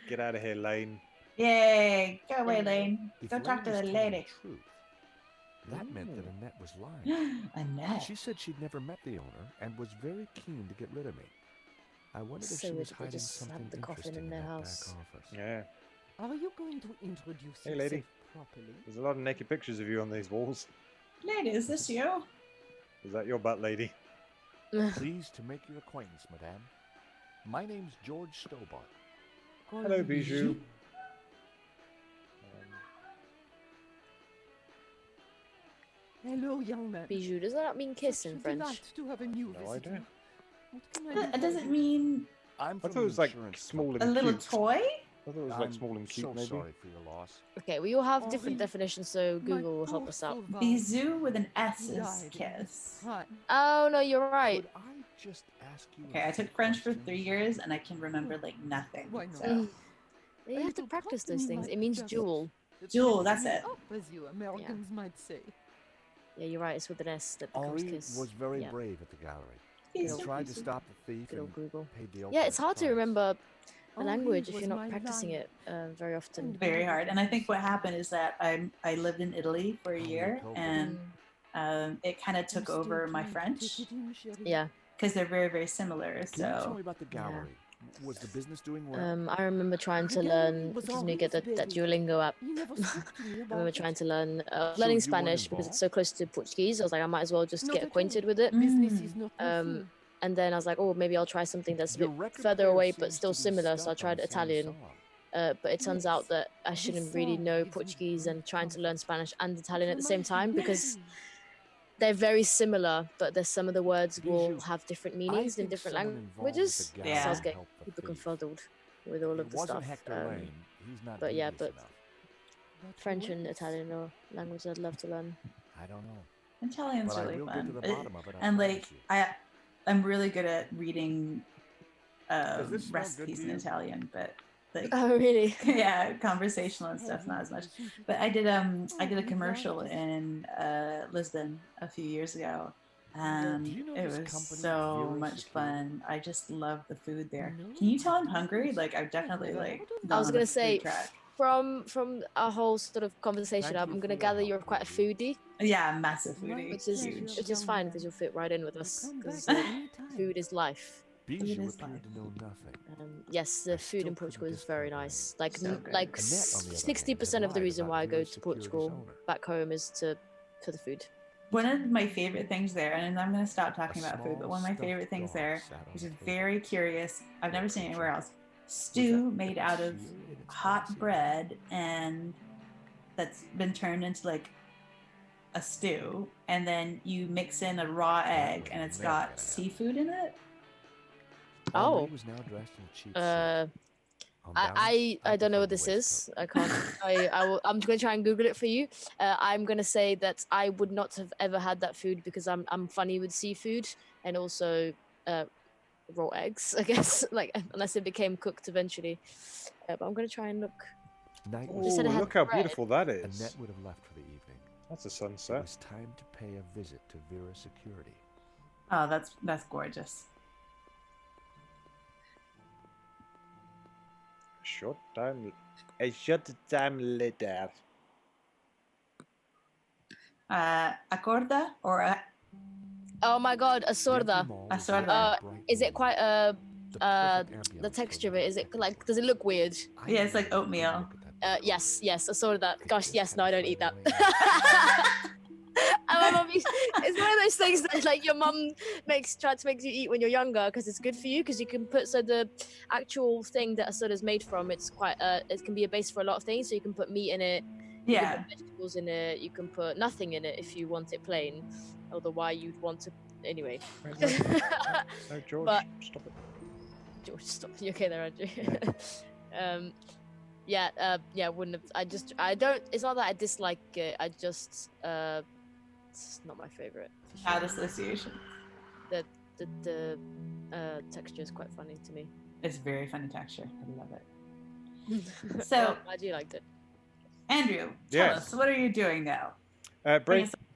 Get out of here, Lane. Yay! Go away, Lane. Go talk to the lady. That meant that Annette was lying. Annette. She said she'd never met the owner and was very keen to get rid of me. I wondered if So she was they hiding just something had the coffin interesting in their that house. back office. Yeah. Are you going to introduce Hey, lady. yourself properly? There's a lot of naked pictures of you on these walls. Lady, is this you? Is that your butt, lady? Pleased to make your acquaintance, madame. My name's George Stobbart. Hello, Bijou. Hello, young man. Bijou, does that mean kiss in French? Delight to have a new No visitor. idea. What can I do Does for it you? mean I'm I from thought it was like insurance small and a little cute. toy? I thought it was like I'm small and cute, so maybe. sorry for your loss. Okay, we all have different Henri, definitions, so my Google will help poor us out. Sauvage Bisou with an S is died in kiss. the sun. Oh no, you're right. Could I just ask you Okay, a I few took French for questions? 3 years, and I can remember like nothing. Why not? So. You have to little practice company those things. might It means just- jewel. Jewel, that's it. Up, as you Americans might say. Yeah, you're right. It's with an S that becomes Henri kiss. was very Yeah. brave at the gallery. Bisou, He tried to bisou. stop the thief Good old and Google. paid the Yeah, ultimate it's hard to price. remember a Henri language if was you're not my practicing lion. it very often. Very hard. And I think what happened is that I lived in Italy for a year, and it kind of took over my French Yeah. because they're very, very similar. Can you tell me So about the gallery? Was the business doing well? I remember trying to The learn gallery was because you get always that busy. Duolingo app. You never spoke to me I about remember it. trying to learn So learning you weren't Spanish because it's so close to Portuguese. I was like, I might as well just Not get at all. acquainted with it. Business is not my Um, field. And then I was like, oh, maybe I'll try something that's a Your bit record further player away but seems still to be similar. So I stuck on tried the same Italian. song. But it turns out that I shouldn't really song know gives me Portuguese and great trying to comfort. learn Spanish and Italian at the It same reminds me time of because home. they're very similar, but there's some of the words will Bijou, have different I meanings in think different someone involved with languages. the So Yeah. I was gallery getting helped the super thief. confuddled with all It of the wasn't stuff. Hector Lane. He's not but yeah, devious but enough. But French and words. Italian are languages I'd love to learn. I don't know. Italian's But I really will get to fun. the bottom of it, I And promise like you. I'm really good at reading Does this smell good recipes to in you? Italian, but like Oh, really? yeah, conversational and stuff not as much. But I did a commercial in Lisbon a few years ago, and Do you know it this was company, so Vera much Security? fun. I just love the food there. No, Can you tell I'm I hungry? don't. Like I've definitely like I gone was on gonna a say food track. from our whole sort of conversation, Thank I'm you gonna for your gather help, you're quite a Bijou. foodie, Yeah, massive My foodie, which is huge. which is young fine man. because you'll fit right in with You us. come Because back anytime. food is life. Bijou is appeared life. to know nothing. Yes, the I food still in couldn't Portugal is very discount nice. Like So good. like Annette, on the other hand, 60% had of the lied reason about why I go Vera to Security's Portugal owner. back home is for the food. One of my favorite things there, and I'm going to stop talking A about food, but small one of my stuffed favorite things dog there, sat on which the is table. very curious, I've never seen it anywhere else. that Stew the made out of cashier in its hot fancy? bread and that's been turned into like a stew, and then you mix in a raw egg, and it's never gonna got happen. seafood in it. Oh. Henri was now dressed in a cheap Uh, suit. I don't know what this is. I can't. I'm going to try and Google it for you. I'm going to say that I would not have ever had that food because I'm funny with seafood and also raw eggs, I guess. Like unless it became cooked eventually. But I'm going to try and look. Night Ooh, was look how bread. beautiful that Annette is. would have left for the evening. That's a It sunset. was time to pay a visit to Vera's security. Oh, that's gorgeous. Short time. A short time later. Acorda or a Oh my god, a sorda. A sorda. Is it quite the texture of it? Is it like? Does it look weird? Yeah, it's like oatmeal. Yes, a sorda. Gosh, yes. No, I don't eat that. And my mum, it's one of those things that like your mum tries to make you eat when you're younger because it's good for you because you can put the actual thing that a soda is made from. It's quite it can be a base for a lot of things. So you can put meat in it. You can put vegetables in it. You can put nothing in it if you want it plain. Although why you'd want to anyway. No, George, But- stop it. George, stop. You okay there, Andrew? Wouldn't have. I don't. It's not that I dislike it. I just it's not my favorite. For sure. Bad association. The texture is quite funny to me. It's very funny texture. I love it. So- Well, glad you liked it. Andrew, tell Yes. us, what are you doing now?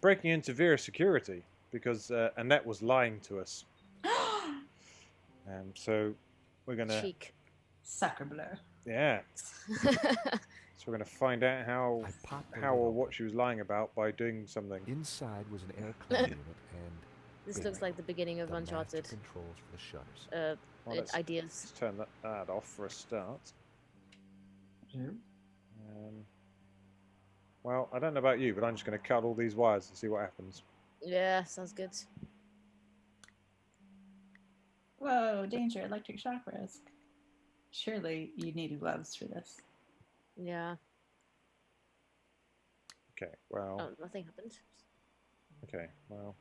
Breaking into Vera's security because Annette was lying to us. So we're gonna. Cheek. Sucker blur. Yeah. So we're gonna find out how or what she was lying about by doing something. Inside was an aircon unit and This looks like the beginning of the master Uncharted. controls for the shutters. Well, let's Ideas. turn that off for a start. Well, I don't know about you, but I'm just going to cut all these wires and see what happens. Yeah, sounds good. Whoa, danger, electric shock risk. Surely you need gloves for this. Yeah. Okay, well. Oh, nothing happened. Okay, well.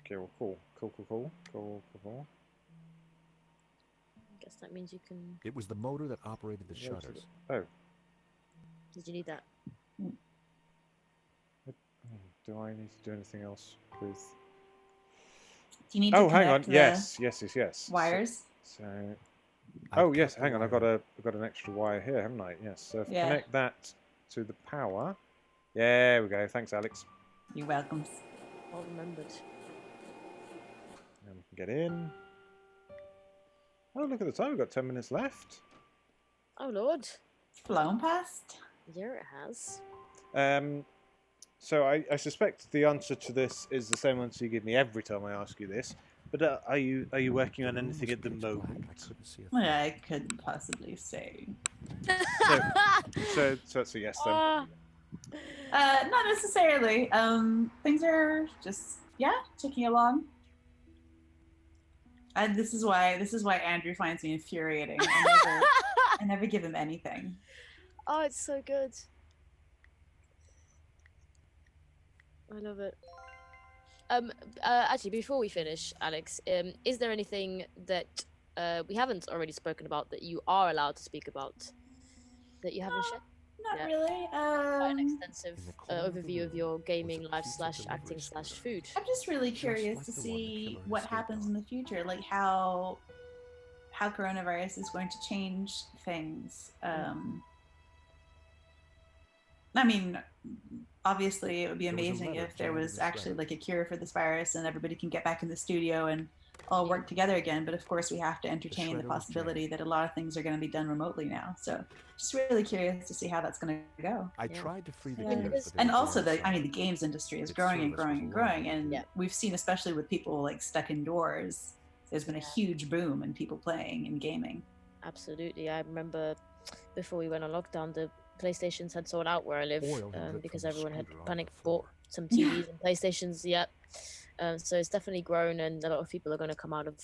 Okay, well, cool. Guess that means you can. It was the motor that operated the shutters. Oh. Did you need that? Do I need to do anything else with? Do you need to hang on. connect the Yes. wires? So. Oh yes, hang on. I've got an extra wire here, haven't I? Yes. So if I connect that to the power. There we go. Thanks, Alex. You're welcome. All remembered. And we can get in. Oh, look at the time. We've got 10 minutes left. Oh Lord. Flown past? Yeah, it has. So I suspect the answer to this is the same answer you give me every time I ask you this. But are you working on anything at the moment? I couldn't possibly say. So that's a yes then. Not necessarily. Things are just ticking along. This is why Andrew finds me infuriating. I never give him anything. Oh, it's so good. I love it. Actually, before we finish, Alex, is there anything that we haven't already spoken about that you are allowed to speak about that you haven't shared? Not really. Quite an extensive overview of your gaming life / acting / food. I'm just really curious to see what happens in the future, like how coronavirus is going to change things. I mean, obviously, it would be amazing if there was actually like a cure for this virus and everybody can get back in the studio and all work together again. But of course, we have to entertain the possibility that a lot of things are going to be done remotely now. So, just really curious to see how that's going to go. I tried to free the kids, and also the games industry is growing and growing and growing, and we've seen, especially with people like stuck indoors, there's been a huge boom in people playing and gaming. Absolutely, I remember before we went on lockdown, the PlayStations had sold out where I live because everyone had bought some TVs and PlayStations. So it's definitely grown, and a lot of people are going to come out of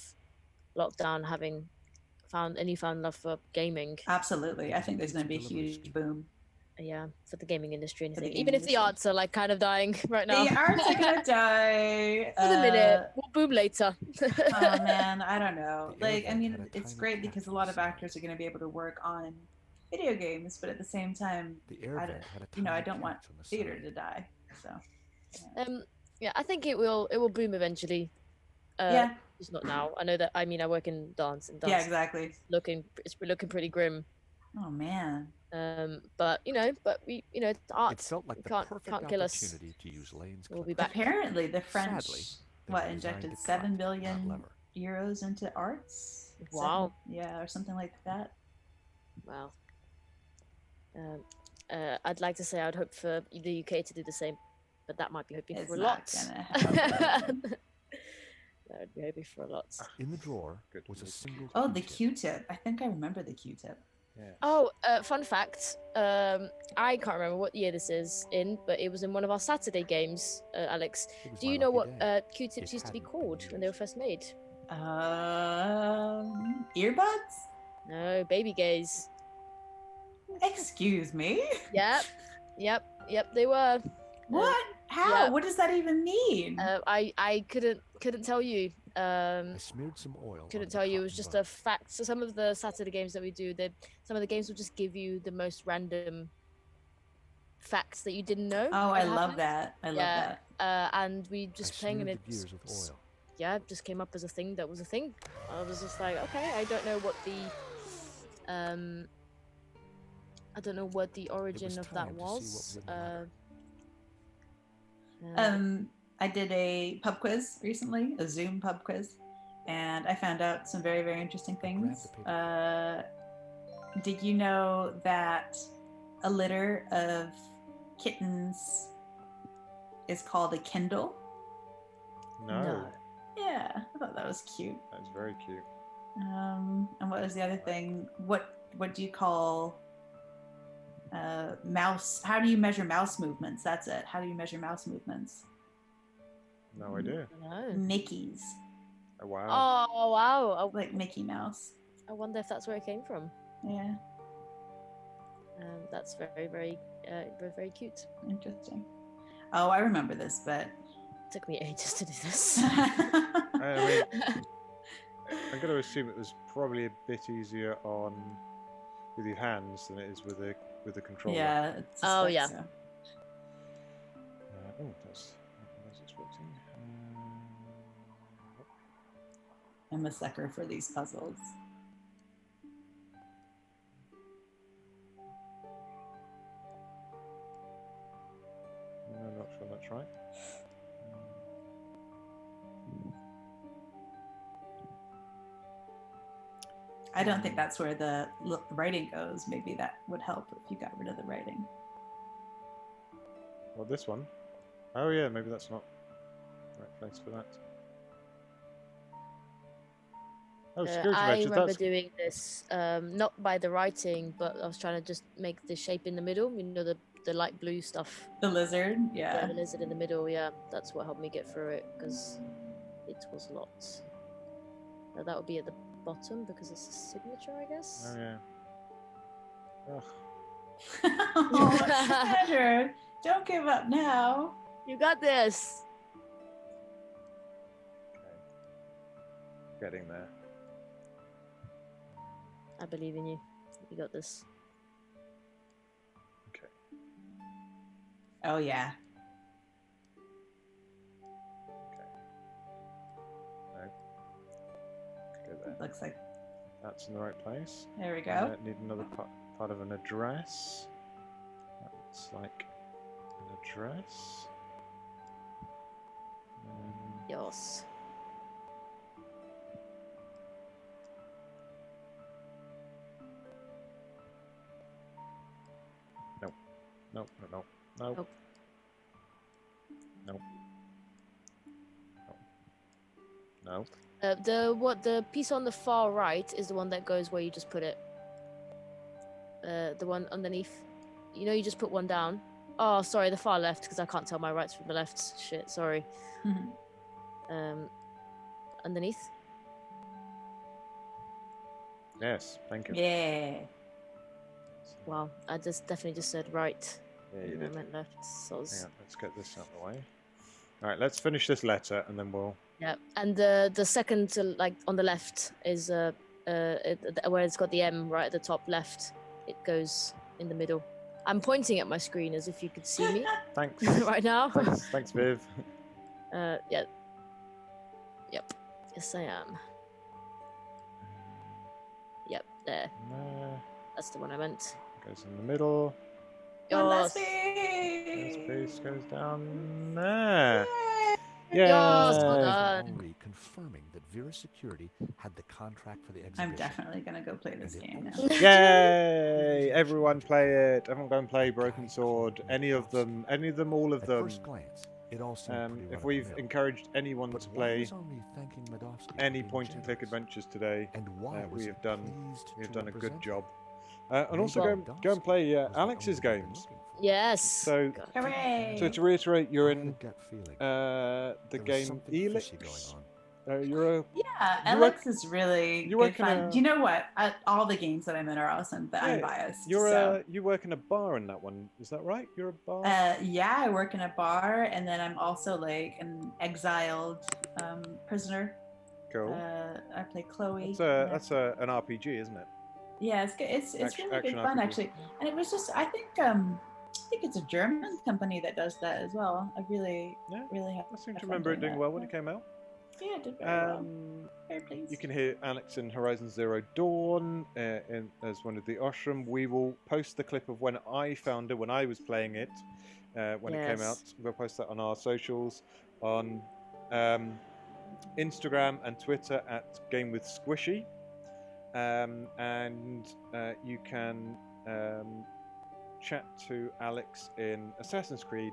lockdown having found a newfound love for gaming. Absolutely, I think there's going to be a huge boom. Yeah, for the gaming industry, For the anything. gaming Even if the industry. arts are like kind of dying right now. The arts are gonna die. For the minute, we'll boom later. Oh man, I don't know. The Like, I airvent mean, had a it's tiny great cat because a lot of inside. actors are gonna be able to work on video games, but at the same time, The I airvent don't, had a you know, I tiny don't want catch on the theater side. to die. So Yeah, I think it will boom eventually. yeah, Just not now. I know that. I mean, I work in dance, and yeah, dance exactly. it's looking pretty grim. Oh man. But we, it's art. It felt like You the can't perfect kill us. opportunity to use Lane's We'll be clippers. back. Apparently, the French Sadly, they were designed injected to cut, 7 not billion lever. euros into arts. Wow. Yeah, or something like that. Wow. I'd like to say I'd hope for the UK to do the same, but that might be hoping It's for a not lot. gonna happen. That would be hoping for a lot. In the drawer Good. was a single Oh, the Q-tip. Q-tip. I think I remember the Q-tip. Yeah. Oh, fun fact. I can't remember what year this is in, but it was in one of our Saturday games, Alex. It was Do my you know lucky what day. Q-tips It used to be hadn't been called when they were used. first made? Earbuds? No, baby gaze. Excuse me. Yep. They were. What? How? yeah. What does that even mean? I couldn't tell you. I smeared some oil. Couldn't on tell the you. It was cotton just bud. a fact. So some of the Saturday games that we do, some of the games will just give you the most random facts that you didn't know. Oh, I love happened. that. I love Yeah. that. And we I just playing and smeared it the gears with oil. yeah, it just came up as a thing that was a thing. I was just like, okay, I don't know what the origin of that time to see was. what was in the letter. I did a pub quiz recently, a Zoom pub quiz, and I found out some very, very interesting things. Did you know that a litter of kittens is called a Kindle? No. Yeah, I thought that was cute. That's very cute. And what was the other thing? What do you call mouse? How do you measure mouse movements? That's it. How do you measure mouse movements? No idea. No. Mickeys. Oh, wow. Oh wow! Like Mickey Mouse. I wonder if that's where it came from. Yeah. That's very, very, very, very cute. Interesting. Oh, I remember this, but Took me ages to do this. I mean, I'm going to assume it was probably a bit easier with your hands than it is with the controller. yeah. Oh, yeah. So. That's what I was expecting. I'm a sucker for these puzzles. No, I'm not sure that's right. I don't think that's where the writing goes. Maybe that would help if you got rid of the writing. Well, this one. Oh yeah, maybe that's not the right place for that. Oh, security I badges. remember That's doing this, not by the writing, but I was trying to just make the shape in the middle. You know, the light blue stuff. The lizard, Yeah, yeah. the lizard in the middle. Yeah, that's what helped me get through it because it was lots. That would be at the bottom because it's a signature, I guess. Oh yeah. Ugh. Oh, Andrew, don't give up now. You got this. Okay. Getting there. I believe in you. You got this. Okay. Oh yeah. No. Go there. Looks like That's in the right place. there we go. Need another part of an address. That's like an address. Yes. Nope. No. Nope. Nope. No. The piece on the far right is the one that goes where you just put it. The one underneath. You know, you just put one down. Oh, sorry, the far left because I can't tell my rights from the lefts. Shit, sorry. Underneath. Yes. Thank you. Yeah. So Well, I definitely just said right. Yeah, you and did. I meant left. So Hang on, let's get this out of the way. All right, let's finish this letter and then we'll. yeah, and the second to, like on the left is where it's got the M right at the top left. It goes in the middle. I'm pointing at my screen as if you could see me Thanks. right now. Thanks, Viv. Yeah. Yep. Yes, I am. Yep, there. That's the one I meant. Goes in the middle. Yours. Space goes down there. Yours, well Yeah. done. Henri confirming that Vera Security had the contract for the exhibition. I'm definitely gonna go play this game now. Yay! Everyone play it. Everyone go and play Broken Sword. Any of them, all of At them. first glance, it all seemed pretty If we've run-of-the-mill. encouraged anyone But to why play was Henri thanking Medovsky for any being point-and-click generous? adventures today, And why was we he have done pleased to a good represent job. him? And also Maybe go and play Medovsky was the Alex's owner we've been games. looking for. Yes. So, Hooray! so to reiterate, you're I had a in gut feeling. the There was game something Elix. fishy going on. You're a Yeah, You Alex is really you good work in fun. a- Do you know what? All the games that I'm in are awesome, but I'm biased. you work in a bar in that one. Is that right? You're a bar. Yeah, I work in a bar, and then I'm also like an exiled prisoner. Cool. I play Chloe. That's an RPG, isn't it? Yeah, it's good. It's really good action fun RPG. actually, and it was just I think it's a German company that does that as well. I really I seem had to fun remember it doing that. well when it came out. Yeah, it did very well. Very pleased. You can hear Alex in Horizon Zero Dawn as one of the Oshram. We will post the clip of when I found it, when I was playing it, when it came out. We'll post that on our socials, on Instagram and Twitter at Game with Squishy. And you can chat to Alex in Assassin's Creed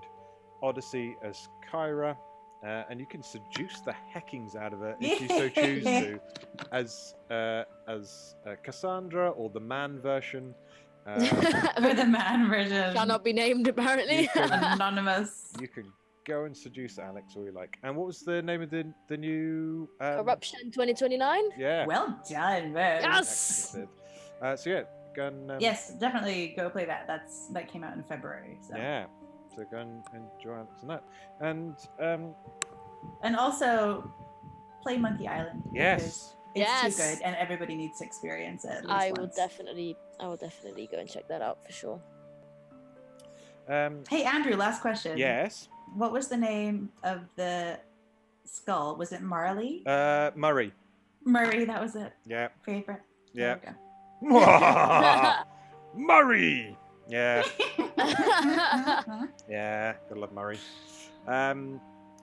Odyssey as Kyra. And you can seduce the heckings out of her if you so choose to, as Cassandra or the man version. Or the man version. Shall not be named, apparently. Anonymous. You can go and seduce Alex all you like. And what was the name of the new Corruption 2029. Yeah. Well done, man. Yes. So yeah, go and Yes, definitely go play that. That came out in February. So. yeah. So go and enjoy Alex and that. And also play Monkey Island. Yes. It's too good, and everybody needs to experience it. At least I will once. definitely go and check that out for sure. Hey Andrew, last question. Yes. What was the name of the skull? Was it Marley? Murray. Murray, that was it. Yeah. Favorite. Yeah. There Murray. Yeah. Yeah. Gotta love Murray.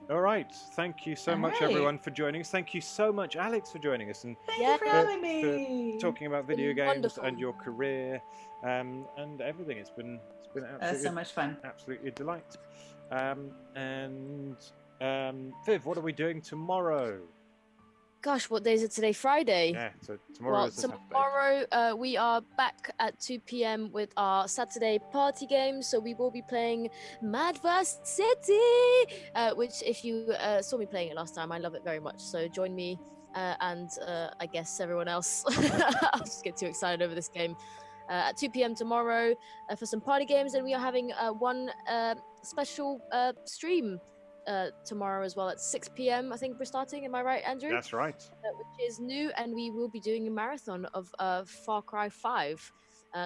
All right. Thank you so much, everyone, for joining us. Thank you so much, Alex, for joining us and Thank you for having me. for talking about video games Wonderful. and your career and everything. It's been absolutely so much fun. Absolutely a delight. Viv, what are we doing tomorrow? Gosh, what day is it today? Friday. Yeah, so tomorrow is the Saturday. Tomorrow we are back at 2 p.m. with our Saturday party game. So we will be playing Madverse City, which if you saw me playing it last time, I love it very much. So join me and I guess everyone else. I'll just get too excited over this game. At 2 p.m. tomorrow for some party games, and we are having one special stream tomorrow as well at 6 p.m. I think we're starting. Am I right, Andrew? That's right. Which is new, and we will be doing a marathon of Far Cry 5.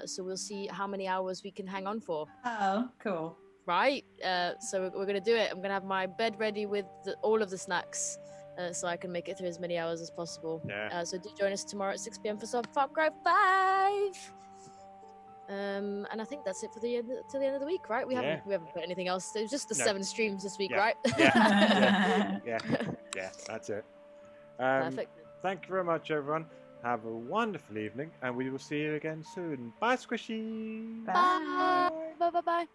So we'll see how many hours we can hang on for. Oh, cool. Right? So we're going to do it. I'm going to have my bed ready with all of the snacks so I can make it through as many hours as possible. Yeah. So do join us tomorrow at 6 p.m. for some Far Cry 5. And I think that's it for till the end of the week, right? We haven't put anything else. It was just the 7 streams this week, right? Yeah, that's it. Perfect. Thank you very much, everyone. Have a wonderful evening, and we will see you again soon. Bye, Squishy. Bye. Bye. Bye. Bye.